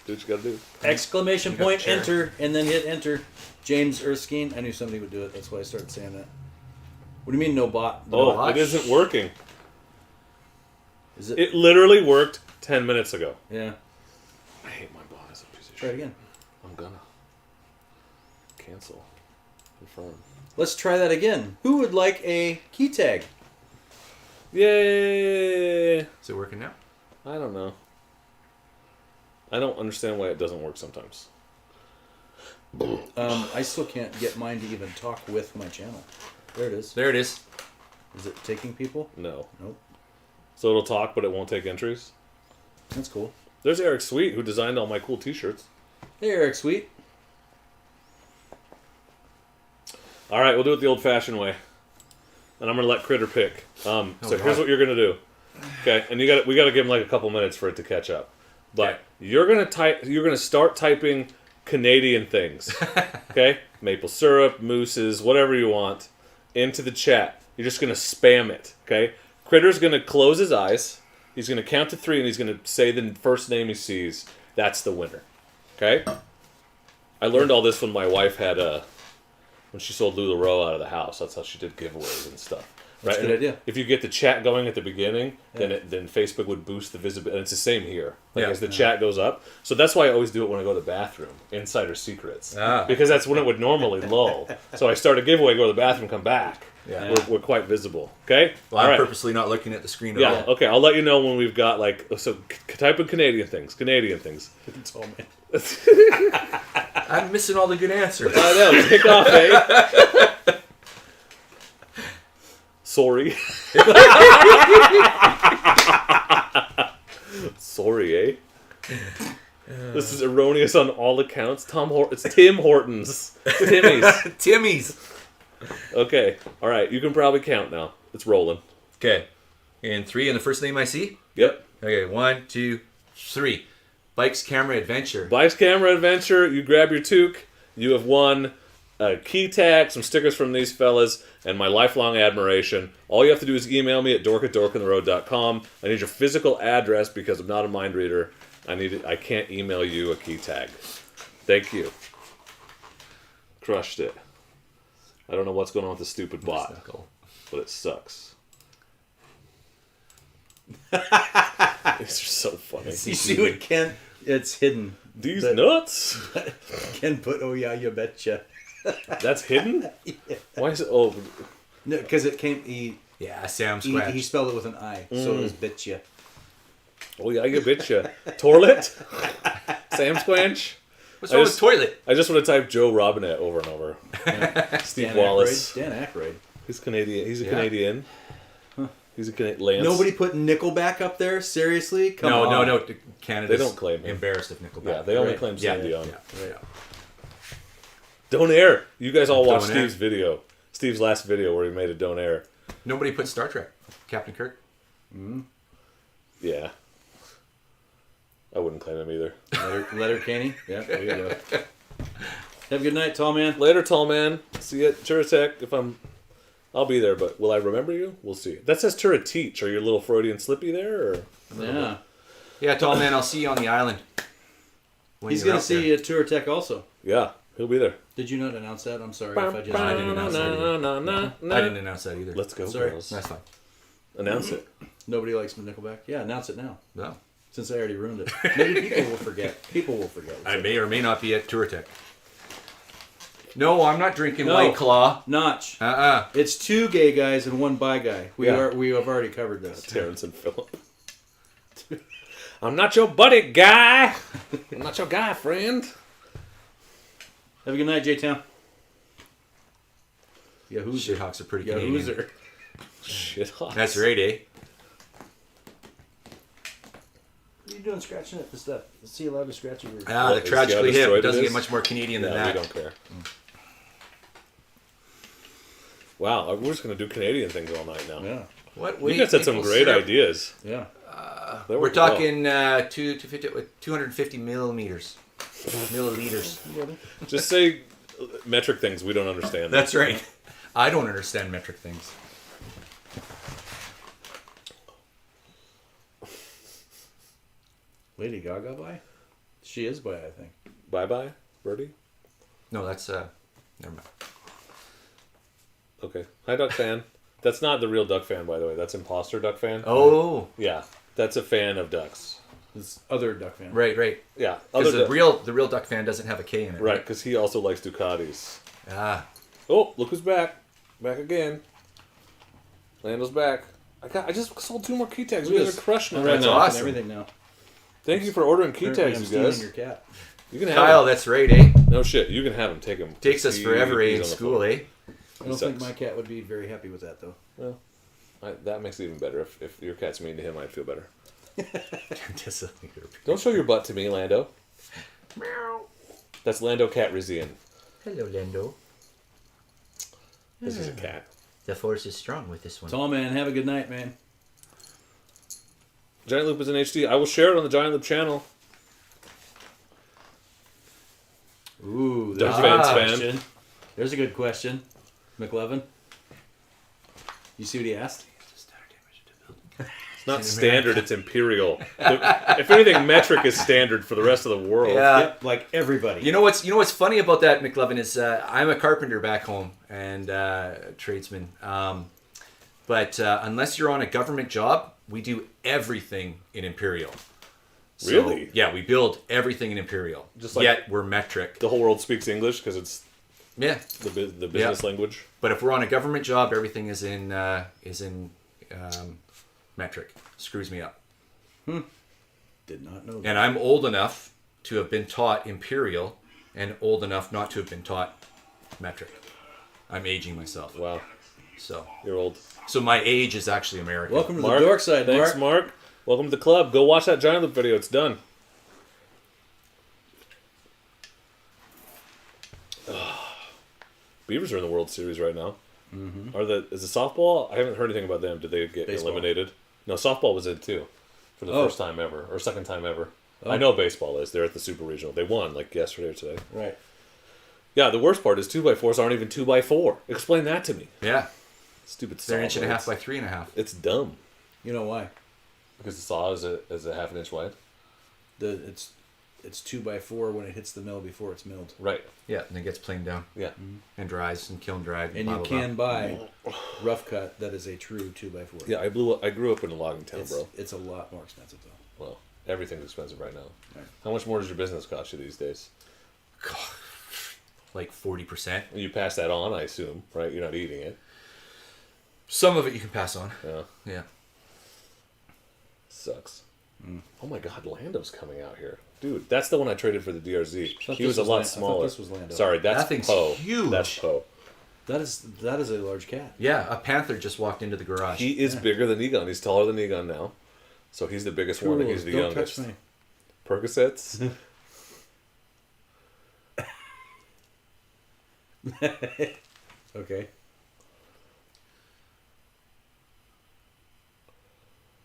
Do what you gotta do. Exclamation You got point, the chair. enter, and then hit enter. James Erskine. I knew somebody would do it. That's why I started saying that. What do you mean no bot? No Oh, bot? it isn't working. Is it? It literally worked 10 minutes ago. Yeah. I hate my bot as a piece of Try it shit. again. I'm gonna cancel. Confirm. Let's try that again. Who would like a key tag? Yay! Is it working now? I don't know. I don't understand why it doesn't work sometimes. I still can't get mine to even talk with my channel. There it is. There it is. Is it taking people? No. Nope. So it'll talk, but it won't take entries? That's cool. There's Eric Sweet, who designed all my cool t-shirts. Hey, Eric Sweet. All right, we'll do it the old-fashioned way. And I'm going to let Critter pick. So here's what you're going to do. Okay, and we got to give him like a couple minutes for it to catch up. But you're going to start typing Canadian things. Okay? Maple syrup, mousses, whatever you want into the chat. You're just going to spam it, okay? Critter's going to close his eyes. He's going to count to 3 and he's going to say the first name he sees. That's the winner. Okay? I learned all this when my wife had when she sold LuLaRoe out of the house. That's how she did giveaways and stuff. Right? That's a good idea. If you get the chat going at the beginning, then Facebook would boost the visibility. And it's the same here. As the chat goes up. So that's why I always do it when I go to the bathroom. Insider secrets. Because that's when it would normally lull. So I start a giveaway, go to the bathroom, come back. Yeah. We're quite visible. Okay? Well, I'm All right. purposely not looking at the screen at all. Okay, I'll let you know when we've got type in Canadian things. Canadian things. It's all me. I'm missing all the good answers. I know. Kick off, eh? Sorry. Sorry, eh? This is erroneous on all accounts. It's Tim Hortons. Timmy's. Timmy's. Okay. All right. You can probably count now. It's rolling. Okay. And 3, and the first name I see? Yep. Okay, 1, 2, 3. Bikes Camera Adventure. Bikes Camera Adventure. You grab your toque. You have won a key tag, some stickers from these fellas, and my lifelong admiration. All you have to do is email me at dork@dorkandtheroad.com. I need your physical address because I'm not a mind reader. I can't email you a key tag. Thank you. Crushed it. I don't know what's going on with the stupid bot, but it sucks. These are so funny. You see what Ken? It's hidden. These nuts. Ken put, oh yeah, you betcha. That's hidden. Yeah. Why is it? Oh, No, because it came. Sam Squatch. He spelled it with an I, so it was betcha. oh yeah, you betcha. Toilet. Sam Squanch. What's wrong with toilet? I just want to type Joe Robinette over and over. Steve Dan Wallace. Dan Aykroyd. He's Canadian. He's a Canadian. He's a Canadian. Lance. Nobody put Nickelback up there? Seriously? Come on. No. Canada's They don't claim him. embarrassed of Nickelback. Yeah, they only Right. claim Celine Dion. Right. Don't air. You guys all watched Don't air. Steve's video. Steve's last video where he made a don't air. Nobody put Star Trek. Captain Kirk. Yeah. I wouldn't claim him either. Letter Kenny? Yeah, there you go. Have a good night, tall man. Later, tall man. See you at Turatech. I'll be there, but will I remember you? We'll see. That says Turateach. Are you a little Freudian slippy there? Or? Yeah. Yeah, tall man, I'll see you on the island. He's going to see you at Tour Tech also. Yeah, he'll be there. Did you not announce that? I'm sorry if I just... I didn't announce that either. I didn't announce that either. Let's go, Sorry. girls. That's fine. Announce it. Nobody likes Nickelback? Yeah, announce it now. No. Since I already ruined it. Maybe people will forget. People will forget. I may or may not be at Touratech. No, I'm not drinking No. White Claw. Notch. Uh-uh. It's 2 gay guys and 1 bi guy. We have already covered this. Terrence and Phillip. I'm not your buddy, guy. I'm not your guy, friend. Have a good night, J-Town. Yahoozer. Shithawks are pretty Canadian. Yahoozer. Shit. That's right, eh? What are you doing scratching at the stuff? Is he allowed to scratch your... Ah, What, the is Tragically he how Hip destroyed doesn't it get is? much more Canadian than Yeah, that. we don't care. Wow, we're just going to do Canadian things all night now. Yeah. What? You guys had some great ideas. Yeah. They We're worked well. talking 250 milliliters. Milliliters. Just say metric things we don't understand. That's right. I don't understand metric things. Lady Gaga by? She is by, I think. Bye-bye, Birdie. No, that's never mind. Okay. Hi, Duck Fan. That's not the real Duck Fan, by the way. That's Imposter Duck Fan. Oh, Yeah, that's a fan of ducks. This other Duck fan. right. Yeah. Because Other the real Duck fan doesn't have a K in it. Right, because he also likes Ducatis. Ah, Oh, look who's back. Back again. Lando's back. I just sold 2 more key tags. You guys are crushing it right That's now. awesome. Everything now. Thank you for ordering key Apparently tags, I'm you stealing guys. your cat. You can have Kyle, them. that's right, eh? No shit. You can have them. Take them. Takes us forever, eh, in school, eh? I don't think sucks. my cat would be very happy with that, though. Well, that makes it even better. If your cat's mean to him, I'd feel better. Don't show your butt to me, Lando. Meow. That's Lando Catrizian. Hello, Lando. This is a cat. The force is strong with this one. Tall man, have a good night, man. Giant Loop is in HD. I will share it on the Giant Loop channel. Ooh, Duck there's a fans good fan. question. There's a good question. McLevin. You see what he asked? It's not standard, it's imperial. If anything, metric is standard for the rest of the world. Yeah. Yep, like everybody. You know what's funny about that, McLovin, is I'm a carpenter back home and tradesman. But unless you're on a government job, we do everything in imperial. So, Really? Yeah, we build everything in imperial. Just like- Yet we're metric. The whole world speaks English because it's Yeah. the business language. But if we're on a government job, everything is in metric. Screws me up. Did not know that. And I'm old enough to have been taught imperial and old enough not to have been taught metric. I'm aging myself. Wow, So you're old. my age is actually American. Welcome to Mark, the dork side, thanks, Mark. Mark. Welcome to the club. Go watch that Giant Loop video. It's done. Beavers are in the World Series right now. Mm-hmm. Is the softball? I haven't heard anything about them. Did they get Baseball. eliminated? No, softball was in too, for the first time ever or second time ever. I know baseball is. They're at the Super Regional. They won like yesterday or today. Right. Yeah, the worst part is 2x4s aren't even 2x4. Explain that to me. Yeah. Stupid saw. They're an inch and a half blades. by 3.5. It's dumb You know why? because the saw is a half an inch wide. it's 2x4 when it hits the mill before it's milled. Right. Yeah, and it gets planed down. Yeah. And dries and kiln dried. And blah, you blah, can blah. buy rough cut that is a true 2x4. Yeah, I grew up in a logging town, bro. It's a lot more expensive though. Well, everything's expensive right now. Right. How much more does your business cost you these days? Like 40%. You pass that on, I assume, right? You're not eating it. Some of it you can pass on. Yeah. Yeah. Sucks. Oh my God, Lando's coming out here, dude. That's the one I traded for the DRZ. He was a lot smaller. This was Lando. Sorry, that's That thing's Poe. huge. That's Poe. That is a large cat. Yeah, a panther just walked into the garage. He is bigger than Egon. He's taller than Egon now, so he's the biggest one, and he's the Don't youngest. touch me. Percocets. Okay.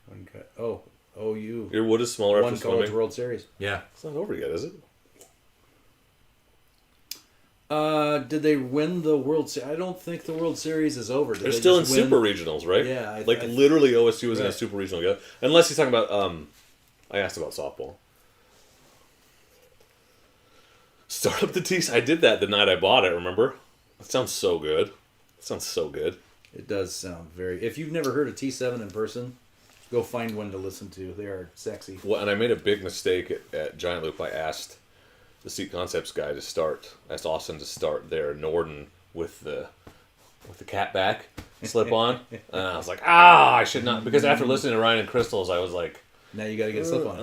One cut. Oh, you. Your wood is smaller One after College swimming. World Series. Yeah. It's not over yet, is it? Did they win the World Series? I don't think the World Series is over. Did They're they still in just win? super regionals, right? Yeah, like literally OSU was in a Right. super regional. Yeah. Unless he's talking about. I asked about softball. Start up the T. I did that the night I bought it. Remember? That sounds so good. It sounds so good. It does sound very. If you've never heard a T7 in person, go find one to listen to. They are sexy. Well, and I made a big mistake at Giant Loop. I asked the Seat Concepts guy to start. Asked Austin to start their Norden with the cat back slip on, and I was like, I should not, because after listening to Ryan and Crystals, I was like, Now you got to get a slip on.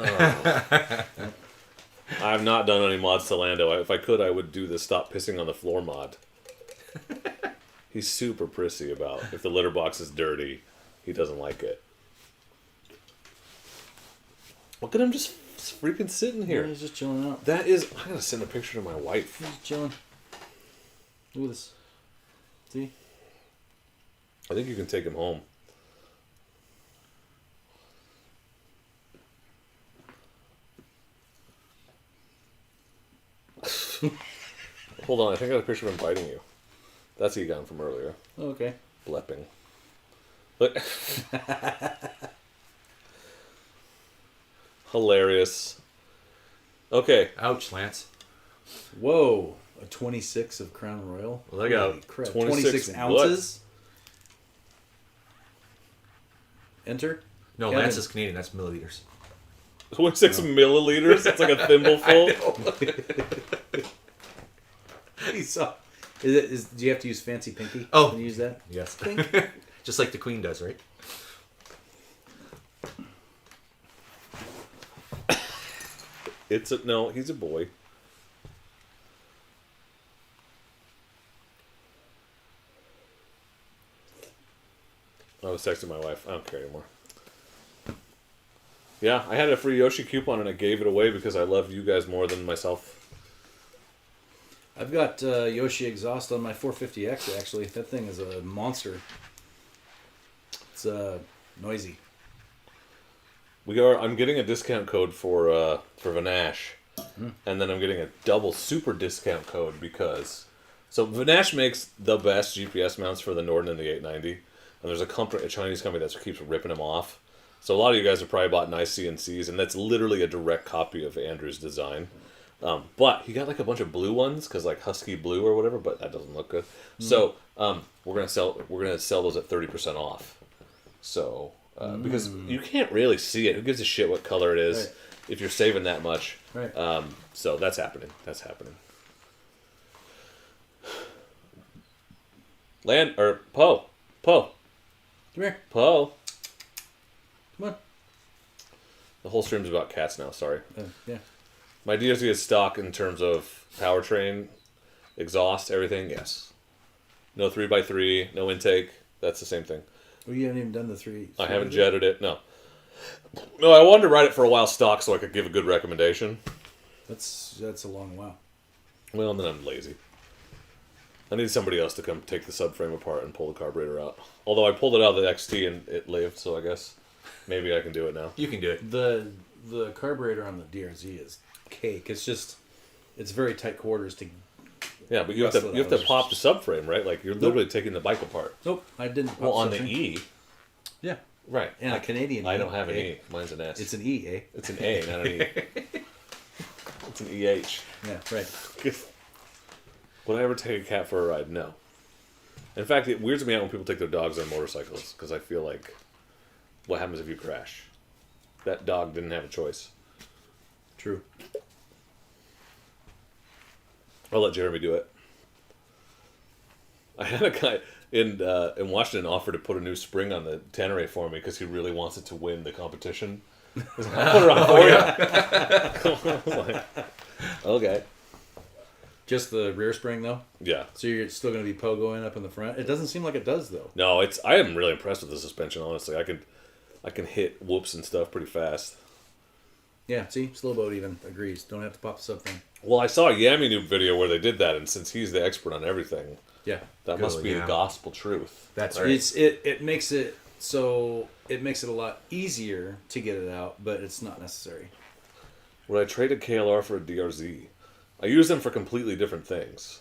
I have not done any mods to Lando. If I could, I would do the stop pissing on the floor mod. He's super prissy about if the litter box is dirty, he doesn't like it. Look at him just freaking sitting here. He's just chilling out. That is, I gotta send a picture to my wife. He's just chilling. Look at this. See? I think you can take him home. Hold on, I think I got a picture of him biting you. That's Egon from earlier. Oh, okay. Blepping. Look. Hilarious. Okay. Ouch, Lance. Whoa. A 26 of Crown Royal. Look out. Holy crap. 26 26 ounces. Enter. No, Kevin. Lance is Canadian. That's milliliters. 26 milliliters? That's like a thimbleful. He saw. Do you have to use fancy pinky? Oh. When you use that? Yes. Pink. Just like the Queen does, right? No, he's a boy. I was texting my wife. I don't care anymore. Yeah, I had a free Yoshi coupon and I gave it away because I love you guys more than myself. I've got Yoshi exhaust on my 450X, actually. That thing is a monster. It's noisy. I'm getting a discount code for Vanash, and then I'm getting a double super discount code because Vanash makes the best GPS mounts for the Norden and the 890, and there's a Chinese company that keeps ripping them off. So a lot of you guys have probably bought nice CNCs, and that's literally a direct copy of Andrew's design. But he got like a bunch of blue ones because like Husky blue or whatever, but that doesn't look good. So we're gonna sell those at 30% off. So because you can't really see it, who gives a shit what color it is if you're saving that much? Right. So that's happening. That's happening. Poe. Come here. Poe. Come on. The whole stream's about cats now. Sorry. Yeah. My DRZ is stock in terms of powertrain, exhaust, everything. Yes. No 3x3, no intake. That's the same thing. Well, you haven't even done the three. I haven't jetted it. No. No, I wanted to ride it for a while stock so I could give a good recommendation. That's a long while. Well, and then I'm lazy. I need somebody else to come take the subframe apart and pull the carburetor out. Although I pulled it out of the XT and it lived, so I guess maybe I can do it now. You can do it. The carburetor on the DRZ is cake. It's very tight quarters to. Yeah, but you have to pop the subframe, right? Like you're literally taking the bike apart. Nope, I didn't. Well, on the E. Yeah. Right. And a Canadian. I don't have an E. Mine's an S. It's an E, eh? It's an A, not an E. It's an EH. Yeah, right. Would I ever take a cat for a ride? No. In fact, it weirds me out when people take their dogs on motorcycles because I feel like, what happens if you crash? That dog didn't have a choice. True. I'll let Jeremy do it. I had a guy in Washington offer to put a new spring on the Tenere for me because he really wants it to win the competition. He's like, I'll put it on for you. I was like, okay. Just the rear spring, though? Yeah. So you're still going to be pogoing up in the front? It doesn't seem like it does, though. No, I am really impressed with the suspension, honestly. I can hit whoops and stuff pretty fast. Yeah, see? Slow boat even agrees. Don't have to pop the sub thing. Well, I saw a Yami Noob video where they did that, and since he's the expert on everything, Yeah. that must be the gospel truth. That's Right. right. It makes it so it makes it a lot easier to get it out, but it's not necessary. Would I trade a KLR for a DRZ? I use them for completely different things.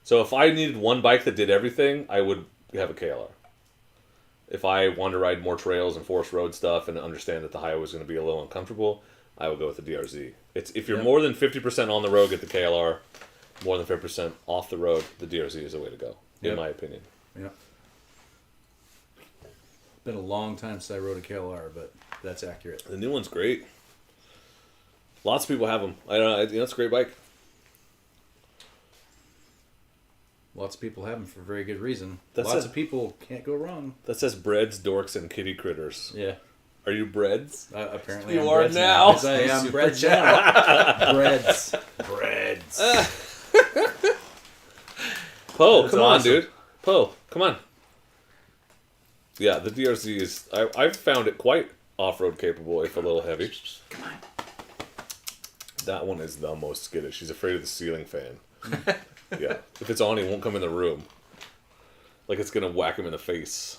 So if I needed one bike that did everything, I would have a KLR. If I wanted to ride more trails and forest road stuff and understand that the highway was going to be a little uncomfortable, I would go with the DRZ. If you're more than 50% on the road, get the KLR. More than 50% off the road, the DRZ is the way to go, in my opinion. Yeah. Been a long time since I rode a KLR, but that's accurate. The new one's great. Lots of people have them. I don't know. It's a great bike. Lots of people have them for very good reason. That's Lots it. of people can't go wrong. That says breads, dorks, and kitty critters. Yeah. Are you breads? Apparently You I'm are breads now. 'cause I am breads now. Breads. Poe, That's come awesome. on, dude. Poe, come on. Yeah, the DRZ is... I've found it quite off-road capable, if a little heavy. Come on. That one is the most skittish. She's afraid of the ceiling fan. Yeah. If it's on, he won't come in the room. Like it's going to whack him in the face.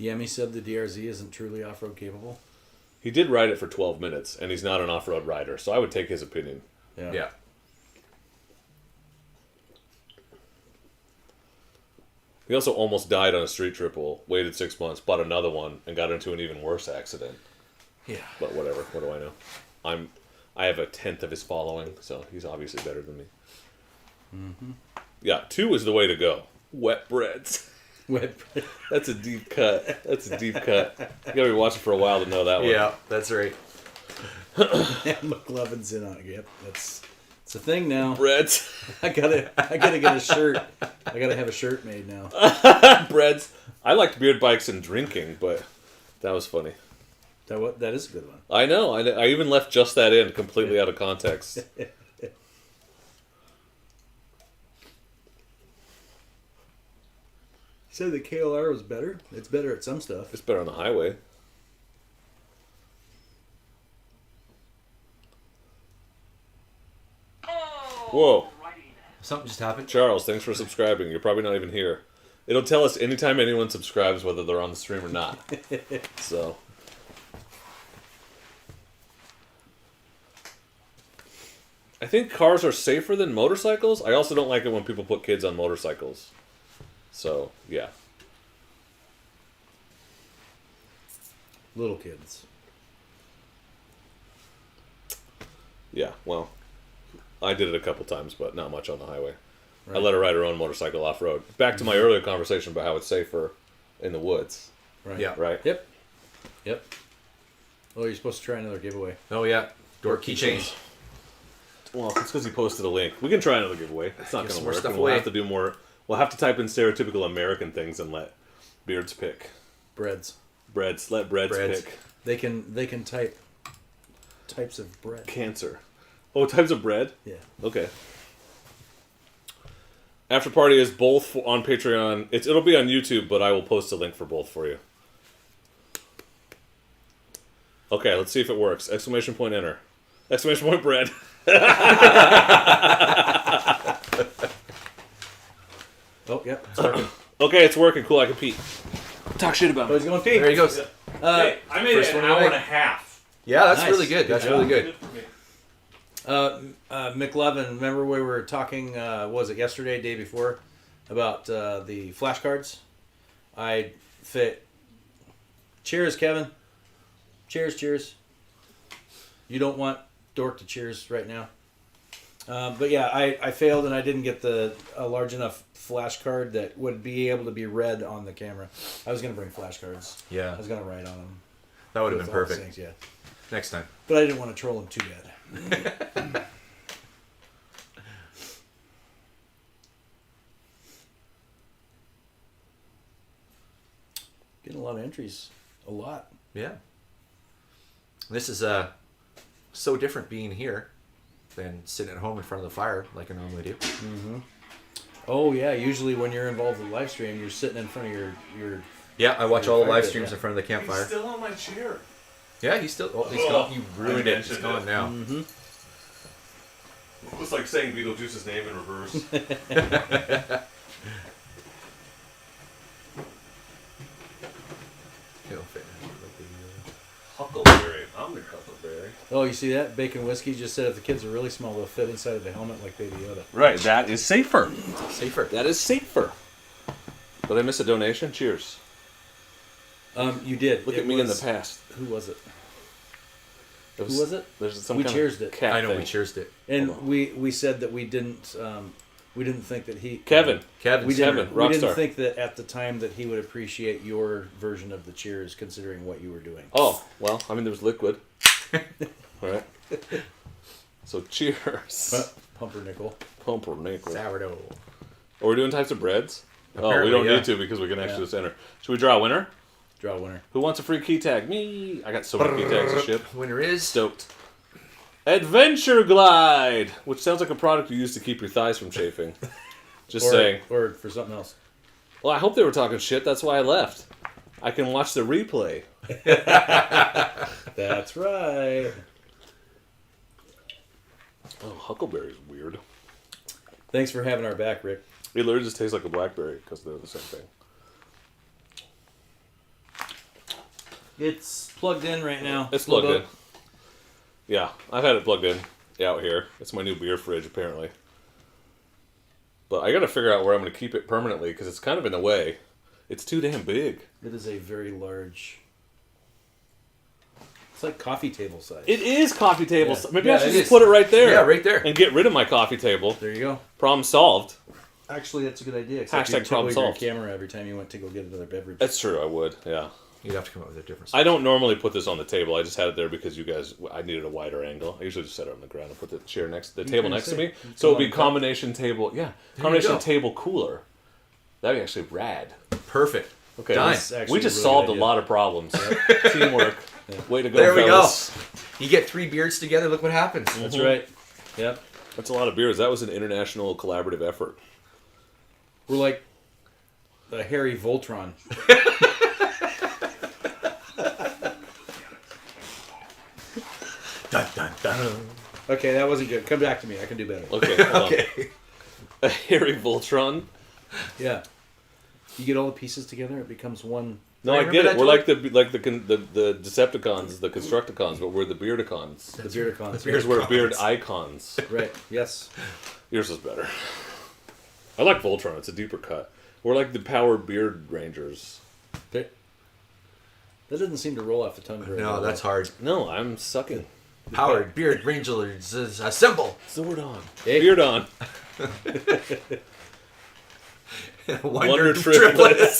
Yemi said the DRZ isn't truly off-road capable. He did ride it for 12 minutes, and he's not an off-road rider, so I would take his opinion. Yeah. He also almost died on a street triple, waited 6 months, bought another one, and got into an even worse accident. Yeah. But whatever, what do I know? I have a tenth of his following, so he's obviously better than me. Mm-hmm. Yeah, 2 is the way to go. Wet breads. Wet. That's a deep cut. That's a deep cut. You gotta be watching for a while to know that one. Yeah, that's right. McLovin's in on it. Yep, it's a thing now. Breads. I gotta get a shirt. I gotta have a shirt made now. Breads. I liked beard bikes and drinking, but that was funny. That is a good one. I know. I even left just that in completely out of context. You said the KLR was better? It's better at some stuff. It's better on the highway. Whoa. Something just happened. Charles, thanks for subscribing. You're probably not even here. It'll tell us anytime anyone subscribes whether they're on the stream or not. So. I think cars are safer than motorcycles. I also don't like it when people put kids on motorcycles. So, yeah. Little kids. Yeah, well, I did it a couple times, but not much on the highway. Right. I let her ride her own motorcycle off-road. Back to my earlier conversation about how it's safer in the woods. Right. Yeah. Right? Yep. Oh, you're supposed to try another giveaway. Oh, yeah. Dork keychains. Well, it's because he posted a link. We can try another giveaway. It's not Give going some to more work. stuff And we'll away. have to do more. We'll have to type in stereotypical American things and let Beards pick. Breads. Breads. Let Breads pick. They can type types of bread. Cancer. Oh, types of bread? Yeah. Okay. After party is both on Patreon. It'll be on YouTube, but I will post a link for both for you. Okay, let's see if it works. Exclamation point enter. Exclamation point bread. Oh, yep. It's working. Okay, it's working. Cool, I can pee. Talk shit about Oh, me. he's going pee. There he goes. Hey, I made first it an one hour away. and a half. Yeah, that's Nice. really good. That's really good. McLevin, remember we were talking, was it yesterday, day before, about the flashcards? I fit. Cheers, Kevin. Cheers. You don't want Dork to Cheers right now. But yeah, I failed and I didn't get a large enough flash card that would be able to be read on the camera. I was going to bring flashcards. Yeah. I was going to write on them. That would have been With all the perfect. things, yeah. Next time. But I didn't want to troll him too bad. Getting a lot of entries. A lot. Yeah. This is so different being here than sitting at home in front of the fire like I normally do. Mm-hmm. Oh, yeah. Usually when you're involved with live stream, you're sitting in front of your Yeah, I watch Your all the fire live pit, streams yeah. in front of the campfire. He's still on my chair. Yeah, he's still. Oh, he's gone. You ruined it. It's gone now. Mm-hmm. It was like saying Beetlejuice's name in reverse. Huckleberry. I'm the Huckleberry. Oh, you see that? Bacon Whiskey just said if the kids are really small, they'll fit inside of the helmet like Baby Yoda. Right, that is safer. Safer. That is safer. Did I miss a donation? Cheers. You did. Look It at me in the was- past. Who was it? Who was it? There's some We kind cheersed of it. cat I know thing. we cheersed it. And we said that we didn't think that he Kevin. Kevin. we Kevin, didn't we didn't Rockstar. think that at the time that he would appreciate your version of the cheers considering what you were doing. Oh, well, I mean, there was liquid. Right. So cheers. Pumpernickel. Pumpernickel. Sourdough. Are we doing types of breads? Oh, we Apparently, don't yeah. need to because we can actually Yeah. just enter. Should we draw a winner? Draw a winner. Who wants a free key tag? Me. I got so many key tags to ship. Winner is. Stoked. Adventure Glide, which sounds like a product you use to keep your thighs from chafing. Just saying. Or for something else. Well, I hope they were talking shit. That's why I left. I can watch the replay. That's right. Oh, Huckleberry's weird. Thanks for having our back, Rick. It literally just tastes like a blackberry because they're the same thing. It's plugged in right now. It's plugged in. Yeah, I've had it plugged in out here. It's my new beer fridge, apparently. But I got to figure out where I'm going to keep it permanently because it's kind of in the way. It's too damn big. It is a very large. It's like coffee table size. It is coffee table. Yeah. Maybe Yeah, I should it just is. put it right there. Yeah, right there. And get rid of my coffee table. There you go. Problem solved. Actually, that's a good idea. Except Hashtag you'd problem tickle your solved. camera every time you went to go get another beverage. That's true, I would, yeah. You'd have to come up with a different. I don't normally put this on the table. I just had it there because you guys, I needed a wider angle. I usually just set it on the ground and put the chair the table next to me. So it'd be combination table, combination go. table cooler. That'd be actually rad. Perfect. Okay, Done. That's actually we just a really solved good a idea. lot of problems. Teamwork. Way to go, There we go. fellas. You get 3 beards together. Look what happens. That's right. Yep. That's a lot of beers. That was an international collaborative effort. We're like the Harry Voltron. Dun, dun, dun. Okay, that wasn't good. Come back to me. I can do better. Okay, hold Okay. on. A Harry Voltron. Yeah. You get all the pieces together, it becomes one. No, I Remember get it. that We're joke? like the Decepticons, the Constructicons, but we're the Beardicons. The Beardicons. Here's we're beard icons. Right. Yes. Yours is better. I like Voltron. It's a deeper cut. We're like the Power Beard Rangers. That doesn't seem to roll off the tongue very well. No, that's hard. No, I'm sucking. Powered beard rangers assemble. Zordon. Hey. Beard on. Wonder triplets.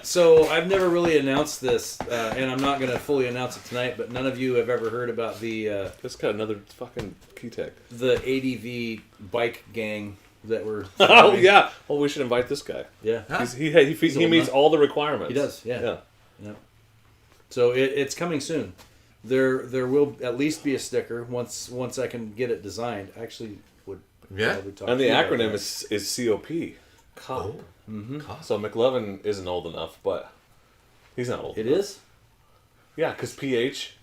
So I've never really announced this, and I'm not going to fully announce it tonight. But none of you have ever heard about the Just got another fucking key tag. ADV bike gang that were. Oh yeah. Well, we should invite this guy. Yeah, Huh? He old meets enough. all the requirements. he does. Yeah. Yeah. Yep. So it's coming soon. There will at least be a sticker once I can get it designed. Actually, would Yeah. probably talk And to the you about acronym that. is COP. Cop. So McLovin isn't old enough, but he's not old. It enough. is. Yeah, because PH.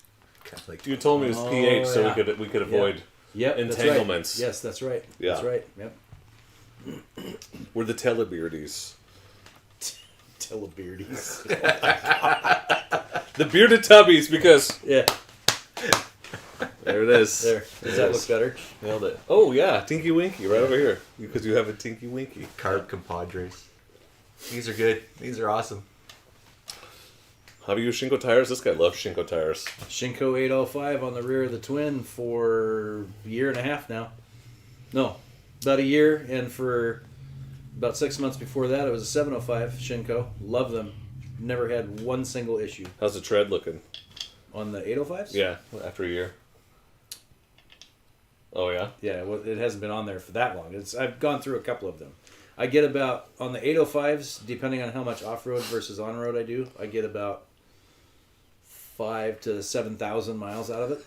Catholic. You told me it was Oh, PH, so yeah. we could avoid. Yep. Entanglements. That's right. Yes, that's right. Yeah. That's right. Yep. We're the Telebeardies. Telebeardies. The bearded tubbies, because Yeah. there it is. There. Does that look better? Nailed it. Oh yeah, Tinky Winky right over here because you have a Tinky Winky. Carb compadres. These are good. These are awesome. Have you used Shinko tires? This guy loves Shinko tires. Shinko 805 on the rear of the Twin for a year and a half now. No, about a year, and for about 6 months before that, it was a 705 Shinko. Love them. Never had one single issue. How's the tread looking? On the 805s? Yeah, after a year. Oh, yeah? Yeah, well, it hasn't been on there for that long. I've gone through a couple of them. I get about, on the 805s, depending on how much off-road versus on-road I do, I get about 5,000 to 7,000 miles out of it.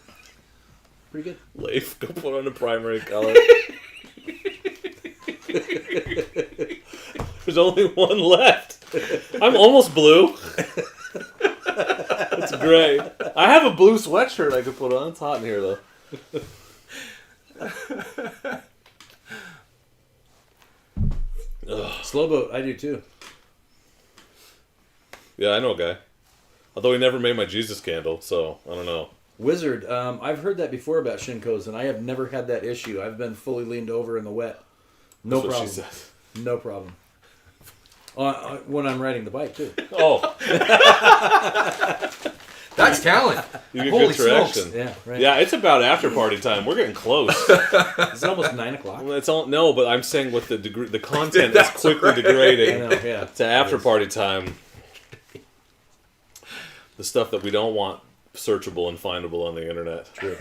Pretty good. Leif, go put on a primary color. There's only one left. I'm almost blue. That's great. I have a blue sweatshirt I could put on. It's hot in here, though. Slow boat, I do too. Yeah, I know a guy. Although he never made my Jesus candle, so I don't know. Wizard, I've heard that before about Shinkos, and I have never had that issue. I've been fully leaned over in the wet. No That's what problem. she says. No problem. When I'm riding the bike, too. Oh, That's talent. you get Holy good traction. smokes. Yeah, right. Yeah, it's about after party time. We're getting close. It's almost 9 o'clock. Well, it's all no, but I'm saying with the content is That's quickly right. I degrading know, yeah. to after party time. The stuff that we don't want searchable and findable on the internet. True.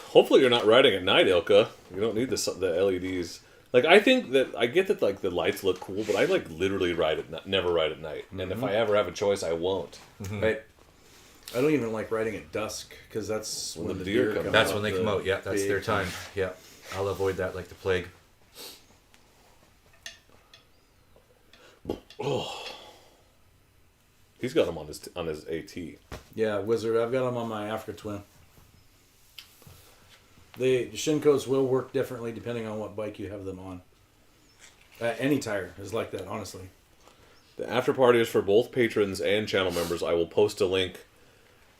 Hopefully you're not riding at night, Ilka. You don't need the LEDs. Like, I think that I get that like the lights look cool, but I like literally never ride at night. And if I ever have a choice, I won't. Right. I don't even like riding at dusk, because that's when the deer come out. That's when they come out. Yeah, that's big their time. Yeah, I'll avoid that like the plague. Oh, he's got them on his AT. Yeah, Wizard, I've got them on my Africa Twin. The Shinkos will work differently depending on what bike you have them on. Any tire is like that, honestly. The after party is for both patrons and channel members. I will post a link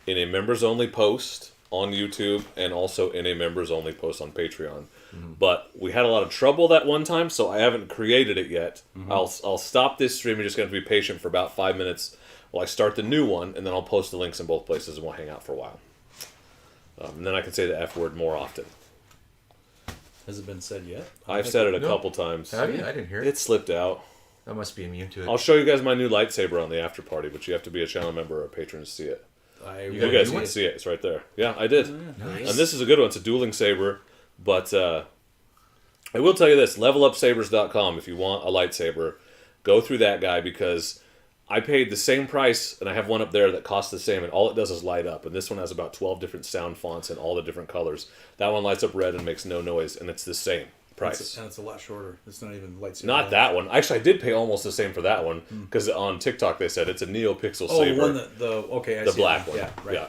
in a members only post on YouTube and also in a members only post on Patreon. Mm-hmm. But we had a lot of trouble that one time, so I haven't created it yet. Mm-hmm. I'll stop this stream. You're just going to be patient for about 5 minutes while I start the new one, and then I'll post the links in both places and we'll hang out for a while. And then I can say the F word more often. Has it been said yet? I've said it a couple times. Have you? I didn't hear it. It slipped out. I must be immune to it. I'll show you guys my new lightsaber on the after party, but you have to be a channel member or a patron to see it. You guys can see it. It's right there. Yeah, I did. Nice. And this is a good one. It's a dueling saber. But I will tell you this. LevelUpSabers.com. If you want a lightsaber, go through that guy, because I paid the same price, and I have one up there that costs the same, and all it does is light up. And this one has about 12 different sound fonts and all the different colors. That one lights up red and makes no noise, and it's the same price. And it's a lot shorter. It's not even lightsaber. Not that one. Actually, I did pay almost the same for that one, because on TikTok they said it's a NeoPixel Oh, saber. the one that I the see black it. one. Yeah, right. Yeah.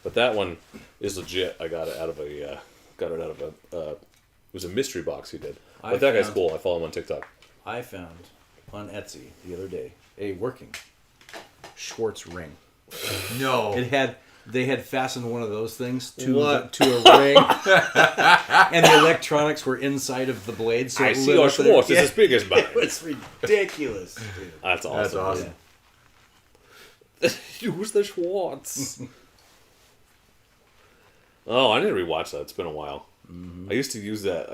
But that one is legit. I got it out of a it was a mystery box he did. But that guy's cool. I follow him on TikTok. I found on Etsy the other day a working Schwartz ring. No. They had fastened one of those things to a ring, and the electronics were inside of the blade. So I it see lit your up there. Schwartz is as big as mine. It was ridiculous, dude. That's awesome. That's awesome. Use the Schwartz. Oh, I need to rewatch that. It's been a while. Mm-hmm. I used to use that.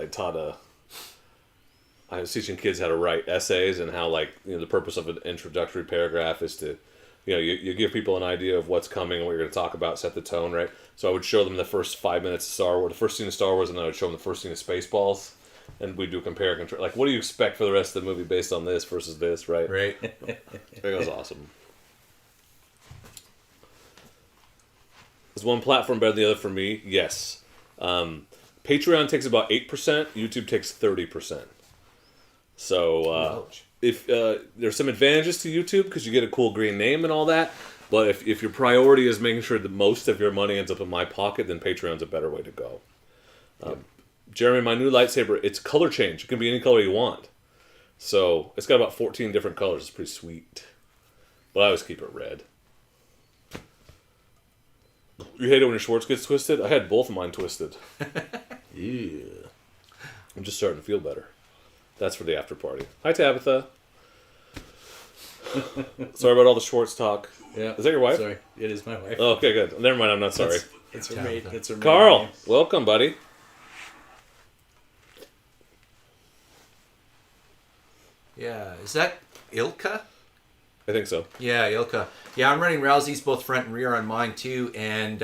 I was teaching kids how to write essays, and how, like, the purpose of an introductory paragraph is to, you give people an idea of what's coming and what you're going to talk about, set the tone, right? So I would show them the first 5 minutes of Star Wars, the first scene of Star Wars, and then I would show them the first scene of Spaceballs, and we'd do compare and contrast. Like, what do you expect for the rest of the movie based on this versus this, right? Right. It was awesome. Is one platform better than the other for me? Yes. Patreon takes about 8%. YouTube takes 30%. So if there's some advantages to YouTube, because you get a cool green name and all that. But if your priority is making sure that most of your money ends up in my pocket, then Patreon's a better way to go. Jeremy, my new lightsaber, it's color change. It can be any color you want. So it's got about 14 different colors. It's pretty sweet. But I always keep it red. You hate it when your Schwartz gets twisted? I had both of mine twisted. Yeah. I'm just starting to feel better. That's for the after party. Hi, Tabitha. Sorry about all the Schwartz talk. Yeah. Is that your wife? Sorry, it is my wife. Oh, okay, good. Never mind, I'm not sorry. It's her maid. It's her maid Carl, name. welcome, buddy. Yeah, is that Ilka? I think so. Yeah, Ilka. Yeah, I'm running Rouseys both front and rear on mine too, and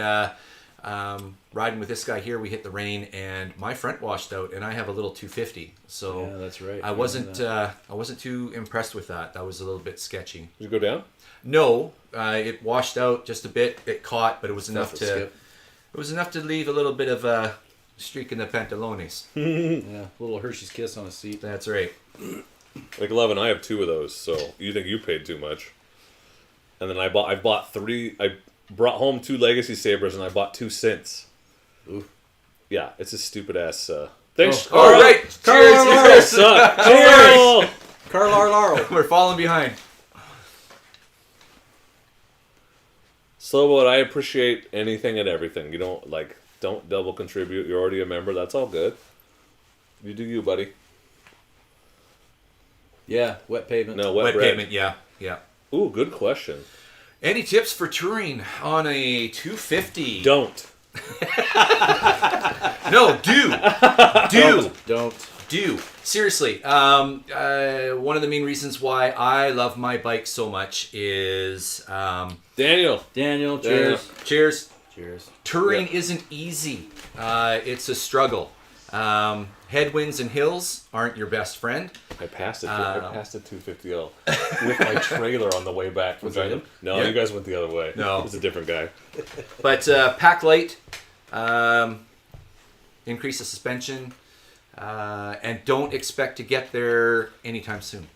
riding with this guy here, we hit the rain, and my front washed out, and I have a little 250. So Yeah, that's right. I wasn't too impressed with that. That was a little bit sketchy. Did you go down? No, it washed out just a bit. It caught, but it was enough to. skip. It was enough to leave a little bit of a streak in the pantalones. Yeah, little Hershey's Kiss on a seat. That's right. Like 11, I have 2 of those, so you think you paid too much. And then I bought 3, I brought home 2 Legacy Sabres, and I bought 2 Synths. Ooh. Yeah, it's a stupid ass, thanks, All right. Cheers. Cheers! Carl Laurel. We're falling behind. So, but I appreciate anything and everything. You don't double contribute. You're already a member. That's all good. You do you, buddy. Yeah, wet pavement. No, Wet bread. pavement. Yeah. Ooh, good question. Any tips for touring on a 250? Don't. No, do. Seriously, one of the main reasons why I love my bike so much is Daniel, Cheers. cheers. Cheers. Touring isn't easy. It's a struggle. Headwinds and hills aren't your best friend. I passed it. I passed a 250L with my trailer on the way back from Was that China. him? No, Yeah. you guys went the other way. No. It was a different guy. But pack light, increase the suspension, and don't expect to get there anytime soon.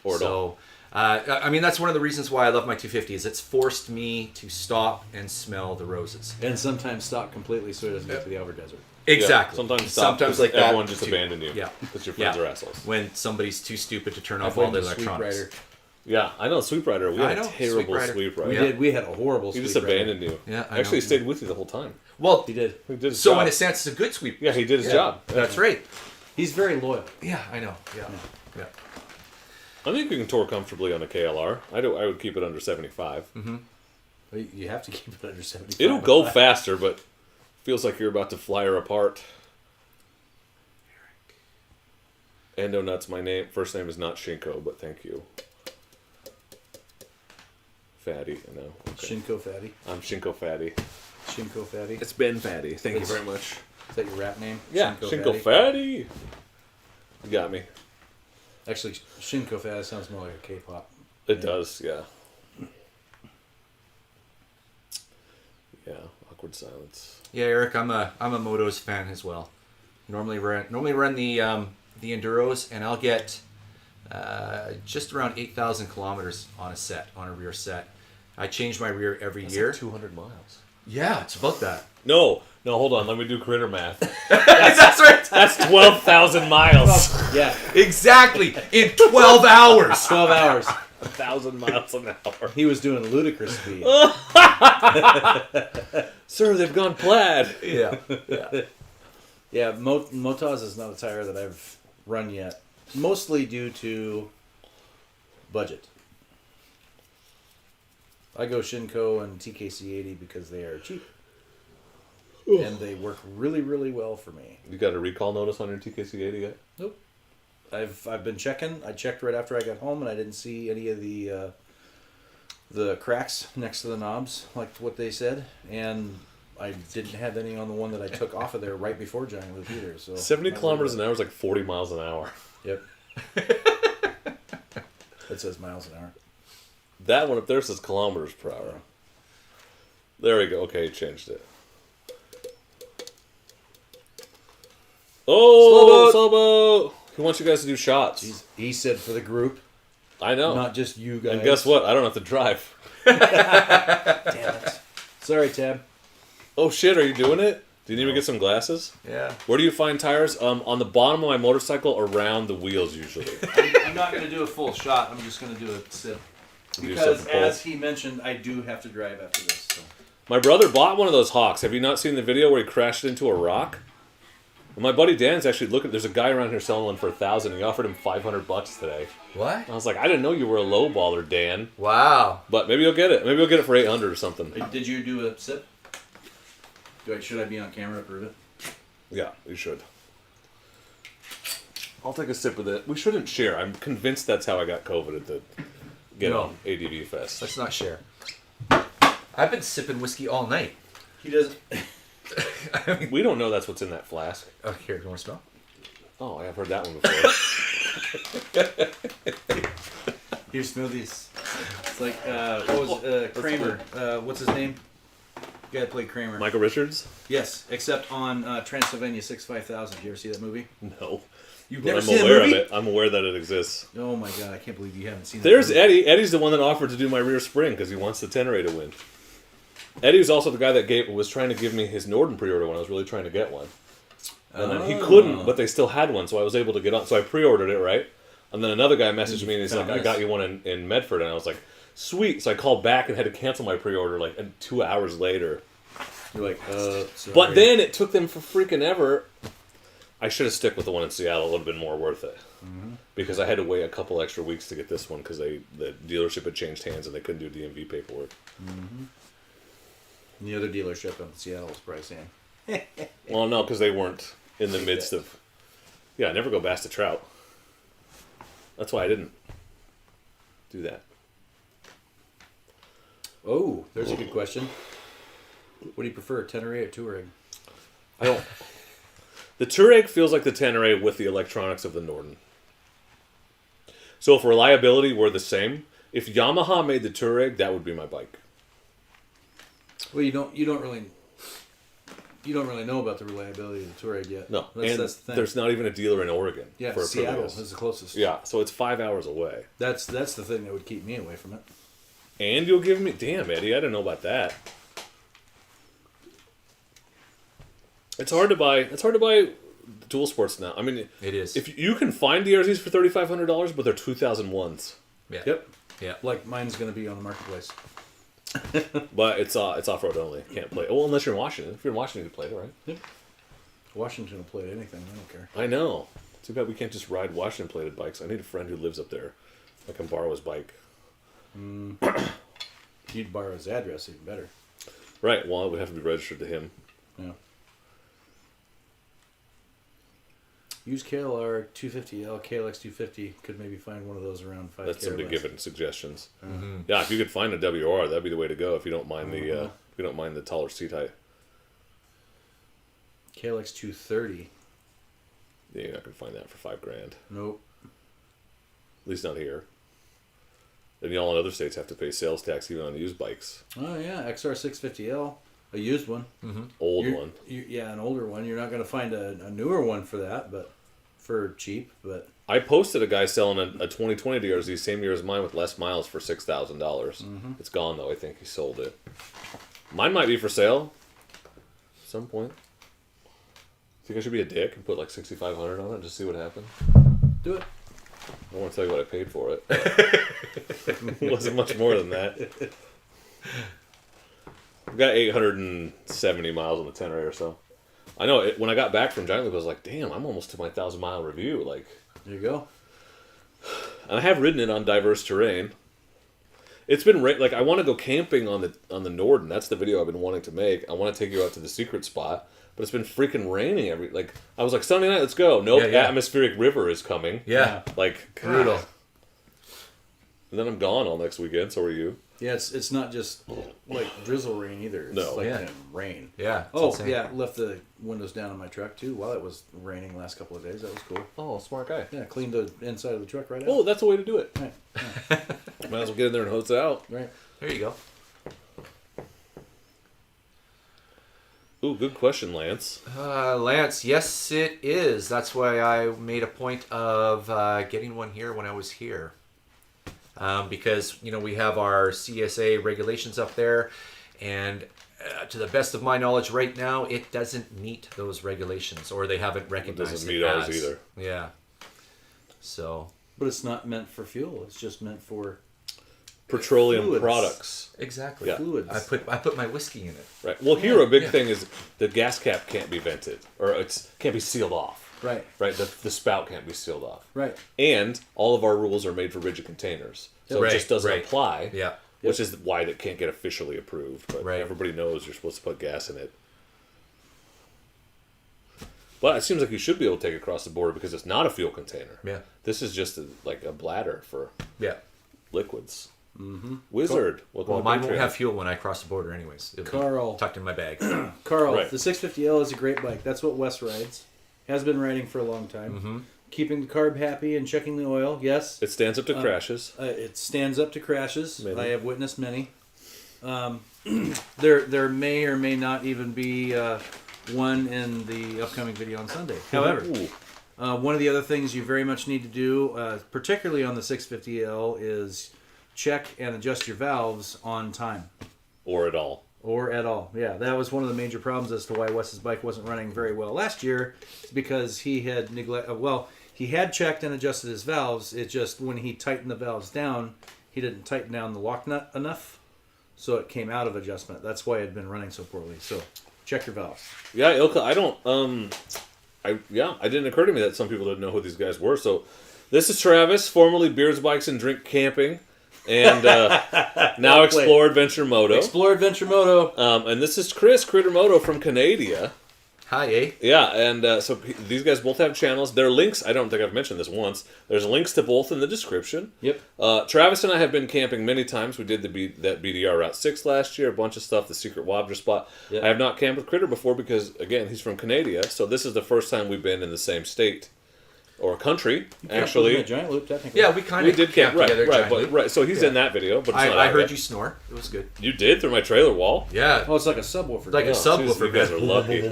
Or So, I mean, that's one of the reasons why I love my 250 is it's forced me to stop and smell the roses. And sometimes stop completely so it doesn't get to the outer desert. Exactly. Yeah, sometimes like that. everyone just too. abandoned you. Yeah. Because your friends Yeah. are assholes. When somebody's too stupid to turn off I've all the went to Sweep electronics. Rider. Yeah, I know. Sweep Rider. We I had know, a terrible Sweep Rider. Sweep Rider. We Yeah. did. We had a horrible He Sweep just Rider. abandoned you. Yeah, I Actually, know. he stayed with you the whole time. Well, He did. He did his so job. in a sense, it's a good sweep. Yeah, he did his job. That's right. He's very loyal. Yeah, I know. Yeah. I think you can tour comfortably on a KLR. I would keep it under 75. But you have to keep it under 75. It'll go faster, but feels like you're about to fly her apart. Endo Nuts, my name. First name is not Shinko, but thank you. Fatty, I know. Okay. Shinko Fatty. I'm Shinko Fatty. Shinko Fatty. It's Ben Fatty. Thank It's- you very much. Is that your rap name? Yeah, Shinko Fatty. You got me. Actually, Shinko Fatty sounds more like a K-pop. It does, yeah. Yeah, awkward silence. Yeah, Eric, I'm a Motos fan as well. Normally run the enduros, and I'll get just around 8,000 kilometers on a rear set. I change my rear every year. Like 200 miles. Yeah, it's about that. No, hold on. Let me do critter math. That's right. That's 12,000 miles. Yeah, Exactly. In 12 hours. 12 hours. 1,000 miles an hour. He was doing ludicrous speed. Sir, they've gone plaid. Yeah. Yeah, Motaz is not a tire that I've run yet. Mostly due to budget. I go Shinko and TKC80 because they are cheap. And they work really, really well for me. You got a recall notice on your TKC80 yet? Nope. I've been checking. I checked right after I got home, and I didn't see any of the cracks next to the knobs, like what they said. And I didn't have any on the one that I took off of there right before Giant Loop either. So 70 kilometers an hour is like 40 miles an hour. Yep. It says miles an hour. That one up there says kilometers per hour. There we go. Okay, changed it. Oh, slow boat. He wants you guys to do shots. He said for the group, I know. not just you guys. And guess what? I don't have to drive. Damn it. Sorry, Tab. Oh shit, are you doing it? Do you need me to get some glasses? Yeah. Where do you find tires? On the bottom of my motorcycle, around the wheels usually. I'm not going to do a full shot. I'm just going to do a sip. Do Because, something cool. as he mentioned, I do have to drive after this. So. My brother bought one of those Hawks. Have you not seen the video where he crashed into a rock? And my buddy Dan's actually looking. There's a guy around here selling one for $1,000. He offered him $500 today. What? I was like, I didn't know you were a low baller, Dan. Wow. But maybe you'll get it. Maybe you'll get it for $800 or something. Did you do a sip? Should I be on camera to prove it? Yeah, you should. I'll take a sip of it. We shouldn't share. I'm convinced that's how I got COVID at the on ADV Fest. Let's not share. I've been sipping whiskey all night. He doesn't. I mean, We don't know that's what's in that flask. oh, here, you want to smell? Oh, I have heard that one before. Here's smoothies. It's like what was Kramer? What's his name? Guy that played Kramer. Michael Richards? Yes, except on Transylvania 5000. Did you ever see that movie? No. You've But never I'm seen aware that movie? of it. I'm aware that it exists. Oh my god, I can't believe you haven't seen that. There's movie. Eddie. Eddie's the one that offered to do my rear spring because he wants the Tenere to win. Eddie was also the guy that was trying to give me his Norden pre-order when I was really trying to get one. And then he couldn't, but they still had one, so I was able to get on. So I pre-ordered it, right? And then another guy messaged me and he's like, I got you one in Medford. And I was like, sweet. So I called back and had to cancel my pre-order like 2 hours later. You're like, sorry. But then it took them for freaking ever. I should have stuck with the one in Seattle. It would have been more worth it. Mm-hmm. Because I had to wait a couple extra weeks to get this one because the dealership had changed hands and they couldn't do DMV paperwork. Mm-hmm. And the other dealership in Seattle was probably saying, Well, no, because they weren't in the midst of... Yeah, never go bass to trout. That's why I didn't do that. oh, there's a good question. What do you prefer, Tenere or Touareg? I don't... The Touareg feels like the Tenere with the electronics of the Norden. So if reliability were the same, if Yamaha made the Touareg, that would be my bike. Well, you don't really know about the reliability of the Touareg yet. No, that's the thing. There's not even a dealer in Oregon. Yeah, for a Seattle Prius. is the closest. Yeah, so it's 5 hours away. That's the thing that would keep me away from it. And you'll give me... Damn, Eddie, I didn't know about that. It's hard to buy dual sports now. I mean, It is. If you can find DRZs for $3,500, but they're 2001s. Yeah. Yep. Yeah. Like mine's going to be on the marketplace. But it's off-road only. Can't play. Well, unless you're in Washington. If you're in Washington, you can play it, right? Yep. Washington will play anything. I don't care. I know. Too bad we can't just ride Washington-plated bikes. I need a friend who lives up there. I can borrow his bike. You'd borrow his address, even better. Right. Well, it would have to be registered to him. Yeah. Use KLR 250L, KLX 250. Could maybe find one of those around 5K. That's somebody or less. giving suggestions. Mm-hmm. Yeah, if you could find a WR, that'd be the way to go. If you don't mind the taller seat height. KLX 230. Yeah, you're not gonna find that for $5,000. Nope. At least not here. And y'all in other states have to pay sales tax even on used bikes. Oh yeah, XR 650L, a used one. Old one. Yeah, an older one. You're not going to find a newer one for that, but for cheap. But I posted a guy selling a 2020 DRZ same year as mine with less miles for $6,000. It's gone though. I think he sold it. Mine might be for sale. At some point. Think I should be a dick and put like $6,500 on it and just see what happens? do it. I don't want to tell you what I paid for it. It wasn't much more than that. I've got 870 miles on the Tenere or so. I know, when I got back from Giant Loop, I was like, damn, I'm almost to my 1,000-mile review. Like, There you go. and I have ridden it on diverse terrain. It's been like I want to go camping on the Norden. That's the video I've been wanting to make. I want to take you out to the secret spot, but it's been freaking raining I was like, Sunday night, let's go. Nope, Yeah. atmospheric river is coming. Yeah. Like, Brutal. God. And then I'm gone all next weekend. So are you? Yeah, it's not just like drizzle rain either. It's No. like Yeah. rain. Yeah. it's Oh, insane. yeah, left the windows down on my truck too while it was raining the last couple of days. That was cool. Oh, smart guy. Yeah, cleaned the inside of the truck right out. Oh, that's a way to do it. Right. Might as well get in there and hose it out. Right. There you go. Ooh, good question, Lance. Lance, yes, it is. That's why I made a point of getting one here when I was here. Because, we have our CSA regulations up there, and to the best of my knowledge right now, it doesn't meet those regulations, or they haven't recognized doesn't meet ours as. either. Yeah. So. But it's not meant for fuel. It's just meant for petroleum Fluids. products. Exactly. Yeah. Fluids. I put my whiskey in it. Right. Well, here a big yeah. thing is the gas cap can't be vented, or can't be sealed off. Right. Right. The spout can't be sealed off. Right. And all of our rules are made for rigid containers, so Right, it just doesn't right. apply. Yeah. Which is why it can't get officially approved. But Right. everybody knows you're supposed to put gas in it. But it seems like you should be able to take it across the border because it's not a fuel container. Yeah. This is just like a bladder for Yeah. liquids. Mm-hmm. Wizard. Well, mine won't have fuel when I cross the border, anyways. It'll be Carl. tucked in my bag. Carl, Right. the 650L is a great bike. That's what Wes rides. Has been riding for a long time. Mm-hmm. Keeping the carb happy and checking the oil. Yes. It stands up to crashes. It stands up to crashes. Many. I have witnessed many. There may or may not even be one in the upcoming video on Sunday. However, Ooh. one of the other things you very much need to do, particularly on the 650L, is check and adjust your valves on time. Or at all. Or at all. Yeah, that was one of the major problems as to why Wes's bike wasn't running very well last year. It's because he had he had checked and adjusted his valves. It just, when he tightened the valves down, he didn't tighten down the lock nut enough. So it came out of adjustment. That's why it had been running so poorly. So check your valves. Yeah, Ilka, I don't. It didn't occur to me that some people didn't know who these guys were. So, this is Travis, formerly Beers, Bikes, and Drink Camping, and now Explore Adventure Moto. Explore Adventure Moto. And this is Chris, Critter Moto from Canada. Hi, eh? Yeah, and so these guys both have channels. Their links, I don't think I've mentioned this once. There's links to both in the description. Yep. Travis and I have been camping many times. We did that BDR Route 6 last year, a bunch of stuff, the Secret Wobster spot. Yep. I have not camped with Critter before because, again, he's from Canada, so this is the first time we've been in the same state. Or country, actually. A giant loop, technically. Yeah, we kind We of did camp together. right. giant loop. Right. So he's in that video, but it's not I out heard yet. you snore. It was good. You did through my trailer wall. Yeah. Oh, it's like a subwoofer. Like a Oh, subwoofer. geez, you guys are lucky. Oh,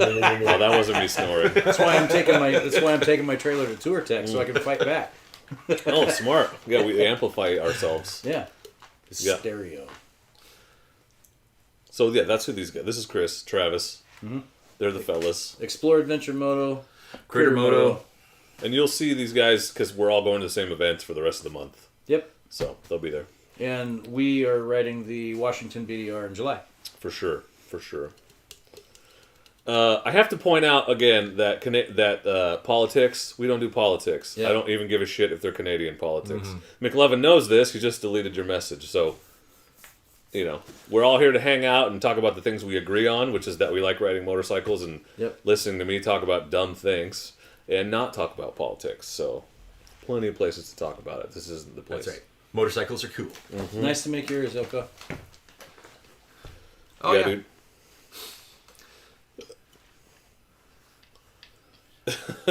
that wasn't me snoring. That's why I'm taking my trailer to Tour Tech so I can fight back. Oh, smart. Yeah, we amplify ourselves. Yeah. Yeah. Stereo. So yeah, that's who these guys. This is Chris, Travis. Mm-hmm. They're the fellas, Explore Adventure Moto. Critter Moto. and you'll see these guys because we're all going to the same events for the rest of the month. Yep. So they'll be there And we are riding the Washington BDR in July. for sure. For sure. I have to point out again that politics, we don't do politics. Yeah. I don't even give a shit if they're Canadian politics. McLevin knows this. He just deleted your message. So, we're all here to hang out and talk about the things we agree on, which is that we like riding motorcycles and listening to me talk about dumb things and not talk about politics. So, plenty of places to talk about it. This isn't the place. That's right. Motorcycles are cool. Nice to make yours, Ilka. Oh, yeah. Dude.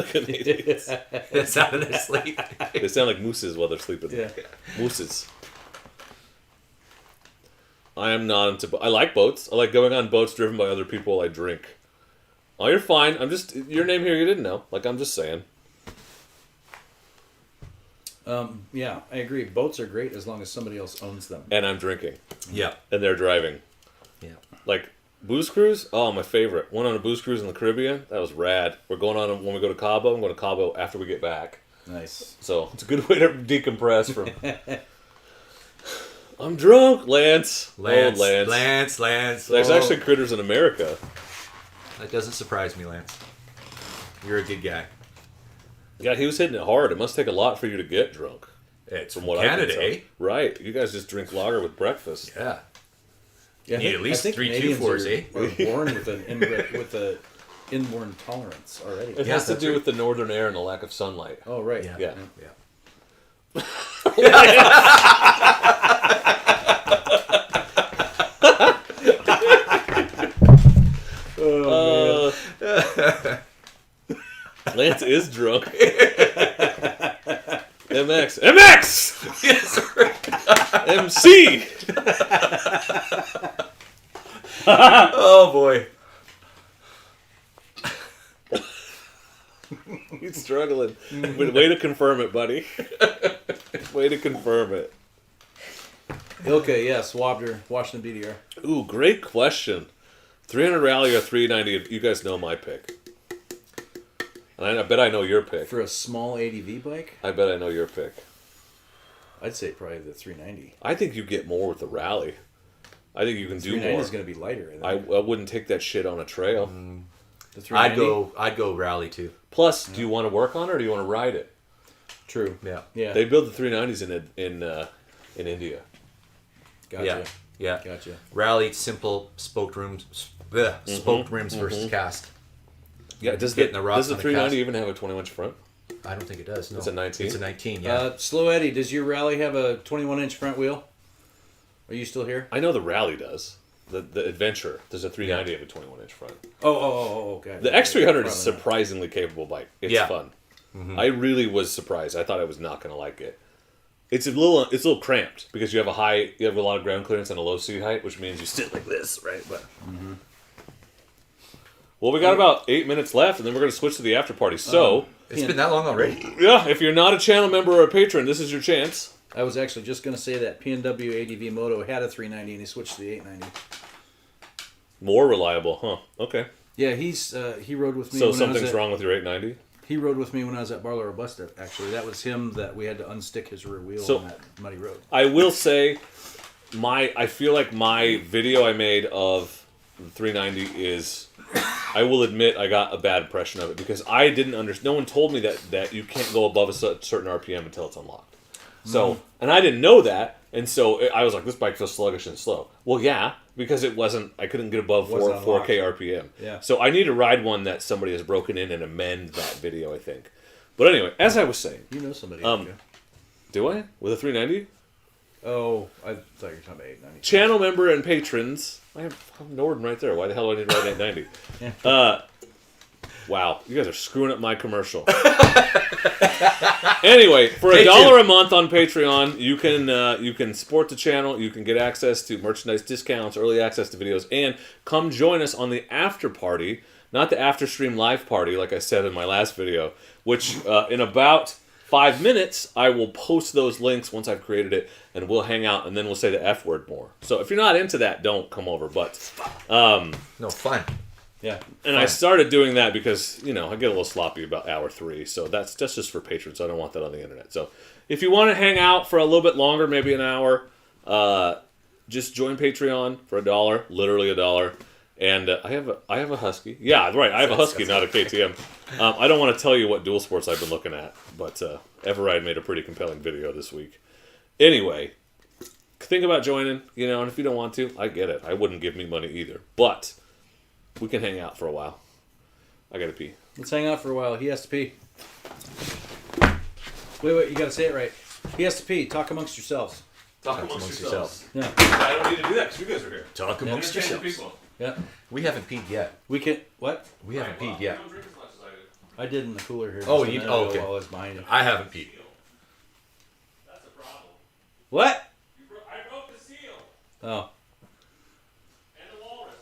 Canadians. It's out of their sleep. They sound like mooses while they're sleeping. Yeah. Mooses. I am not into... I like boats. I like going on boats driven by other people I drink. Oh, you're fine. I'm just... Your name here you didn't know. I'm just saying. Yeah, I agree. Boats are great as long as somebody else owns them. And I'm drinking. Yeah. And they're driving. Yeah. Booze cruise? Oh, my favorite. Went on a booze cruise in the Caribbean. That was rad. We're going on when we go to Cabo. I'm going to Cabo after we get back. Nice. So it's a good way to decompress from... I'm drunk, Lance. Lance. Oh, Lance. Lance. There's Oh. actually critters in America. That doesn't surprise me, Lance. You're a good guy. Yeah, he was hitting it hard. It must take a lot for you to get drunk. It's From from what I can Canada, tell. eh? Right. You guys just drink lager with breakfast. Yeah. Yeah, Need at least I think 3 Canadians 2-4s, are born with an inborn tolerance already. It Yeah, has to that's do right. with the northern air and the lack of sunlight. Oh, right. Yeah. Lance is drunk. MX. MX! Yes, right. MC! Oh, boy. He's struggling. Way to confirm it, buddy. Way to confirm it. Ilka, yes. Washington BDR. Ooh, great question. 300 Rally or 390? You guys know my pick. And I bet I know your pick. For a small ADV bike? I bet I know your pick. I'd say probably the 390. I think you get more with the rally. I think you can do 390 more. is going to be lighter. I wouldn't take that shit on a trail. The 390? I'd go rally too. Plus, do you want to work on it or do you want to ride it? True. Yeah. Yeah. They build the 390s in India. Gotcha. Yeah. Gotcha. Rally, simple, spoked rims, spoked rims versus cast. Yeah, Just getting the rocks does the on a 390 cast. even have a 21-inch front? I don't think it does. No. It's a 19? It's a 19. Yeah. Slow Eddie, does your Rally have a 21-inch front wheel? Are you still here? I know the Rally does. The Adventure, there's a 390 of a 21-inch front. Oh, okay. The X300 is Probably not. surprisingly capable bike. It's Yeah. fun. I really was surprised. I thought I was not going to like it. It's a little cramped because you have a lot of ground clearance and a low seat height, which means you sit like this, right? But well, we got about 8 minutes left, and then we're going to switch to the after party. So, It's been that long already. yeah, if you're not a channel member or a patron, this is your chance. I was actually just going to say that P&W ADV Moto had a 390 and he switched to the 890. More reliable, huh? Okay. Yeah, he rode with me. So when I was something's at, wrong with your 890? He rode with me when I was at Barlow Robusta. Actually, that was him that we had to unstick his rear wheel So- on that muddy road. I will say, I feel like my video I made of the 390 is, I will admit I got a bad impression of it because I didn't understand. No one told me that you can't go above a certain RPM until it's unlocked. So, and I didn't know that, and so I was like, this bike feels sluggish and slow. Well, yeah, because it wasn't. I couldn't get above 4K RPM. Yeah. So I need to ride one that somebody has broken in and amend that video, I think. But anyway, as I was saying, You know somebody. do I with a 390? Oh, I thought you were talking about 890. Channel member and patrons. I have Norden right there. Why the hell do I need to ride 890? Wow, you guys are screwing up my commercial. Anyway, for $1 a month on Patreon, you can support the channel. You can get access to merchandise discounts, early access to videos, and come join us on the after party, not the after stream live party, like I said in my last video. Which in about 5 minutes, I will post those links once I've created it, and we'll hang out, and then we'll say the F word more. So if you're not into that, don't come over. But No fun. Yeah. and I started doing that because, I get a little sloppy about hour 3. So that's just for patrons. So I don't want that on the internet. So if you want to hang out for a little bit longer, maybe an hour, just join Patreon for $1, literally $1. And I have a Husky. Yeah, right. I have a Husky, not a KTM. I don't want to tell you what dual sports I've been looking at, but Everride made a pretty compelling video this week. Anyway, think about joining, and if you don't want to, I get it. I wouldn't give me money either. But we can hang out for a while. I gotta pee. Let's hang out for a while. He has to pee. Wait, you gotta say it right. He has to pee. Talk amongst yourselves. Talk amongst yourselves. Yeah. I don't need to do that because you guys are here. Talk amongst Entertain the yourselves. people. Yeah. We haven't peed yet. We can. What? We haven't peed yet. Don't drink as much as I do. I did in the cooler here. Oh, just a you- minute oh, ago okay. While I was behind you. I haven't peed. That's a problem. What? I broke the seal Oh. and the walrus.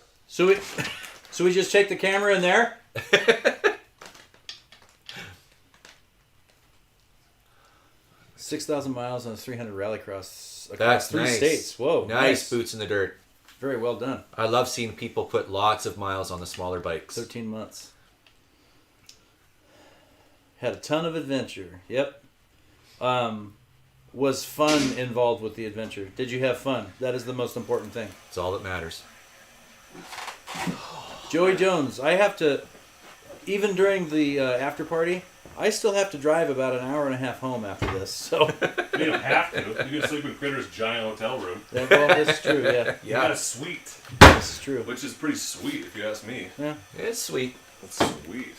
So we just take the camera in there? 6,000 miles on a 300 rallycross across That's 3 nice. states. Whoa. Nice boots in the dirt. Very well done. I love seeing people put lots of miles on the smaller bikes. 13 months. Had a ton of adventure. Yep. Was fun involved with the adventure? Did you have fun? That is the most important thing. It's all that matters. Joey Jones, I have to, even during the after party, I still have to drive about an hour and a half home after this. So, You don't have to. You can sleep in Critter's giant hotel room. yeah, well, this is true. Yeah, You got a suite, this is true. which is pretty sweet if you ask me. Yeah. It's sweet. That's sweet.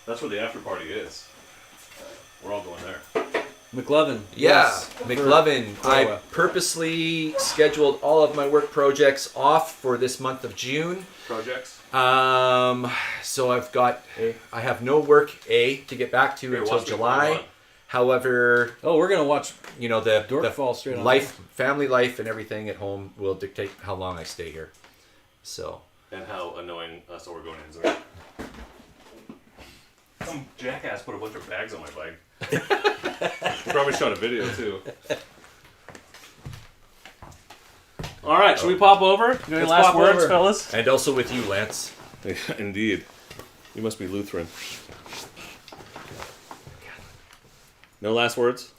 That's where the after party is. We're all going there. McLovin. Yeah, yes. McLovin. For I a- purposely scheduled all of my work projects off for this month of June. Projects? So I have no work to get back to Here, until watch me July. put it on. However, Oh, we're gonna watch. the Dork fall straight on family life and everything at home will dictate how long I stay here. So, And how annoying us Oregonians are. Some jackass put a bunch of bags on my bike. Probably shot a video too. All right, should we pop over? Any Let's last pop words, over. fellas? and also with you, Lance. Indeed. You must be Lutheran. No last words?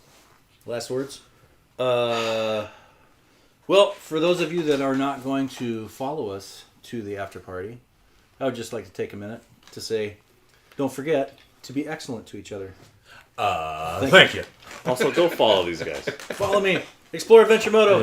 Last words. Well, for those of you that are not going to follow us to the after party, I would just like to take a minute to say, don't forget to be excellent to each other. Thank you. Also, go follow these guys. Follow me. Explore Adventure Moto.